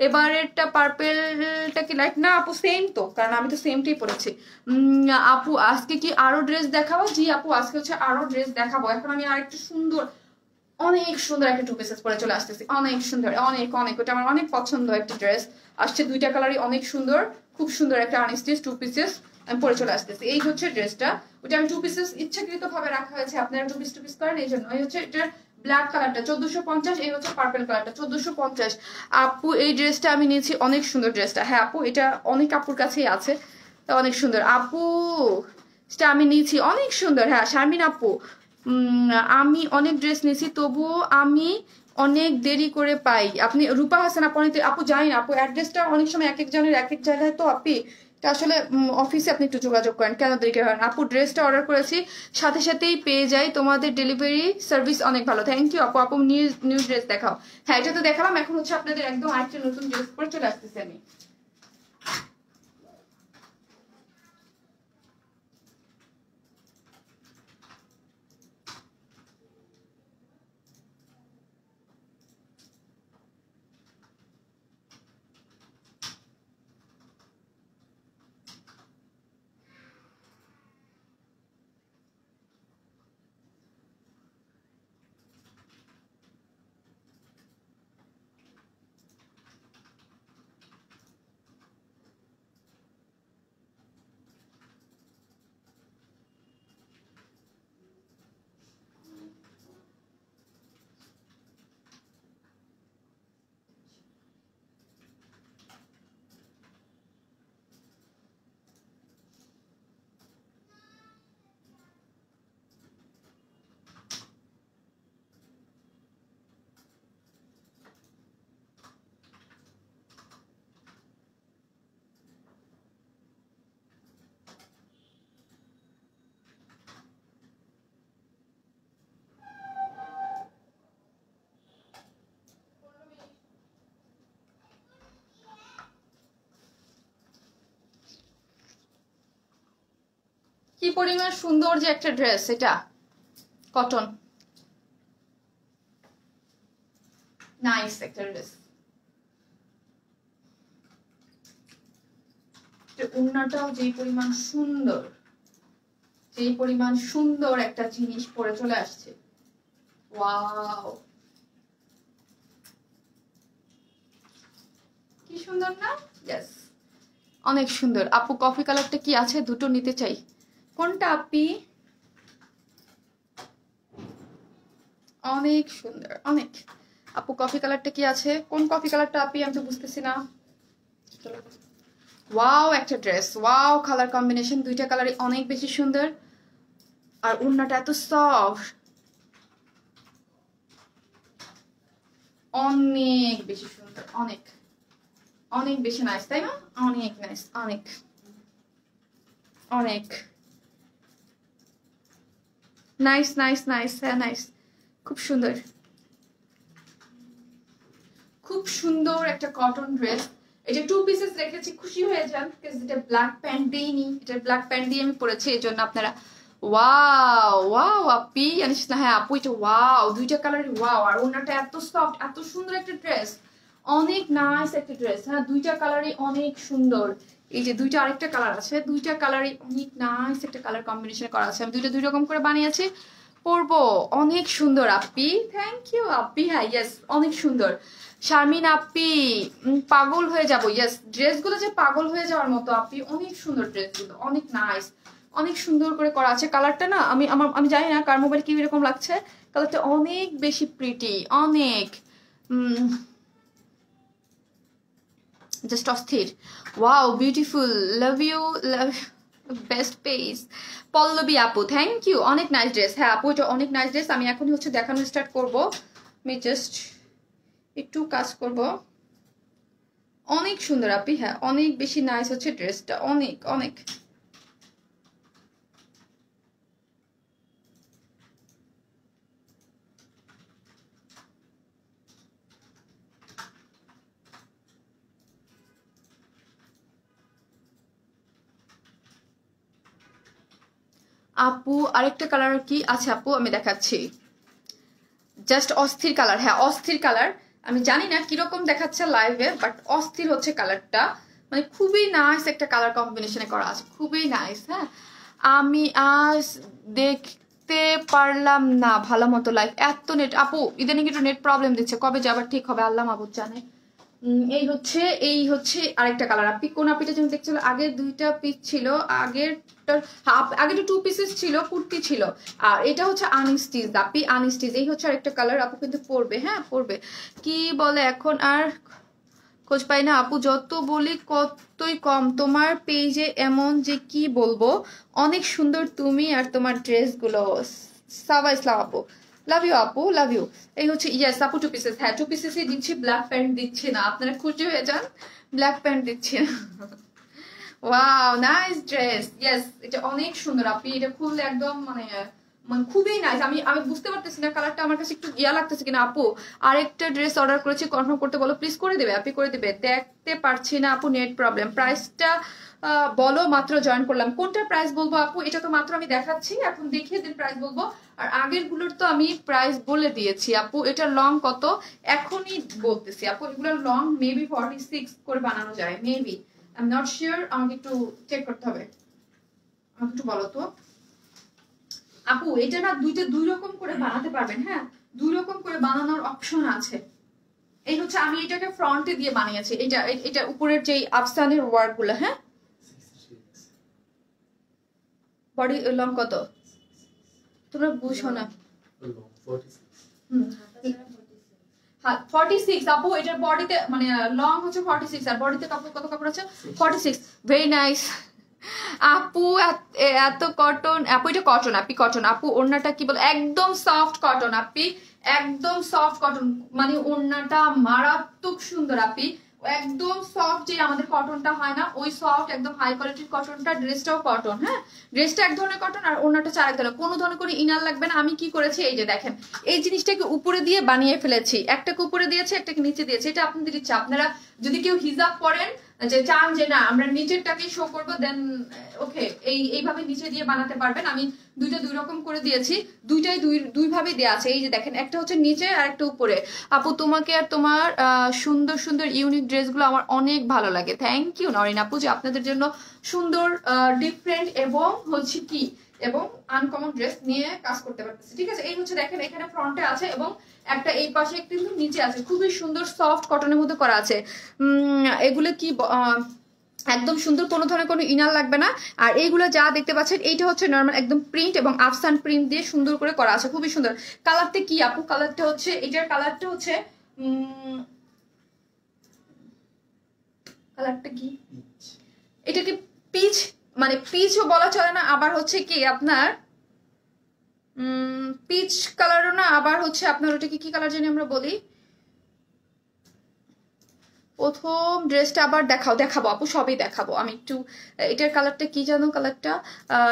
এবারেরটা পার্পেলটা কি লাইট না আপু? সেম তো, কারণ আমি তো সেমটাই পরেছি। আপু আজকে কি আরো ড্রেস দেখাবো? জি আপু আজকে হচ্ছে আরো ড্রেস দেখাবো। এখন আমি আরেকটা সুন্দর, অনেক সুন্দর একটা 2 পিসেস পরে চলে আসতেছি, অনেক সুন্দর, অনেক অনেক, ওটা আমার অনেক পছন্দ একটা ড্রেস আসছে। 2টা কালারই অনেক সুন্দর, খুব সুন্দর একটা আনস্টিচ 2 পিসেস আমি পরে চলে আসতেছি। এই হচ্ছে ড্রেসটা, ওটা আমি 2 পিসেস ইচ্ছাকৃত ভাবে রাখা হয়েছে, আপনারা 2 পিস করেন এই জন্য। এই হচ্ছে এটার ব্ল্যাক কালারটা 1450, এই হচ্ছে পার্পল কালারটা 1450। আপু এই ড্রেসটা আমি নিয়েছি, অনেক সুন্দর ড্রেসটা। হ্যাঁ আপু এটা অনেক আপুর কাছেই আছে, অনেক সুন্দর আপু। সেটা আমি নিয়েছি, অনেক সুন্দর। হ্যাঁ শারমিন আপু, আমি অনেক ড্রেস নিয়েছি তবুও আমি অনেক দেরি করে পাই। আপনি রূপা হাসান আপু, আপু জানি না আপু, অ্যাড্রেসটা অনেক সময় এক এক জনের এক এক জায়গায়, তো আপনি আসলে অফিসে আপনি একটু যোগাযোগ করেন কেন দেরি হয় না। আপু ড্রেসটা অর্ডার করেছি সাথে সাথেই পেয়ে যাই, তোমাদের ডেলিভারি সার্ভিস অনেক ভালো, থ্যাংক ইউ আপু। আপু নিউ ড্রেস দেখাও। হ্যাঁ এটা তো দেখালাম, এখন হচ্ছে আপনাদের একদম আরেকটা নতুন ড্রেস পরে চলে আসতেছি আমি। কি পরিমাণ সুন্দর যে একটা ড্রেস, এটা কটন, নাইস একটা ড্রেস। ওড়নাটাও যেই পরিমাণ সুন্দর, যেই পরিমাণ সুন্দর একটা জিনিস পরে চলে আসছে, ওয়াও কি সুন্দর না? ইয়েস অনেক সুন্দর আপু। কফি কালারটা কি আছে? দুটো নিতে চাই। কোনটা আপি? অনেক সুন্দর অনেক। আপু কফি কালারটা কি আছে? কোন কফি কালারটা আপি? আমি তো বুঝতেছি না। ওয়াও একটা ড্রেস, ওয়াও কালার কম্বিনেশন, 2টা কালারই অনেক বেশি সুন্দর। আর ওড়নাটা এত সফট, অনেক বেশি সুন্দর, অনেক অনেক বেশি নাইস, তাই না? অনেক নাইস, অনেক অনেক নাইস নাইস নাইস। হ্যাঁ নাইস, খুব সুন্দর, খুব সুন্দর একটা কটন ড্রেস। এটা 2 পিসেস রেখেছি, খুশি হয়ে যান, এটা ব্ল্যাক প্যান্ট দিইনি, এটা ব্ল্যাক প্যান্ট দিয়ে আমি পরেছি, এই জন্য আপনারা ওয়াও ওয়াও আপি জানিস না? হ্যাঁ আপু এটা ওয়াও, 2টা কালার ওয়াও। আর ওনাটা এত সফট, এত সুন্দর একটা ড্রেস, অনেক নাইস একটা ড্রেস। হ্যাঁ, দুইটা কালারই অনেক সুন্দর। এই যে দুইটা আরেকটা কালার আছে, দুইটা কালারই অনেক নাইস একটা কালার কম্বিনেশন করা আছে। আমি দুইটা দুই রকম করে বানিয়েছি, পরবো। অনেক সুন্দর আপি, থ্যাংক ইউ আপি। হ্যাঁ ইয়েস, অনেক সুন্দর শারমিন আপি, পাগল হয়ে যাবো। ইয়েস, ড্রেসগুলো যে পাগল হয়ে যাওয়ার মতো আপি, অনেক সুন্দর ড্রেসগুলো, অনেক নাইস, অনেক সুন্দর করে করা আছে। কালারটা না আমি জানি না কার মোবাইল কি এরকম লাগছে, কালারটা অনেক বেশি প্রিটি, অনেক জাস্ট অস্থির। Wow beautiful, love you, love best page. Pallabi আপু, থ্যাংক ইউ, অনেক নাইস ড্রেস। হ্যাঁ আপু, এটা অনেক নাইস ড্রেস। আমি এখনই হচ্ছে দেখানো স্টার্ট করবো, আমি জাস্ট একটু কাজ করব। অনেক সুন্দর আপি, হ্যাঁ অনেক বেশি নাইস হচ্ছে ড্রেসটা, অনেক অনেক। আপু আরেকটা কালার কি আছে আপু, আমি দেখাচ্ছি। জাস্ট অস্থির কালার, হ্যাঁ অস্থির কালার। আমি জানি না কিরকম দেখাচ্ছে লাইভে, বাট অস্থির হচ্ছে কালারটা, মানে খুবই নাইস একটা কালার কম্বিনেশনে করা আছে, খুবই নাইস। হ্যাঁ, আমি আজ দেখতে পারলাম না ভালো মতো লাইভ, এত নেট আপু ইদানিং একটু নেট প্রবলেম দিচ্ছে, কবে যে আবার ঠিক হবে আল্লাহ মাহবুব জানে। এই হচ্ছে আরেকটা কালার। আপনি কোন আপিটা যেন দেখছিল, আগে দুইটা পিস ছিল, আগে তো 2 পিসেস ছিল, কুর্তি ছিল, আর এটা হচ্ছে আনস্টিচ আপি, আনস্টিচ। এই হচ্ছে আরেকটা কালার, আপু কিন্তু পরবে, হ্যাঁ পরবে। কি বলে এখন আর খোঁজ পাই না আপু, যত বলি কতই কম, তোমার পেজে এমন যে কি বলবো, অনেক সুন্দর তুমি আর তোমার ড্রেসগুলো। সাবা ইসলাম আপু, লাভ ইউ আপু, লাভ ইউ। এই হচ্ছে ইয়েস আপু 2 পিসেস, হ্যাঁ 2 পিসেসই দিচ্ছি, ব্ল্যাক প্যান্ট দিচ্ছি না, আপনারা খুশি হয়ে যান, ব্ল্যাক প্যান্ট দিচ্ছি না। ওয়াও নাইস ড্রেস, ইয়েস এটা অনেক সুন্দর আপনি, এটা খুললে একদম মানে মানে খুবই নাইস। আমি আমি বুঝতে পারতেছি না কালারটা আমার কাছে একটু ইয়া লাগতেছে কিনা। আপু আরেকটা ড্রেস অর্ডার করেছি, কনফার্ম করতে বলো প্লিজ। করে দেবে আপনি, করে দেবে। দেখতে পারছি না আপু, নেট প্রবলেম। প্রাইসটা বলো, মাত্র জয়েন করলাম। কোনটার প্রাইস বলবো আপু, এটা তো মাত্র আমি দেখাচ্ছি, এখন দেখিয়ে দিন প্রাইস বলবো। আর আগের গুলোর তো আমি প্রাইস বলে দিয়েছি আপু। এটা লং কত এখনই বলতেছি আপু, এগুলো লং মেবি 46 করে বানানো যায়, maybe, I am not sure, আমাকে একটু চেক করতে হবে। আমাকে একটু বলো তো আপু, এটা না দুইটা দুই রকম করে বানাতে পারবেন। হ্যাঁ, দুই রকম করে বানানোর অপশন আছে। এই হচ্ছে আমি এটাকে ফ্রন্টে দিয়ে বানিয়েছি, এটা এটা উপরের যে আফসানের ওয়ার্ক গুলো। হ্যাঁ, বডি লং কত তোমরা বুঝো না। হ্যাঁ 46 আপু, এটার বডিতে মানে লং হচ্ছে 46 আর বডিতে কাপড় কত কাপড় আছে 46। ভেরি নাইস আপু, এত কটন আপু, এটা কটন আপি, কটন আপু। ওড়নাটা কি বল, একদম সফট কটন আপি, একদম সফট কটন, মানে ওড়নাটা মারাত্মক সুন্দর আপি, একদম সফট যে আমাদের কটনটা হয় না, ওই সফট একদম হাই কোয়ালিটির কটনটা। ড্রেসটাও কটন, হ্যাঁ ড্রেসটা এক ধরনের কটন আর ওড়নাটা চার এক ধরনের, কোনো ধরনের কোনো ইনার লাগবে না। আমি কি করেছি, এই যে দেখেন, এই জিনিসটাকে উপরে দিয়ে বানিয়ে ফেলেছি, একটাকে উপরে দিয়েছি একটাকে নিচে দিয়েছি, এটা আপনাদের ইচ্ছা। আপনারা যদি কেউ হিজাব পরেন যে চান যে না আমরা নিচেরটাকে শো করবো, দেন ওকে এইভাবে নিচে দিয়ে বানাতে পারবেন। আমি দুইটা দুই রকম করে দিয়েছি, দুইটাই দুই ভাবে দেওয়া আছে। এই যে দেখেন, একটা হচ্ছে নিচে আর একটা উপরে। আপু তোমাকে আর তোমার সুন্দর সুন্দর ইউনিক ড্রেসগুলো আমার অনেক ভালো লাগে। থ্যাংক ইউ নরিন আপু, যে আপনাদের জন্য সুন্দর ডিফারেন্ট এবং হচ্ছে কি এবং আনকমন ড্রেস নিয়ে কাজ করতে পারতেছি। ঠিক আছে, এই হচ্ছে দেখেন, এখানে ফ্রন্টে আছে এবং একটা এই পাশে কিন্তু নিচে আছে, খুবই সুন্দর সফট কটনের মধ্যে করা আছে। এগুলো কি একদম সুন্দর, কোনো ধরনের কোনো ইনার লাগবে না। আর এইগুলো যা দেখতে পাচ্ছেন, এইটা হচ্ছে নর্মাল একদম প্রিন্ট এবং আফসান প্রিন্ট দিয়ে সুন্দর করে করা আছে, খুবই সুন্দর। কালারটা কি আপু, কালারটা হচ্ছে এটার কালারটা হচ্ছে কালারটা কি, এটাকে পিচ, মানে পিচও বলা চলে না, আবার হচ্ছে কি আপনার পিচ কালারও না, আবার হচ্ছে আপনার ওটাকে কি কালার জানি আমরা বলি। প্রথম ড্রেসটা আবার দেখাবো আপু, সবই দেখাবো আমি একটু। এটার কালারটা কি জানো, কালারটা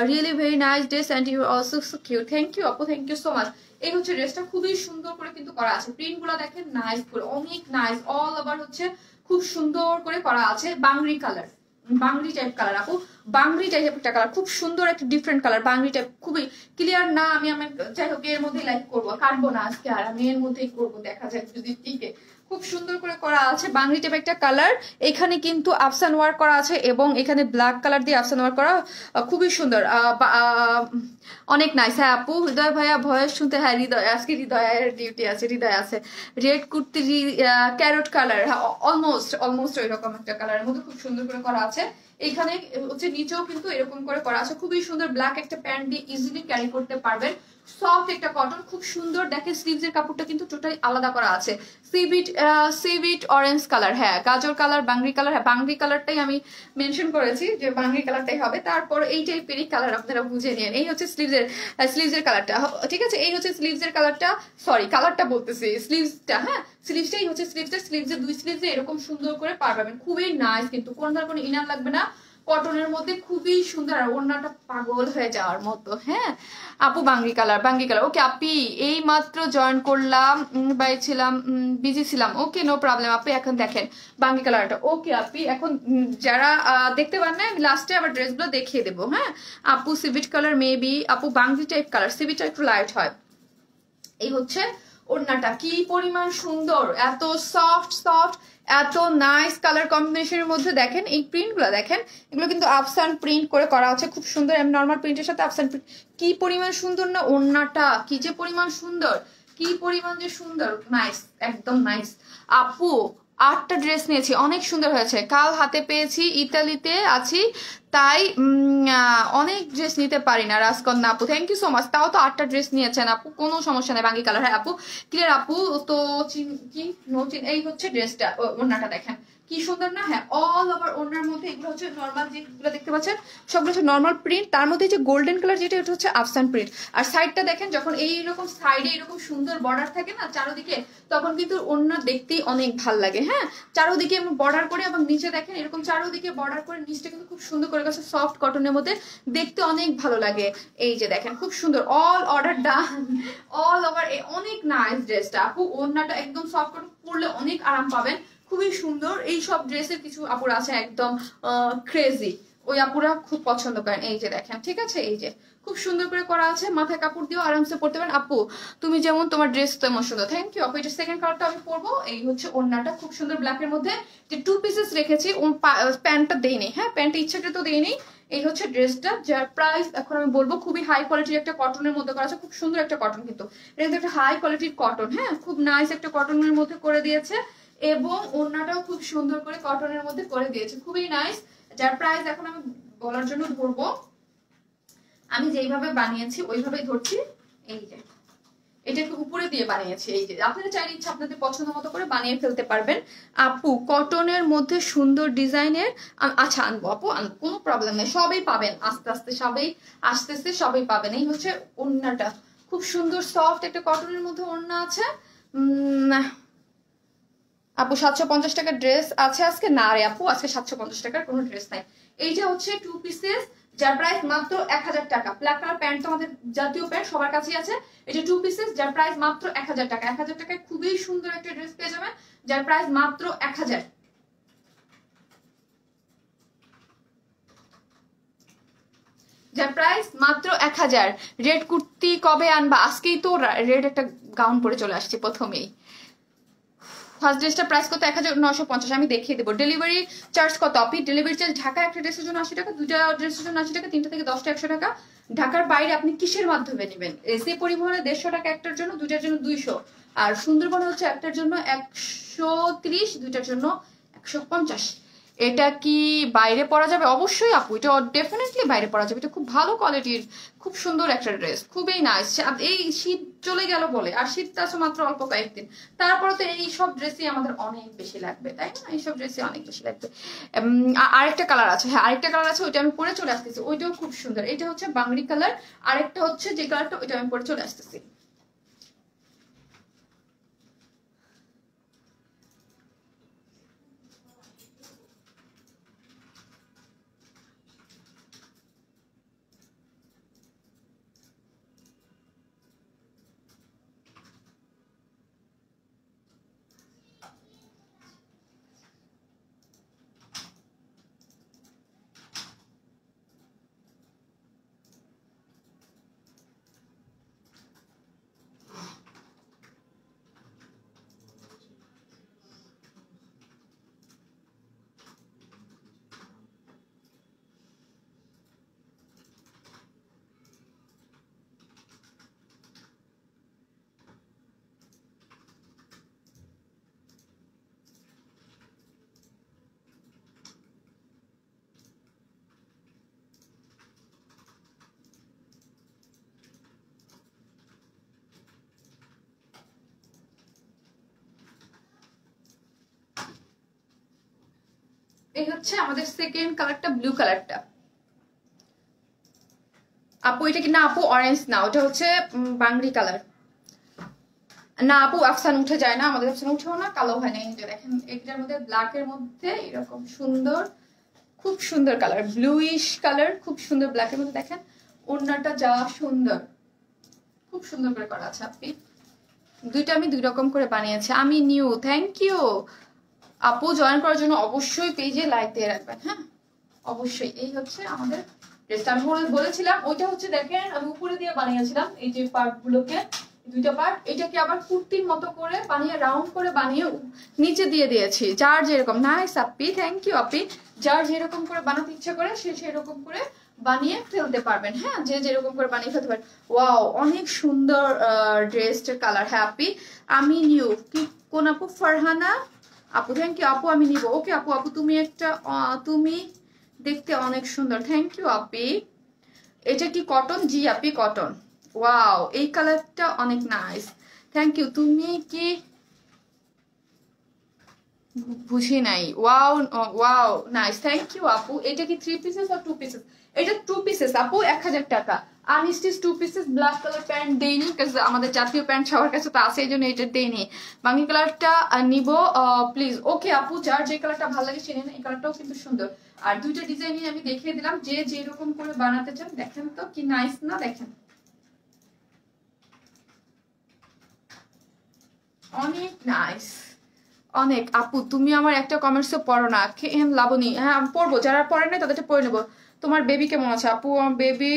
really very nice dress and you also so cute. Thank you আপু, থ্যাংক ইউ সো মাচ। এই হচ্ছে ড্রেসটা, খুবই সুন্দর করে কিন্তু করা আছে, প্রিন্ট গুলো দেখেন নাইস করে, অনেক নাইস। অল ওভার হচ্ছে খুব সুন্দর করে করা আছে, বাংরি কালার, বাংরি টাইপ কালার আপু, বাংরি টাইপ একটা কালার, খুব সুন্দর একটা ডিফারেন্ট কালার, বাংরি টাইপ, খুবই ক্লিয়ার না। আমি আমার যাই হোক এর মধ্যেই লাইক করবো, কাটবো না আজকে, আর আমি এর মধ্যেই করবো, দেখা যাক যদি টিকে। খুব সুন্দর করে করা আছে বাংলি টাইপ একটা কালার। এখানে কিন্তু আফসান ওয়ার্ক করা আছে এবং এখানে ব্ল্যাক কালার দিয়ে আফসান ওয়ার্ক করা, খুবই সুন্দর, অনেক নাইস। হ্যাঁ আপু, হৃদয় ভাইয়া ভয়েস শুনতে, হ্যাঁ হৃদয় আজকে হৃদয়ের ডিউটি আছে, হৃদয় আছে। রেড কুর্তি ক্যারট কালার, হ্যাঁ অলমোস্ট অলমোস্ট ওই রকম একটা কালারের মধ্যে খুব সুন্দর করে করা আছে। এখানে হচ্ছে নিচেও কিন্তু এরকম করে করা আছে, খুবই সুন্দর। ব্ল্যাক একটা প্যান্ট দিয়ে ইজিলি ক্যারি করতে পারবেন, সফট একটা কটন, খুব সুন্দর। দেখেন স্লিভসের কাপড়টা কিন্তু টোটালি আলাদা করা আছে, সিভিট অরেঞ্জ কালার, হ্যাঁ গাজর কালার, বাংরি কালার, হ্যাঁ বাংরি কালারটাই আমি মেনশন করেছি যে বাংরি কালারটাই হবে। তারপর এই টাইপেরই কালার আপনারা বুঝে নিন। এই হচ্ছে স্লিভসের কালারটা, ঠিক আছে। এই হচ্ছে স্লিভসের কালারটা, সরি কালারটা বলতেছি, স্লিভসটা, হ্যাঁ স্লিভসটাই হচ্ছে স্লিভসটা। স্লিভসের দুই স্লিভসে এরকম সুন্দর করে পারবেন, খুবই নাইস কিন্তু কোনো ধরনের কোনো ইনার লাগবে না, কটনের মধ্যে খুবই সুন্দর। আর ওড়নাটা পাগল হয়ে যাওয়ার মতো। হ্যাঁ আপু বাঙ্গি কালার, বাঙ্গি কালার। ওকে আপি এই মাত্র জয়েন করলাম, ছিলাম বিজি ছিলাম। ওকে নো প্রবলেম আপু, এখন দেখেন বাঙ্গি কালারটা। ওকে আপি, এখন যারা দেখতে পান না আমি লাস্টে আবার ড্রেসগুলো দেখিয়ে দেবো। হ্যাঁ আপু সিভিট কালার মেবি, আপু বাঙ্গি টাইপ কালার, সিভিটটা একটু লাইট হয়। এই হচ্ছে ওড়নাটা, কি পরিমাণ সুন্দর, এত সফট সফট, এত নাইস কালার কম্বিনেশনের মধ্যে। দেখেন এই প্রিন্টগুলো দেখেন, এগুলো কিন্তু আফসান প্রিন্ট করে করা আছে, খুব সুন্দর। নর্মাল প্রিন্টের সাথে আফসান প্রিন্ট, কি পরিমাণ সুন্দর না ওড়নাটা, কি যে পরিমাণ সুন্দর, কি পরিমাণ যে সুন্দর, নাইস, একদম নাইস। আপু 8টা ড্রেস নিয়েছি, অনেক সুন্দর হয়েছে। কাল হাতে পেয়েছি, ইতালিতে আছি তাই অনেক ড্রেস নিতে পারি না। রাজকন্যা আপু থ্যাংক ইউ সো মাচ, তাও তো 8টা ড্রেস নিয়েছেন আপু, কোনো সমস্যা নেই। বাঙ্গি কালার, হ্যাঁ আপু ক্লিয়ার আপু। তো কি নো চিন, এই হচ্ছে ড্রেসটা, ওড়নাটা দেখেন কি সুন্দর না। হ্যাঁ অল ওভার ওড়নার মধ্যে এগুলো হচ্ছে নর্মাল, যেগুলো দেখতে পাচ্ছেন সবগুলো হচ্ছে নর্মাল প্রিন্ট, তার মধ্যে যে গোল্ডেন কালার যেটা, এটা হচ্ছে আফসান প্রিন্ট। আর সাইডটা দেখেন, যখন এইরকম সাইডে এরকম সুন্দর বর্ডার থাকে না চারোদিকে, তখন কিন্তু ওড়না দেখতেই অনেক ভাল লাগে। হ্যাঁ চারোদিকে বর্ডার করে, এবং নিচে দেখেন এরকম চারোদিকে বর্ডার করে, নিচটা কিন্তু খুব সুন্দর করে গেছে, সফট কটনের মধ্যে দেখতে অনেক ভালো লাগে। এই যে দেখেন খুব সুন্দর, অল অর্ডার ডান, অল ওভার, অনেক নাইস ড্রেসটা আপু। ওড়নাটা একদম সফট কটন, পরলে অনেক আরাম পাবেন, খুবই সুন্দর। এই সব ড্রেসের কিছু আপুরা আছে একদম ক্রেজি, ওই আপুরা খুব পছন্দ করেন। এই যে দেখেন, ঠিক আছে, এই যে খুব সুন্দর করে করা আছে, মাথায় কাপড় দিয়েও আরামসে পরতে পারেন। আপু তুমি যেমন, তোমার ড্রেস তেমন সুন্দর, থ্যাংক ইউ আপু। এটা সেকেন্ড কালারটা আমি পরবো। এই হচ্ছে ওড়নাটা, খুব সুন্দর ব্ল্যাকের মধ্যে, যে 2 পিসেস রেখেছি, প্যান্টটা দেইনি, হ্যাঁ প্যান্টটা ইচ্ছাকৃত দেইনি। এই হচ্ছে ড্রেসটা, যার প্রাইস এখন আমি বলবো, খুবই হাই কোয়ালিটির একটা কটনের মধ্যে করা আছে, খুব সুন্দর একটা কটন, কিন্তু এটা কিন্তু একটা হাই কোয়ালিটির কটন। হ্যাঁ খুব নাইস একটা কটনের মধ্যে করে দিয়েছে, এবং ওড়নাটাও খুব সুন্দর করে কটনের মধ্যে করে দিয়েছে, খুবই নাইস। যার প্রাইস এখন আমি বলার জন্য ধরবো, আমি যেইভাবে বানিয়েছি ওইভাবেই ধরছি। এই যে এটাকে উপরে দিয়ে বানিয়েছি, এই যে আপনারা চাইলে ইচ্ছা আপনাদের পছন্দ মতো করে বানিয়ে ফেলতে পারবেন। আপু কটনের মধ্যে সুন্দর ডিজাইনের, আচ্ছা আনবো আপু, আনবো, কোনো প্রবলেম নেই, সবই পাবেন আস্তে আস্তে, সবই আস্তে আস্তে সবই পাবেন। এই হচ্ছে ওড়নাটা, খুব সুন্দর সফট একটা কটনের মধ্যে ওড়না আছে। আপু 750 টাকার ড্রেস আছে আজকে? না রে আপু, আজকে 750 টাকার কোনো ড্রেস নাই। এইটা হচ্ছে 2 পিসেস, যার প্রাইস মাত্র 1000 টাকা। ব্ল্যাক কালার প্যান্ট তো আমাদের জাতীয় প্যান্ট, সবার কাছেই আছে। এটা 2 পিসেস, যার প্রাইস মাত্র 1000 টাকা। 1000 টাকায় খুবই সুন্দর একটা ড্রেস পেয়ে যাবেন, যার প্রাইস মাত্র 1000, যার প্রাইস মাত্র 1000। রেড কুর্তি কবে আনবা? আজকেই তো রেড একটা গাউন পরে চলে আসছে প্রথমেই। ফার্স্ট ড্রেসটা প্রাইস কত? 1950। আমি দেখিয়ে দেবো। ডেলিভারি চার্জ কত আপনি? ডেলিভারি চার্জ ঢাকা একটা ড্রেসের জন্য 80 টাকা, 2টা ড্রেসের জন্য 80 টাকা, 3টা থেকে 10টা 100 টাকা। ঢাকার বাইরে আপনি কিসের মাধ্যমে নেবেন? এসি পরিবহনে 150 টাকা একটার জন্য, 2টার জন্য 200। আর সুন্দরবনে হচ্ছে একটার জন্য 130, 2টার জন্য 150। এটা কি বাইরে পরা যাবে? অবশ্যই আপু, এটা ডেফিনেটলি বাইরে পরা যাবে। এটা খুব ভালো কোয়ালিটির, খুব সুন্দর একটা ড্রেস, খুবই নাইস। এই শীত চলে গেল বলে, আর শীতটা আছে মাত্র অল্প কয়েকদিন, তারপরে তো এই সব ড্রেসই আমাদের অনেক বেশি লাগবে, তাই না? এইসব ড্রেসই অনেক বেশি লাগবে। আরেকটা কালার আছে, হ্যাঁ আরেকটা কালার আছে, ওইটা আমি পরে চলে আসতেছি, ওইটাও খুব সুন্দর। এটা হচ্ছে বাংলি কালার, আরেকটা হচ্ছে যে কালারটা, ওইটা আমি পরে চলে আসতেছি। এই হচ্ছে আমাদের সেকেন্ড কালারটা, ব্লু কালারটা। আপু এটা কি, না আপু অরেঞ্জ না, ওটা হচ্ছে বাংরি কালার। না আপু আফসান উঠে যায় না, আমাদের আফসান উঠেও না, কালো হয় না। এই যে দেখেন এটার মধ্যে ব্ল্যাকের মধ্যে এরকম সুন্দর, খুব সুন্দর কালার, ব্লুইশ কালার, খুব সুন্দর ব্ল্যাকের মধ্যে। দেখেন ওড়নাটা যা সুন্দর, খুব সুন্দর করে করা আছে। আপনি দুইটা আমি দুই রকম করে বানিয়েছি। আমি নিউ, থ্যাংক ইউ আপু। জয়েন করার জন্য অবশ্যই পেজে লাইক দিয়ে রাখবেন, হ্যাঁ অবশ্যই। এই হচ্ছে আমাদের ড্রেসটা। আমি বলেছিলাম ওইটা হচ্ছে দেখেন আমি উপরে দিয়ে বানিয়েছিলাম এই যে পার্ট গুলোকে, দুইটা পার্ট। এটাকে আবার কুর্তির মতো করে বানিয়ে, রাউন্ড করে বানিয়ে নিচে দিয়ে দিয়েছি, যার যেরকম। নাইস আপি, থ্যাংক ইউ আপি। যার যেরকম করে বানাতে ইচ্ছা করে সে সেরকম করে বানিয়ে ফেলতে পারবেন, হ্যাঁ যে যেরকম করে বানিয়ে ফেলতে পারেন। ওয়াও অনেক সুন্দর ড্রেসটার কালার। হ্যাঁ আপি আমি নিউ। কি কোন আপু? ফারহানা আপু, থ্যাংক ইউ আপু, আমি নিব। ওকে আপু, আপু তুমি একটা, তুমি দেখতে অনেক সুন্দর, থ্যাংক ইউ আপি। এটা কি কটন? জি আপি কটন। ওয়াও এই কালারটা অনেক নাইস, থ্যাংক ইউ। তুমি কি বুঝি নাই? Wow wow nice, thank you আপু। এটা কি 3 পিসেস আর 2 পিসেস? এটা 2 পিসেস আপু, 1000 টাকা। Unstitch 2 pieces black colour pant দেইনি, কারণ আমাদের জাতীয় প্যান্ট সবার কাছে তো আছে, এই জন্য এটা দেইনি। বাকি কালারটা নিব প্লিজ। ওকে আপু, যার যে কালারটা ভালো লাগে সে নেন। এই কালারটাও কিন্তু সুন্দর। আর দুইটা ডিজাইনই আমি দেখিয়ে দিলাম, যে যেরকম করে বানাতে চান। দেখেন তো কি নাইস না? দেখেন অনেক নাইস, অনেক। আপু তুমি আমার একটা কমেন্টসও পড়ো না। লাবণী, হ্যাঁ পড়বো, যারা পড়ে নাই তাদেরটা পড়ে নেবো। তোমার বেবি কেমন আছে? আপু আমার বেবি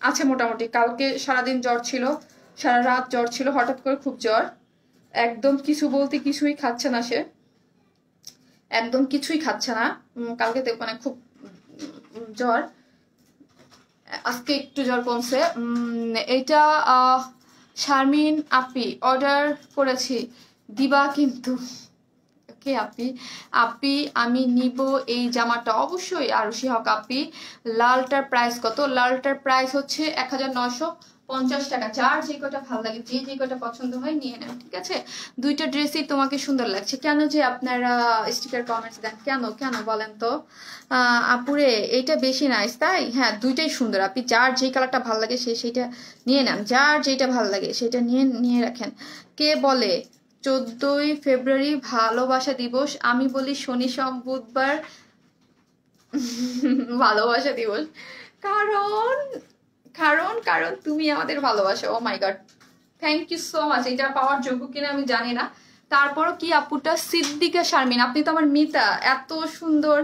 আছে মোটামুটি। কালকে সারাদিন জ্বর ছিল, সারা রাত জ্বর ছিল, হঠাৎ করে খুব জ্বর, একদম কিছু বলতে কিছুই খাচ্ছে না সে, একদম কিছুই খাচ্ছে না। কালকে মানে খুব জ্বর, আজকে একটু জ্বর কমছে। এটা শারমিন আপি অর্ডার করেছি, দিবা কিন্তু। ওকে আপি, আপি আমি নিব এই জামাটা অবশ্যই। আরশি হক আপি, লালটার প্রাইস কত? লালটার প্রাইস হচ্ছে 1950 টাকা। যার যে কটা ভালো লাগে, যে যে কটা পছন্দ হয় নিয়ে নেন, ঠিক আছে? দুইটা ড্রেসই তোমাকে সুন্দর লাগছে। কেন যে আপনারা স্টিকার কমেন্টস দেন, কেন কেন বলেন তো? আপুরে এইটা বেশি নাইস তাই? হ্যাঁ দুইটাই সুন্দর আপনি, যার যে কালারটা ভালো লাগে সে সেটা নিয়ে নেন, যার যেটা ভালো লাগে সেটা নিয়ে নিয়ে রাখেন। কে বলে 14ই ফেব্রুয়ারি ভালোবাসা দিবস? আমি বলি শনি সোম বুধবার ভালোবাসা দিবস। কারণ কারণ কারণ তুমি আমাদের ভালোবাসো। Oh my God, thank you so much. এটা পাওয়ার যোগ্য কিনা আমি জানি না, তারপরও কি আপুটা সিদ্দিকা শারমিন, আপনি তো আমার মিতা। এত সুন্দর,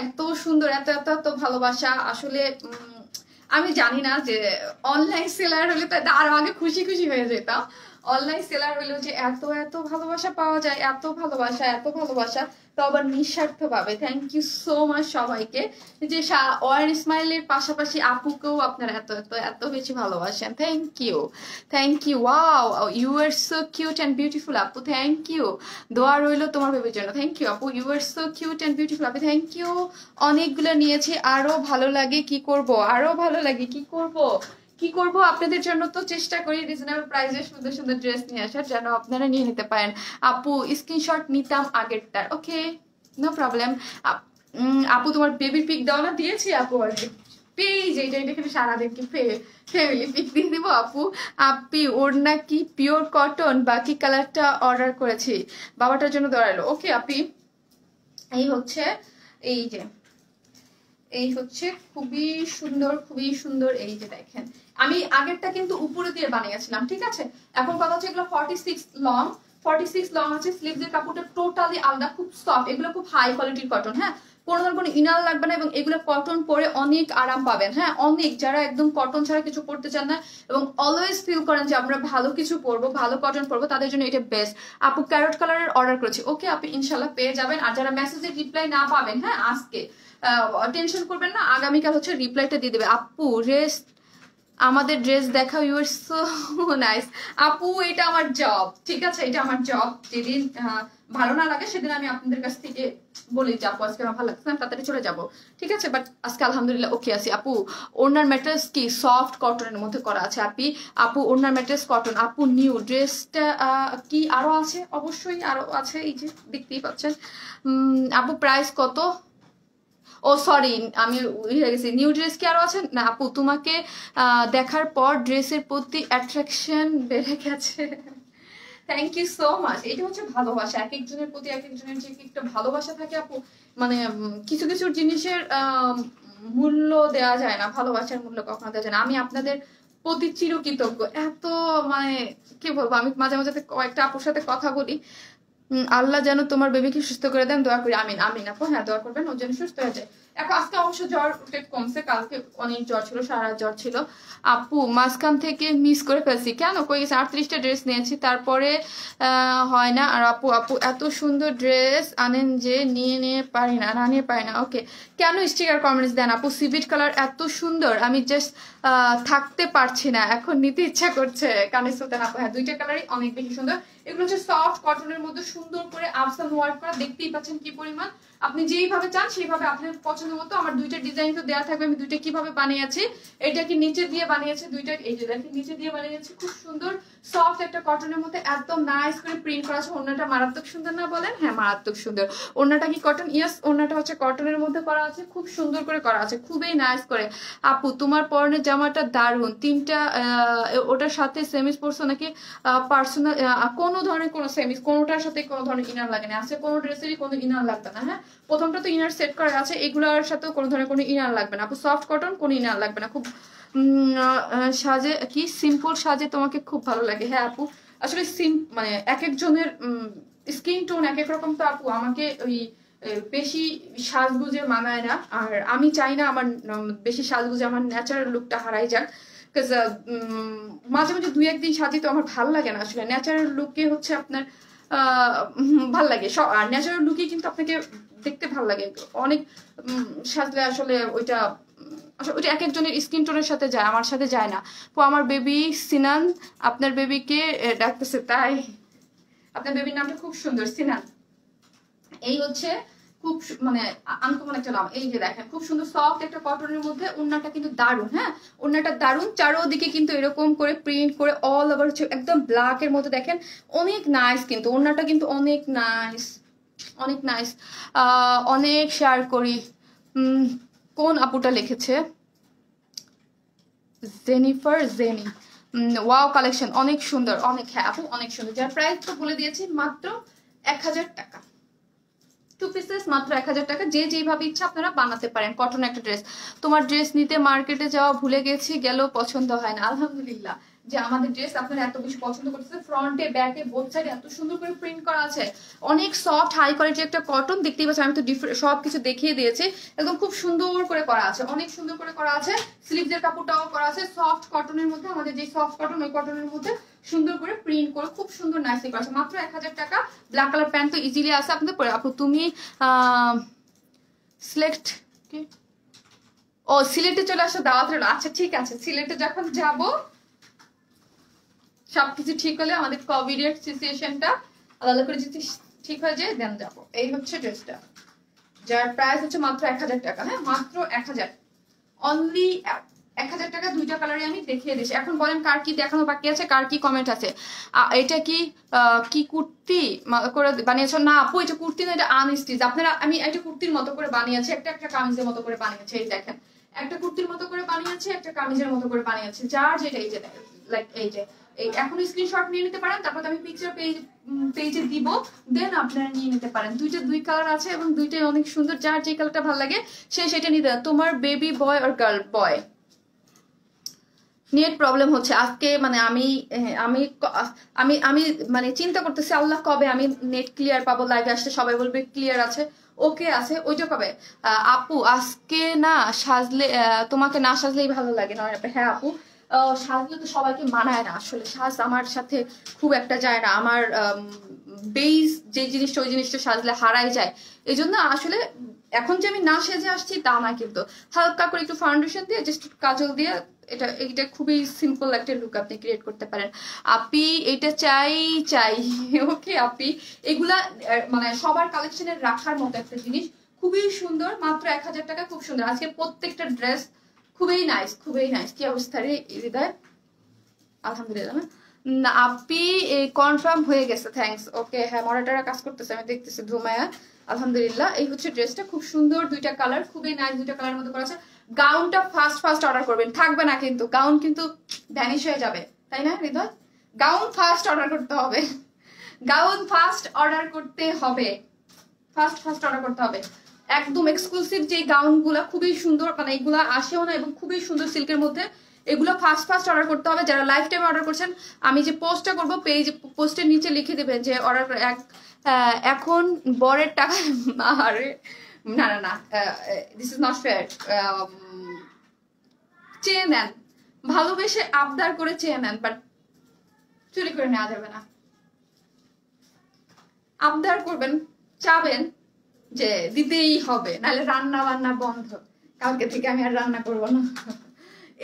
এত সুন্দর, এত এত এত ভালোবাসা। আসলে আমি জানি না যে অনলাইন সেলার হলে তো আরো আগে খুশি খুশি হয়ে যেতাম। অনলাইন সেলার হলেও যে এত এত ভালোবাসা পাওয়া যায়, এত ভালোবাসা, এত ভালোবাসা, তো আবার নিঃস্বার্থ ভাবে। থ্যাংক ইউ সো মাচ সবাইকে, যে ওয়ার স্মাইলের পাশাপাশি আপুকেও আপনারা এত এত এত বেশি ভালোবাসেন। Thank you, thank you. Wow you are so cute and beautiful আপু, থ্যাংক ইউ। দোয়া রইলো তোমার বেবির জন্য। থ্যাংক ইউ আপু, you are so cute and beautiful আপু, থ্যাংক ইউ। অনেকগুলো নিয়েছি, আরো ভালো লাগে কি করব, আরো ভালো লাগে কি করব, কি করব আপনাদের জন্য তো চেষ্টা করি রিজনেবল প্রাইসে সুন্দর সুন্দর ড্রেস নিয়ে আসার, যেন আপনারা নিয়ে নিতে পারেন। আপু স্ক্রিনশট নিতাম আগেরটার। Okay no problem. আপু তোমার বেবির পিক দাও না? দিয়েছি আপু আজকে পেজ, এইটা এখানে সারাদিন কি ফ্যামিলি পিক দিয়ে দিব আপু। আপি ওড়না কি পিওর কটন? বাকি কালারটা অর্ডার করেছি, বাবাটার জন্য দৌড়াইলো। ওকে আপি, এই হচ্ছে, এই যে এই হচ্ছে খুবই সুন্দর, খুবই সুন্দর। এই যে দেখেন আমি আগেরটা কিন্তু উপরে দিয়ে বানিয়েছিলাম, ঠিক আছে? এখন কথা হচ্ছে এগুলো 46 লং, 46 লং আছে। স্লিভসের কাপড়টা টোটালি আলাদা, খুব সফট, এগুলো খুব হাই কোয়ালিটির কটন। হ্যাঁ কোনো ধরনের কোনো ইনার লাগবে না, এবং এগুলো কটন পরে অনেক আরাম পাবেন। হ্যাঁ অনেক, যারা একদম কটন ছাড়া কিছু পরতে চান না এবং অলওয়েজ ফিল করেন যে আমরা ভালো কিছু পরবো, ভালো কটন পরবো, তাদের জন্য এটা বেস্ট। আপু ক্যারট কালারের অর্ডার করেছি। ওকে আপনি ইনশাল্লাহ পেয়ে যাবেন। আর যারা মেসেজের রিপ্লাই না পাবেন, হ্যাঁ আজকে টেনশন করবেন না, আগামীকাল হচ্ছে রিপ্লাইটা দিয়ে দেবে। আপু রেস্ট, আমাদের ড্রেস দেখাও, ইউ আর সো নাইস। আপু এটা আমার জব, ঠিক আছে? এটা আমার জব। যেদিন ভালো না লাগে সেদিন আমি আপনাদের কাছ থেকে বলি যে আপু আজকে আমার ভালো লাগছে না, তাড়াতাড়ি চলে যাবো, ঠিক আছে? বাট আজকে আলহামদুলিল্লাহ ওকে আছি। আপু ওনার ম্যাট্রেস কি সফট কটনের মধ্যে করা আছে? আপু ওনার ম্যাট্রেস কটন। আপু নিউ ড্রেসটা কি আরো আছে? অবশ্যই আরো আছে, এই যে দেখতেই পাচ্ছেন। আপু প্রাইস কত? ও সরি, আমি হয়ে গেছি। নিউ ড্রেস কি আরো আছে না আপু? তোমাকে দেখার পর ড্রেসের প্রতি অ্যাট্রাকশন বেড়ে গেছে। Thank you so much. এটা হচ্ছে ভালোবাসা, এক একজনের প্রতি এক একজনের যে একটা ভালোবাসা থাকে আপু, মানে কিছু কিছু জিনিসের মূল্য দেওয়া যায় না, ভালোবাসার মূল্য কখনো দেওয়া যায় না। আমি আপনাদের প্রতি চিরকৃতজ্ঞ। এত মানে কি বলবো, আমি মাঝে মাঝে কয়েকটা আপুর সাথে কথা বলি, আল্লাহ যেন তোমার বেবিকে সুস্থ করে দেন, দোয়া করি। আমিন আমিন আপু, হ্যাঁ দোয়া করবেন ওর জন্য সুস্থ হয়ে যায়। এখন আজকে অবশ্য জ্বর কমছে, কালকে অনেক জ্বর ছিল, সারা জ্বর ছিল। আপু মাঝখান থেকে মিস করে ফেলছি, কেন কই গেছে? 38টা ড্রেস নিয়েছি, তারপরে হয় না। আর আপু আপু এত সুন্দর ড্রেস আনেন যে নিয়ে পারি না, নিয়ে পারি না। ওকে, কেন স্টিকার কমেন্টস দেন আপু? সিভিট কালার এত সুন্দর, আমি জাস্ট থাকতে পারছি না, এখন নিতে ইচ্ছা করছে। কানে সুলতান আপু, হ্যাঁ দুইটা কালারই অনেক বেশি সুন্দর। এগুলো হচ্ছে সফট কটনের মধ্যে সুন্দর করে আফসান ওয়ার্ক করা, দেখতেই পাচ্ছেন কি পরিমাণ। আপনি যেইভাবে চান সেইভাবে আপনার পছন্দ মতো। আমার দুইটা ডিজাইন তো দেওয়া থাকবে, আমি দুইটা কিভাবে বানিয়েছি। এটাকে নিচে দিয়ে বানিয়েছি, দুইটা এই যে দেখেন নিচে দিয়ে বানিয়েছি, খুব সুন্দর সফট একটা কটনের মধ্যে একদম নাইস করে প্রিন্ট করা আছে। ওড়নাটা মারাত্মক সুন্দর না বলেন? হ্যাঁ মারাত্মক সুন্দর। ওড়নাটা কি কটন? ইয়েস, ওড়নাটা হচ্ছে কটনের মধ্যে করা আছে, খুব সুন্দর করে করা আছে, খুবই নাইস করে। আপু তোমার পরনের জামাটা দারুন, তিনটা ওটার সাথে সেমিস পরছো নাকি পার্সোনাল? কোনো ধরনের কোনো সেমিস, কোনোটার সাথে কোনো ধরনের ইনার লাগে না, আছে কোনো ড্রেসেরই কোনো ইনার লাগবে না। হ্যাঁ প্রথমটা তো ইনার সেট করা আছে, এগুলোর সাথেও কোনো ধরনের কোনো ইনার লাগবে না আপু। সফট কটন, কোনো ইনার লাগবে না। খুব সাজে কি সিম্পল সাজে তোমাকে খুব ভালো লাগে। হ্যাঁ আপু আসলে মানে এক একজনের স্কিন টোন এক এক রকম, তো আপু আমাকে ওই বেশি সাজগুজে মানায় না। আর আমি চাই না আমার বেশি সাজগুজে আমার ন্যাচারাল লুকটা হারাই যাক। মাঝে মাঝে দুই একদিন সাজি তো আমার ভাল লাগে না আসলে। ন্যাচারাল লুকে হচ্ছে আপনার ভাল লাগে, আর ন্যাচারাল লুকে কিন্তু আপনাকে দেখতে ভাল লাগে। অনেক সাজলে আসলে ওইটা ওইটা এক একজনের স্কিন টোনের সাথে যায়, আমার সাথে যায় না। তো আমার বেবি সিনান, আপনার বেবিকে ডাকতেছে তাই? আপনার বেবির নামটা খুব সুন্দর, সিনান। এই হচ্ছে খুব মানে আনকমন একটা নাম। এই যে দেখেন খুব সুন্দর সফট একটা কটনের মধ্যে, ওড়নাটা কিন্তু দারুন। হ্যাঁ ওড়নাটা দারুন, চারোদিকে কিন্তু এরকম করে প্রিন্ট করে অল ওভার হচ্ছে একদম ব্ল্যাক এর মধ্যে, দেখেন অনেক নাইস। কিন্তু ওড়নাটা কিন্তু অনেক নাইস, অনেক নাইস। অনেক শেয়ার করি। কোন আপুটা লিখেছে? জেনিফার জেনি, ওয়াও কালেকশন অনেক সুন্দর, অনেক। হ্যাঁ আপু অনেক সুন্দর। যার প্রাইস তো বলে দিয়েছি, মাত্র 1000 টাকা। 2 পিসেস মাত্র 1000 টাকা। যে যেভাবে ইচ্ছা আপনারা বানাতে পারেন। কটন একটা ড্রেস। তোমার ড্রেস নিতে মার্কেটে যাওয়া ভুলে গেছি, গেলেও পছন্দ হয় না। আলহামদুলিল্লাহ যে আমাদের ড্রেস আপনারা এত বেশি পছন্দ করতেছে। ফ্রন্টে ব্যাকে বোথ সাইডে এত সুন্দর করে প্রিন্ট করা আছে, অনেক সফট হাই কোয়ালিটি একটা কটন। দেখতেই পাচ্ছেন আমি তো সবকিছু দেখিয়ে দিয়েছি, একদম খুব সুন্দর করে করা আছে, অনেক সুন্দর করে করা আছে। স্লিভসের কাপড়টাও করা আছে সফট কটনের মধ্যে, আমাদের যে সফট কটন ওই কটনের মধ্যে সুন্দর করে প্রিন্ট করে খুব সুন্দর নাইসলি করা আছে। মাত্র 1000 টাকা। ব্ল্যাক কালার প্যান্ট তো ইজিলি আছে আপনাদের পরে। আপু তুমি সিলেক্ট কি? ও সিলেটে চলে আসো, দাওয়াত রইল। আচ্ছা ঠিক আছে, সিলেটে যখন যাব সবকিছু ঠিক হলে, আমাদের কোভিড এর সিচুয়েশনটা আলাদা করে যদি ঠিক হয়ে যায় দেন যাবো। এই হচ্ছে ড্রেসটা, যার প্রাইস হচ্ছে মাত্র 1000 টাকা। হ্যাঁ মাত্র 1000, অনলি 1000 টাকা। দুইটা কালারে আমি দেখিয়ে দিচ্ছি। এখন বলেন কার কি দেখানো বাকি আছে, কার কি কমেন্ট আছে। এটা কি কি কুর্তি করে বানিয়েছো? না আপু এটা কুর্তি না, এটা আনস্টিচ। আপনারা আমি একটা কুর্তির মতো করে বানিয়েছি, একটা একটা কামিজের মতো করে বানিয়েছি। এই দেখেন একটা কুর্তির মতো করে বানিয়েছি, একটা কামিজের মতো করে বানিয়েছি। যার যেটা এই যে লাইক এই যে এই এখন স্ক্রিনশট নিয়ে নিতে পারেন, তারপর আমি পিকচার পেজে দিব, দেন আপনারা নিয়ে নিতে পারেন। দুই কালার আছে এবং দুইটাই অনেক সুন্দর। যার যে কালারটা ভালো লাগে সে সেটা নিতে। তোমার বেবি বয় আর গার্ল? বয়। নেট প্রবলেম হচ্ছে আজকে, মানে আমি আমি আমি আমি মানে চিন্তা করতেছি আল্লাহ কবে আমি নেট ক্লিয়ার পাবো। লাইভে আসতে সবাই বলবে ক্লিয়ার আছে, ওকে আছে, ওইটা কবে? আপু আজকে না সাজলে, তোমাকে না সাজলেই ভালো লাগে না? হ্যাঁ আপু সাজলে তো সবাইকে মানায় না আসলে, সাজ আমার সাথে খুব একটা যায় না। আমার বেস যে জিনিসটা ওই জিনিসটা সাজলে হারাই যায়। এই জন্য আসলে এখন যে আমি না সেজে আসছি তা না, কিন্তু হালকা করে একটু ফাউন্ডেশন দিয়ে জাস্ট কাজল দিয়ে এটা খুবই সিম্পল একটা লুক আপনি ক্রিয়েট করতে পারেন। আপি এটা চাই ওকে আপি, এগুলা মানে সবার কালেকশনের রাখার মতো একটা জিনিস, খুবই সুন্দর। মাত্র 1000 টাকা, খুব সুন্দর। আজকে প্রত্যেকটা ড্রেস খুবই নাইস, খুবই নাইস। কি অবস্থা রে হৃদয়? আলহামদুলিল্লাহ। না আপি কনফার্ম হয়ে গেছে, থ্যাঙ্কস। ওকে হ্যাঁ, মডারেটররা কাজ করতেছে, আমি দেখতেছি ধুমায়া। আলহামদুলিল্লাহ। এই হচ্ছে ড্রেসটা, খুব সুন্দর, দুইটা কালার, খুবই নাইস, দুইটা কালার মধ্যে করা আছে। গাউনটা ফার্স্ট অর্ডার করবেন, থাকবে না কিন্তু, গাউন কিন্তু ভ্যানিশ হয়ে যাবে, তাই না হৃদয়? গাউন ফার্স্ট অর্ডার করতে হবে, গাউন ফার্স্ট অর্ডার করতে হবে, ফার্স্ট অর্ডার করতে হবে। একদম এক্সক্লুসিভ যে গাউনগুলো খুবই সুন্দর, মানে এগুলা আসেও না এবং খুবই সুন্দর সিল্কের মধ্যে, এগুলো ফার্স্ট অর্ডার করতে হবে। যারা লাইফ টাইমে অর্ডার করছেন, আমি যে পোস্টটা করবো পেজ পোস্টের নিচে লিখে দেবেন যে অর্ডার এখন বরের টাকা আরে না না না, দিস ইজ নট ফেয়ার। চেয়ে নেন, ভালোবেসে আবদার করে চেয়ে নেন, বাট চুরি করে নেওয়া যাবে না। আবদার করবেন, চাবেন যে দিতেই হবে, নাহলে রান্না বান্না বন্ধ, কালকে থেকে আমি আর রান্না করবো না,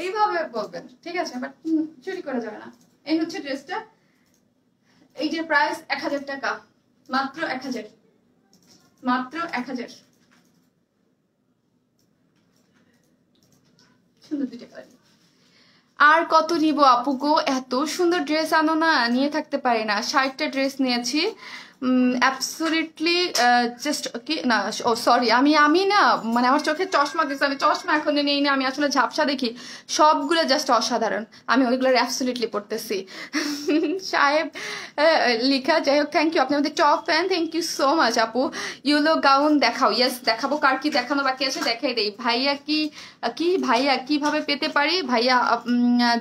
এইভাবে বলবেন, ঠিক আছে? বাট চুরি করা যাবে না। এই হচ্ছে ড্রেসটা, এই যে প্রাইস 1000 টাকা, মাত্র 1000, মাত্র 1000। সুন্দর দুইটা কালার। আর কত নিব আপু গো, এত সুন্দর ড্রেস আনো না, নিয়ে থাকতে পারি না। 60টা ড্রেস নিয়েছি, অ্যাবসলিউটলি জাস্ট কি না, ও সরি, আমি না, মানে আমার চোখে চশমা দিচ্ছে, আমি চশমা এখন নেই না, আমি আসলে ঝাপসা দেখি। সবগুলো জাস্ট অসাধারণ, আমি ওইগুলোর অ্যাবসলিউটলি পড়তেছি। সাহেব লিখা, যাই হোক, থ্যাংক ইউ, আপনি আমাদের top fan, thank you so much আপু। ইউলো গাউন দেখাও, ইয়েস দেখাবো, কার কি দেখানো বাকি আছে দেখাই দেই। ভাইয়া ভাইয়া কিভাবে পেতে পারি? ভাইয়া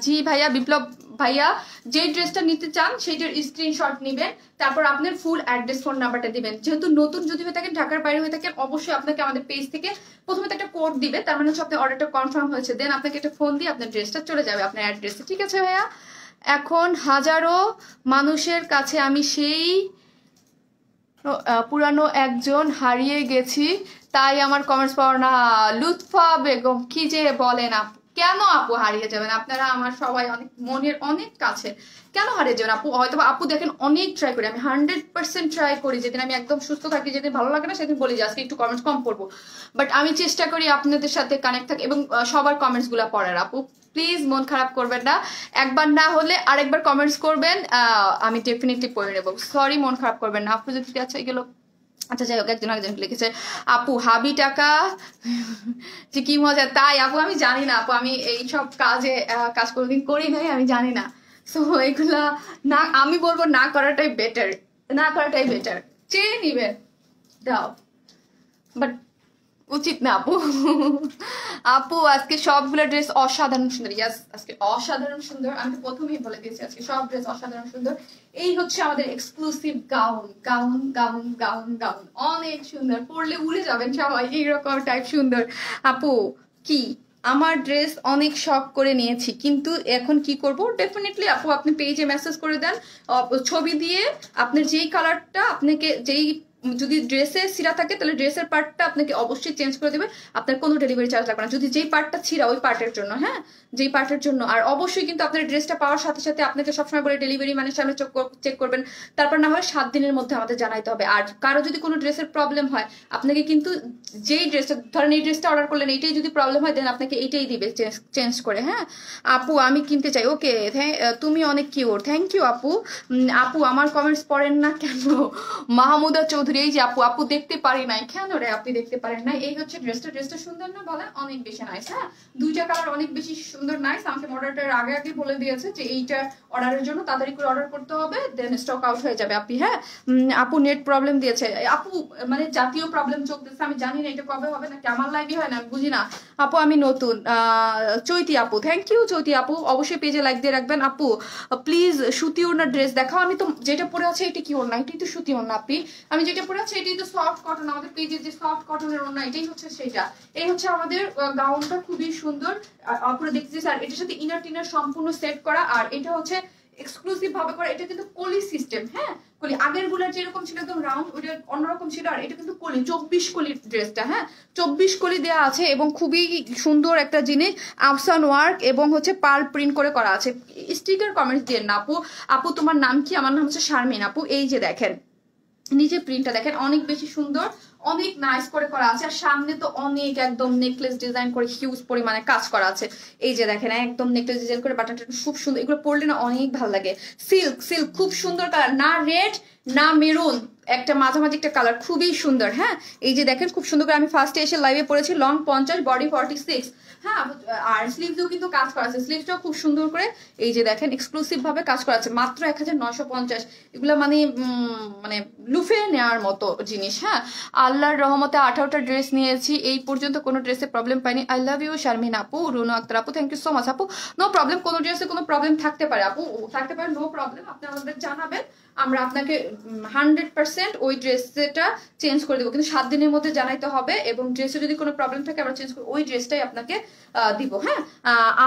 জি ভাইয়া, বিপ্লব ভাইয়া, যে ড্রেসটা নিতে চান সেইটার স্ক্রিনশট নেবেন, তারপর আপনার ফুল অ্যাড্রেস, ফোন নাম্বারটা দিবেন। যেহেতু নতুন যদি হয়ে থাকেন, ঢাকার বাইরে হয়ে থাকেন, অবশ্যই আপনাকে আমাদের পেজ থেকে প্রথমে তো একটা কোড দিবে, তার মানে হচ্ছে আপনার অর্ডারটা কনফার্ম হয়েছে, দেন আপনাকে একটা ফোন দিয়ে আপনার ড্রেসটা চলে যাবে আপনার অ্যাড্রেসে, ঠিক আছে ভাইয়া? এখন হাজারো মানুষের কাছে আমি সেই পুরানো একজন হারিয়ে গেছি, তাই আমার কমেন্টস পাওয়ার না। লুৎফা বেগম, কি যে বলেন আপু, কেন আপু হারিয়ে যাবেন? আপনারা আমার সবাই অনেক মনের অনেক কাছে, কেন হারিয়ে যাবেন আপু? হয়তো আপু দেখেন অনেক ট্রাই করি, আমি 100% ট্রাই করি, যেদিন আমি একদম সুস্থ থাকি, যেদিন ভালো লাগে না সেদিন বলি যে আজকে একটু কমেন্টস কম পড়বো, বাট আমি চেষ্টা করি আপনাদের সাথে কানেক্ট থাকি এবং সবার কমেন্টস গুলা পড়ার। আপু প্লিজ মন খারাপ করবেন না, একবার না হলে আরেকবার কমেন্টস করবেন, আমি ডেফিনেটলি পড়ে নেবো। সরি, মন খারাপ করবেন না আপু, যদি আছে এগুলো। আচ্ছা যাই হোক, একজন লিখেছে আপু হাবি টাকা, যে কি মজা। তাই আপু আমি জানি না আপু, আমি এইসব কাজ কোনোদিন করি নাই, আমি জানি না। সো এগুলা না, আমি বলবো না করাটাই বেটার, না করাটাই বেটার। চেয়ে নিবে দাও, বাট উচিত না আপু। আপু আজকে সবগুলো ড্রেস অসাধারণ সুন্দর, ইয়াস আজকে অসাধারণ সুন্দর, আমি তো প্রথমেই বলে দিয়েছি আজকে সব ড্রেস অসাধারণ সুন্দর। এই হচ্ছে আমাদের exclusive gown, gown gown gown gown, অনেক সুন্দর, পরলে উড়ে যাবেন সবাই, এইরকম টাইপ সুন্দর। আপু কি আমার ড্রেস অনেক শখ করে নিয়েছি, কিন্তু এখন কি করব? ডেফিনেটলি আপু আপনি পেজে মেসেজ করে দেন, ছবি দিয়ে আপনার যেই কালারটা, আপনাকে যেই, যদি ড্রেসে ছিঁড়া থাকে তাহলে ড্রেসের পার্টটা আপনাকে অবশ্যই চেঞ্জ করে দেবে, আপনার কোনো ডেলিভারি চার্জ লাগবে না, যদি যেই পার্টটা ছিঁড়া ওই পার্টের জন্য, হ্যাঁ যেই পার্টের জন্য। আর অবশ্যই কিন্তু আপনার ড্রেসটা পাওয়ার সাথে সাথে আপনাকে সবসময় বলে ডেলিভারি মানে সামনে চেক করবেন, তারপর না হয় 7 দিনের মধ্যে আমাদের জানাইতে হবে। আর কারো যদি কোনো ড্রেসের প্রবলেম হয়, আপনাকে কিন্তু যেই ড্রেসটা, ধরেন এই ড্রেসটা অর্ডার করলেন, এইটাই যদি প্রবলেম হয় দেন আপনাকে এইটাই দিবে চেঞ্জ করে। হ্যাঁ আপু আমি কিনতে চাই, ওকে তুমি অনেক কিউট, থ্যাংক ইউ আপু। আপু আমার কমেন্টস পড়েন না কেন? মাহমুদা চৌধুরী, এই যে আপু, আপু দেখতে পারি নাই, কেন রে আপনি দেখতে পারেন না? এই হচ্ছে ড্রেসটা সুন্দর না বলেন? অনেক বেশি নাইস, হ্যাঁ দুইটা কালার অনেক বেশি সুন্দর, নাইস। আমাকে অর্ডারটার আগে বলে দিয়েছে যে এইটা অর্ডারের জন্য তাড়াতাড়ি করে অর্ডার করতে হবে, দেন স্টক আউট হয়ে যাবে আপনি। হ্যাঁ আপু নেট প্রবলেম দিয়েছে, আপু মানে জাতীয় প্রবলেম চলতেছে, আমি জানি না এটা কবে হবে, নাকি আমার লাইভই হয় না, আমি বুঝি না আপু, আমি নতুন। চৈতি আপু, থ্যাংক ইউ চৈতি আপু, অবশ্যই পেজে লাইক দিয়ে রাখবেন। আপু প্লিজ সুতি ওড়নার ড্রেস দেখাও, আমি তো যেটা পরে আছে এটা কি ওড়না? এটাই তো সুতি ওড়না আপনি, আমি যেটা পরে আছে এটাই তো সফট কটন, আমাদের পেজে যে সফট কটনের ওড়না এটাই হচ্ছে সেটা। এই হচ্ছে আমাদের গাউনটা, খুবই সুন্দর, আপনারা দেখতেছি স্যার, এটার সাথে ইনার টিনার সম্পূর্ণ সেট করা, আর এটা হচ্ছে এক্সক্লুসিভ ভাবে করা, এটা কিন্তু কলি সিস্টেম, হ্যাঁ কলি, আগের গুলার যেরকম ছিল একদম রাউন্ড, ওইটা অন্যরকম ছিল, আর এটা কিন্তু কলি, 24 কলি ড্রেসটা, হ্যাঁ 24 কলি দেওয়া আছে, এবং খুবই সুন্দর একটা জিনিস, আফসান ওয়ার্ক এবং হচ্ছে পার্ল প্রিন্ট করে করা আছে। স্টিকার কমেন্টস দিয়ে না আপু, আপু তোমার নাম কি? আমার নাম হচ্ছে শারমিন আপু। এই যে দেখেন নিচে প্রিন্টটা দেখেন, অনেক বেশি সুন্দর, অনেক নাইস করে করা আছে। আর সামনে তো অনেক একদম নেকলেস ডিজাইন করে হিউজ পরিমাণে কাজ করা আছে। এই যে দেখেন একদম নেকলেস ডিজাইন করে বাটনটা খুব সুন্দর, এগুলো পরলে না অনেক ভালো লাগে। সিল্ক সিল্ক খুব সুন্দর কালার, না রেড না মেরুন, একটা মাঝামাঝি একটা কালার, খুবই সুন্দর। হ্যাঁ এই যে দেখেন খুব সুন্দর করে আমি ফার্স্টে এসে লাইভে পড়েছি, লং 50 বডি 46। হ্যাঁ আর স্লিভসেও কিন্তু কাজ করা আছে, স্লিভসটাও খুব সুন্দর করে এই যে দেখেন এক্সক্লুসিভ ভাবে কাজ করা আছে, মাত্র 1950। এগুলো মানে মানে লুফে নেওয়ার মতো জিনিস। হ্যাঁ আল্লাহর রহমতে 18টা ড্রেস নিয়েছি, এই পর্যন্ত কোনো ড্রেসে প্রবলেম পাইনি। আই লাভ ইউ শারমিন আপু, রুনু আক্তার আপু, থ্যাংক ইউ সো মাচ আপু। নো প্রবলেম, কোনো ড্রেসে কোনো প্রবলেম থাকতে পারে আপু, থাকতে পারে, নো প্রবলেম। আপনি আমাদের জানাবেন, আমরা আপনাকে 100% ওই ড্রেসটা চেঞ্জ করে দেবো, কিন্তু 7 দিনের মধ্যে জানাইতে হবে। এবং ড্রেসে যদি কোনো প্রবলেম থাকে আমরা চেঞ্জ করে ওই ড্রেসটাই আপনাকে দিব। হ্যাঁ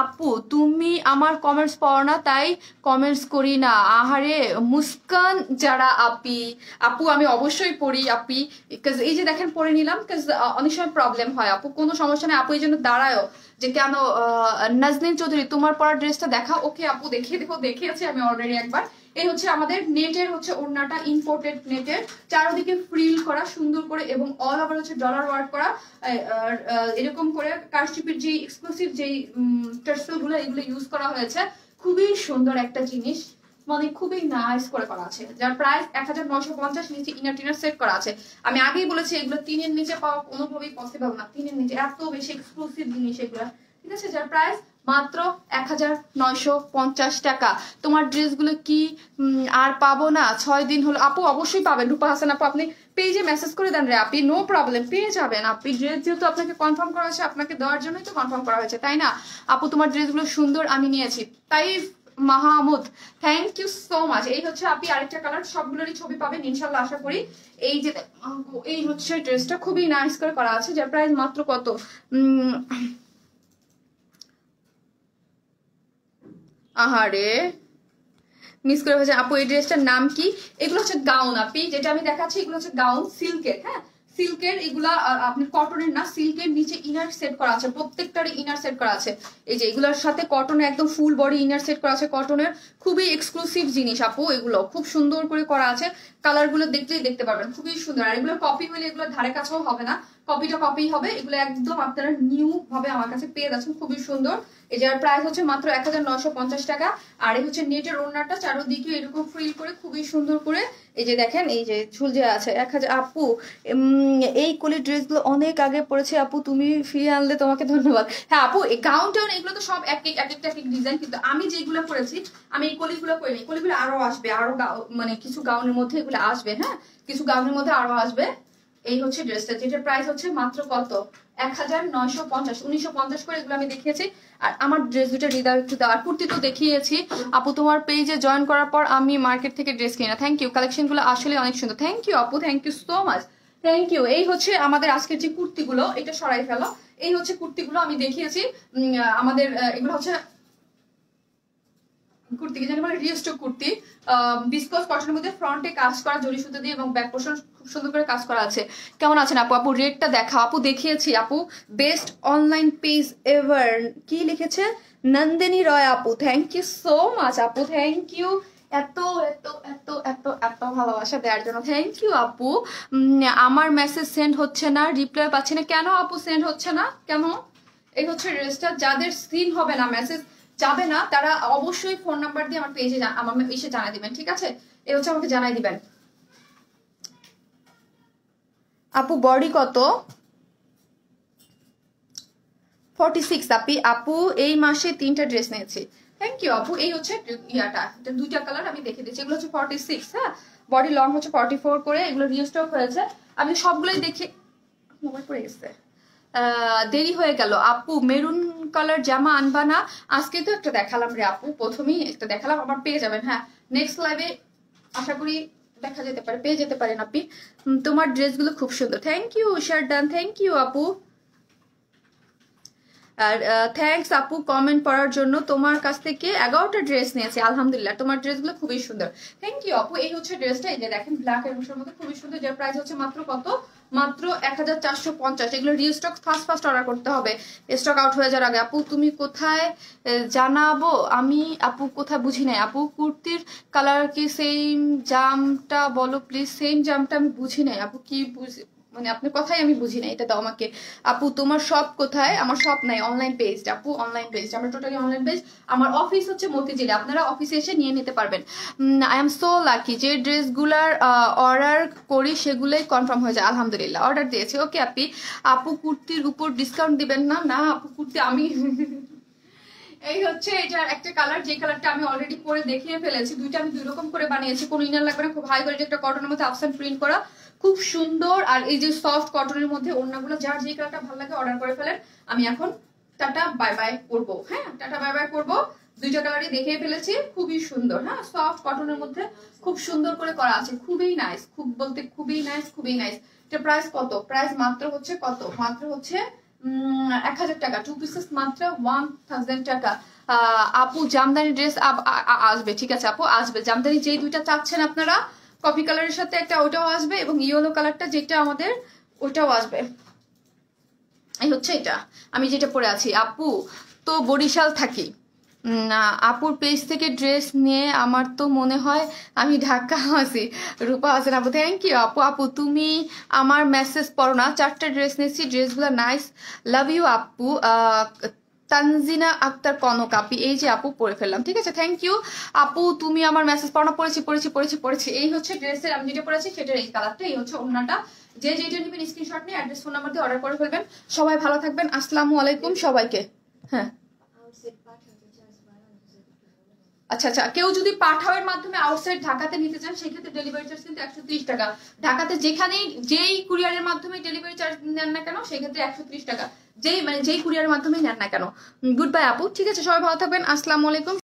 আপু তুমি আমার কমেন্টস পড়ো না তাই কমেন্টস করি না, আহারে মুস্কান যারা আপি। আপু আমি অবশ্যই পড়ি আপি, বিকজ এই যে দেখেন পড়ে নিলাম, বিকজ অনেক সময় প্রবলেম হয় আপু, কোনো সমস্যা নেই আপু, এই জন্য দাঁড়ায়ও যে কেন। নাজনীন চৌধুরী তোমার পরা ড্রেসটা দেখা। ওকে আপু দেখিয়ে দেবো, দেখিয়েছি আমি অলরেডি একবার। এই হচ্ছে আমাদের নেটের হচ্ছে ওড়নাটা, ইম্পোর্টেড নেটের, চারদিকে ফ্রিল করা সুন্দর করে এবং অল ওভার হচ্ছে ডলার ওয়ার্ক করা, এরকম করে কারচুপির যে এক্সক্লুসিভ যে টার্সেল গুলো এগুলো ইউজ করা হয়েছে। খুবই সুন্দর একটা জিনিস, মানে খুবই নাইস করে করা আছে, যার প্রাইস 1950। নিচে ইনার টিনার সেট করা আছে। আমি আগেই বলেছি এগুলো 3-এর নিচে পাওয়া কোনোভাবেই পসিবল না, 3-এর নিচে এত বেশি এক্সক্লুসিভ জিনিস এগুলো, ঠিক আছে। যার প্রাইস মাত্র 1950 টাকা। তোমার ড্রেসগুলো কি আর পাবো না? 6 দিন হলো আপু, অবশ্যই পাবেন। রূপা হাসান আপু আপনি পেজে মেসেজ করে দেন রে আপনি, নো প্রবলেম, পেয়ে যাবেন আপনি। ড্রেস যেহেতু আপনাকে কনফার্ম করা হয়েছে, আপনাকে দেওয়ার জন্যই তো কনফার্ম করা হয়েছে, তাই না আপু? তোমার ড্রেসগুলো সুন্দর, আমি নিয়েছি। তাই Mahmud thank you so much. এই হচ্ছে আপনি আরেকটা কালার, সবগুলোরই ছবি পাবেন ইনশাল্লাহ আশা করি। এই যে এই হচ্ছে ড্রেসটা খুবই নাইস করে করা আছে, যার প্রাইস মাত্র কত, আহারে মিস করে হয়েছে আপু। এই ড্রেসটার নাম কি? এগুলো হচ্ছে গাউন আপি, যেটা আমি দেখাচ্ছি এগুলো হচ্ছে গাউন, সিল্কের। হ্যাঁ সিল্কের এগুলা, আপনি কটনের না, সিল্কের নিচে ইনার সেট করা আছে, প্রত্যেকটারই ইনার সেট করা আছে। এই যে এগুলোর সাথে কটনের একদম ফুল বডি ইনার সেট করা আছে কটনের, খুবই এক্সক্লুসিভ জিনিস আপু, এগুলো খুব সুন্দর করে করা আছে। কালার গুলো দেখলেই দেখতে পারবেন, খুবই সুন্দর। আর এগুলো কপি হলে এগুলো ধারে কাছেও হবে না, কপিটা কপি হবে। এগুলো একদম আপনারা নিউ ভাবে আমার কাছে পেয়ে যাচ্ছেন, খুবই সুন্দর। এই যার প্রাইস হচ্ছে মাত্র 1950 টাকা। আর এই হচ্ছে নেটের ওড়নাটা, চারোদিকে এরকম ফ্রিল করে খুবই সুন্দর করে এই যে দেখেন এই যে ঝুলঝে আছে 1000। আপু এই কলির ড্রেসগুলো অনেক আগে পড়েছে আপু, তুমি ফিরিয়ে আনলে তোমাকে ধন্যবাদ। হ্যাঁ আপু এই গাউন টাউন এগুলো তো সব এক একটা ডিজাইন, কিন্তু আমি যেগুলো পরেছি আমি এই কলিগুলো করিনি, কলিগুলো আরো আসবে, আরো মানে কিছু গাউনের মধ্যে এগুলো আসবে। হ্যাঁ কিছু গাউনের মধ্যে আরো আসবে। এই হচ্ছে ড্রেসটা, যেটার প্রাইস হচ্ছে মাত্র কত, 1950। 1950 করে এগুলো আমি দেখিয়েছি। আর আমার ড্রেস দুটো হৃদয় একটু দেওয়ার, কুর্তি তো দেখিয়েছি আপু। তোমার পেজে জয়েন করার পর আমি মার্কেট থেকে ড্রেস কিনা, থ্যাংক ইউ, কালেকশন গুলো আসলে অনেক সুন্দর, থ্যাংক ইউ আপু, thank you so much, thank you. এই হচ্ছে আমাদের আজকের যে কুর্তিগুলো, এটা সরাই ফেলো। এই হচ্ছে কুর্তিগুলো আমি দেখিয়েছি আমাদের, এগুলো হচ্ছে কুর্তি কি জানি বলে, রিস্টক কুর্তি, বিস্কস কটনের মধ্যে ফ্রন্টে কাজ করা জরি সুতো দিয়ে এবং ব্যাক পোর্শন খুব সুন্দর করে কাজ করা আছে। কেমন আছেন আপু? আপু রেটটা দেখা আপু, দেখিয়েছি আপু। বেস্ট অনলাইন পেজ এভার, কি লিখেছে নন্দিনী রয় আপু, থ্যাংক ইউ সো মাচ আপু, থ্যাংক ইউ এত এত এত এত এত ভালোবাসা দেওয়ার জন্য, থ্যাংক ইউ আপু। আমার মেসেজ সেন্ড হচ্ছে না, রিপ্লাই পাচ্ছি না, কেন আপু সেন্ড হচ্ছে না কেন? এই হচ্ছে ড্রেসটা, যাদের সিন হবে না, মেসেজ যাবে না, তারা অবশ্যই ফোন নাম্বার দিয়ে আমার পেজে আমার এসে জানাই দিবেন, ঠিক আছে? এই হচ্ছে আমাকে জানাই দিবেন। আপু বডি কত? 46 আপি। আপু এই মাসে 3টা ড্রেস নিয়েছি, থ্যাংক ইউ আপু। এই হচ্ছে ইয়াটা, এটা 2টা কালার আমি দেখে দিচ্ছি, এগুলো হচ্ছে 46। হ্যাঁ বডি লং হচ্ছে 44 করে, এগুলো রিস্টক হয়েছে। আমি সবগুলোই দেখে মোবাইল পড়ে গেছে, দেরি হয়ে গেল আপু। মেরুন কালার জামা আনবা না? আজকে তো একটা দেখালাম রে আপু, প্রথমেই একটা দেখালাম, আবার পেয়ে যাবেন। হ্যাঁ নেক্সট লাইভে আশা করি দেখা যেতে পারে, পেয়ে যেতে পারেন আপনি। তোমার ড্রেসগুলো খুব সুন্দর, thank you share done, thank you আপু। আর থ্যাংকস আপু কমেন্ট পড়ার জন্য। তোমার কাছ থেকে 11টা ড্রেস নিয়েছি আলহামদুলিল্লাহ, তোমার ড্রেসগুলো খুবই সুন্দর, থ্যাংক ইউ আপু। এই হচ্ছে ড্রেসটা, এই যে দেখেন ব্ল্যাক এর মধ্যে খুবই সুন্দর, যার প্রাইস হচ্ছে মাত্র কত, মাত্র 1450। এগুলো রিস্টক ফার্স্ট অর্ডার করতে হবে, স্টক আউট হয়ে যাওয়ার আগে। আপু তুমি কোথায় জানাবো? আমি আপু কোথায় বুঝি নাই আপু, কুর্তির কালার কি সেম জামটা বলো প্লিজ। সেম জামটা আমি বুঝি নাই আপু, কি মানে আপনার কথাই আমি বুঝি না, এটা দাও আমাকে। আপু তোমার শপ কোথায়? আমার শপ নাই, অনলাইন পেজ আপু, অনলাইন পেজ, আমরা টোটালি অনলাইন পেজ। আমার অফিস হচ্ছে মতিঝিলে, আপনারা অফিসে এসে নিয়ে নিতে পারবেন। আই এম সো লাকি, যে ড্রেসগুলার অর্ডার করি সেগুলোই কনফার্ম হয়ে যায়। আলহামদুলিল্লাহ অর্ডার দিয়েছি। ওকে আপি, আপু কুর্তির উপর ডিসকাউন্ট দিবেন না? না আপু কুর্তি আমি এই হচ্ছে এটার একটা কালার, যে কালারটা আমি অলরেডি পরে দেখিয়ে ফেলেছি। দুইটা আমি দুই রকম করে বানিয়েছি, কোনো ইনার লাগবে না, খুব হাই কোয়ালিটি একটা কটনের মধ্যে আফসান প্রিন্ট করা, খুব সুন্দর। আর এই যে সফট কটনের মধ্যে ওড়নাগুলো, যার যে কালারটা ভালো লাগে অর্ডার করে ফেলেন। আমি এখন টাটা বাই বাই করবো। হ্যাঁ টাটা বাই বাই করবো। দুইটা কালারই দেখিয়ে ফেলেছি, খুবই সুন্দর। হ্যাঁ সফট কটনের মধ্যে খুব সুন্দর করে করা আছে, খুবই নাইস, খুব বলতে খুবই নাইস, খুবই নাইস। এটা প্রাইস কত? প্রাইস মাত্র হচ্ছে কত? মাত্র হচ্ছে 1000 টাকা, 2 পিসেস মাত্র 1000 টাকা। আপু জামদানি ড্রেস আসবে, ঠিক আছে আপু আসবে। জামদানি যেই দুইটা চাচ্ছেন আপনারা, কফি কালারের সাথে একটা ওটাও আসবে, এবং ইয়েলো কালারটা যেটা আমাদের ওটাও আসবে। এই হচ্ছে এটা আমি যেটা পরে আছি। আপু তো বরিশাল থাকি, না আপুর পেজ থেকে ড্রেস নিয়ে আমার তো মনে হয় আমি ঢাকা আছি। রূপা হাসান আপু, থ্যাংক ইউ আপু। আপু তুমি আমার মেসেজ পড়ো না, 4টা ড্রেস নিয়েছি, ড্রেসগুলো নাইস, লাভ ইউ আপু। তানজিনা আক্তার কনক আপি, এই যে আপু পরে ফেললাম, ঠিক আছে থ্যাংক ইউ আপু। তুমি আমার মেসেজ পড়ো না? পড়েছি পড়েছি পড়েছি পড়েছি। এই হচ্ছে ড্রেসের আমি যেটা পরেছি সেটার এই কালারটা, এই হচ্ছে ওড়নাটা। যে যেটা নেবেন স্ক্রিনশট নিয়ে অ্যাড্রেস ফোন নাম্বার দিয়ে অর্ডার করে ফেলবেন। সবাই ভালো থাকবেন, আসসালামু আলাইকুম সবাইকে। হ্যাঁ আচ্ছা আচ্ছা, কেউ যদি পাঠাওয়ের মাধ্যমে আউটসাইড ঢাকাতে নিতে চান সেক্ষেত্রে ডেলিভারি চার্জ কিন্তু 130 টাকা। ঢাকাতে যেখানেই যেই কুরিয়ারের মাধ্যমে ডেলিভারি চার্জ নেন না কেন সেক্ষেত্রে 130 টাকা, যেই কুরিয়ারের মাধ্যমে নেন না কেন। গুড বাই আপু, ঠিক আছে সবাই ভালো থাকবেন, আসসালামু আলাইকুম।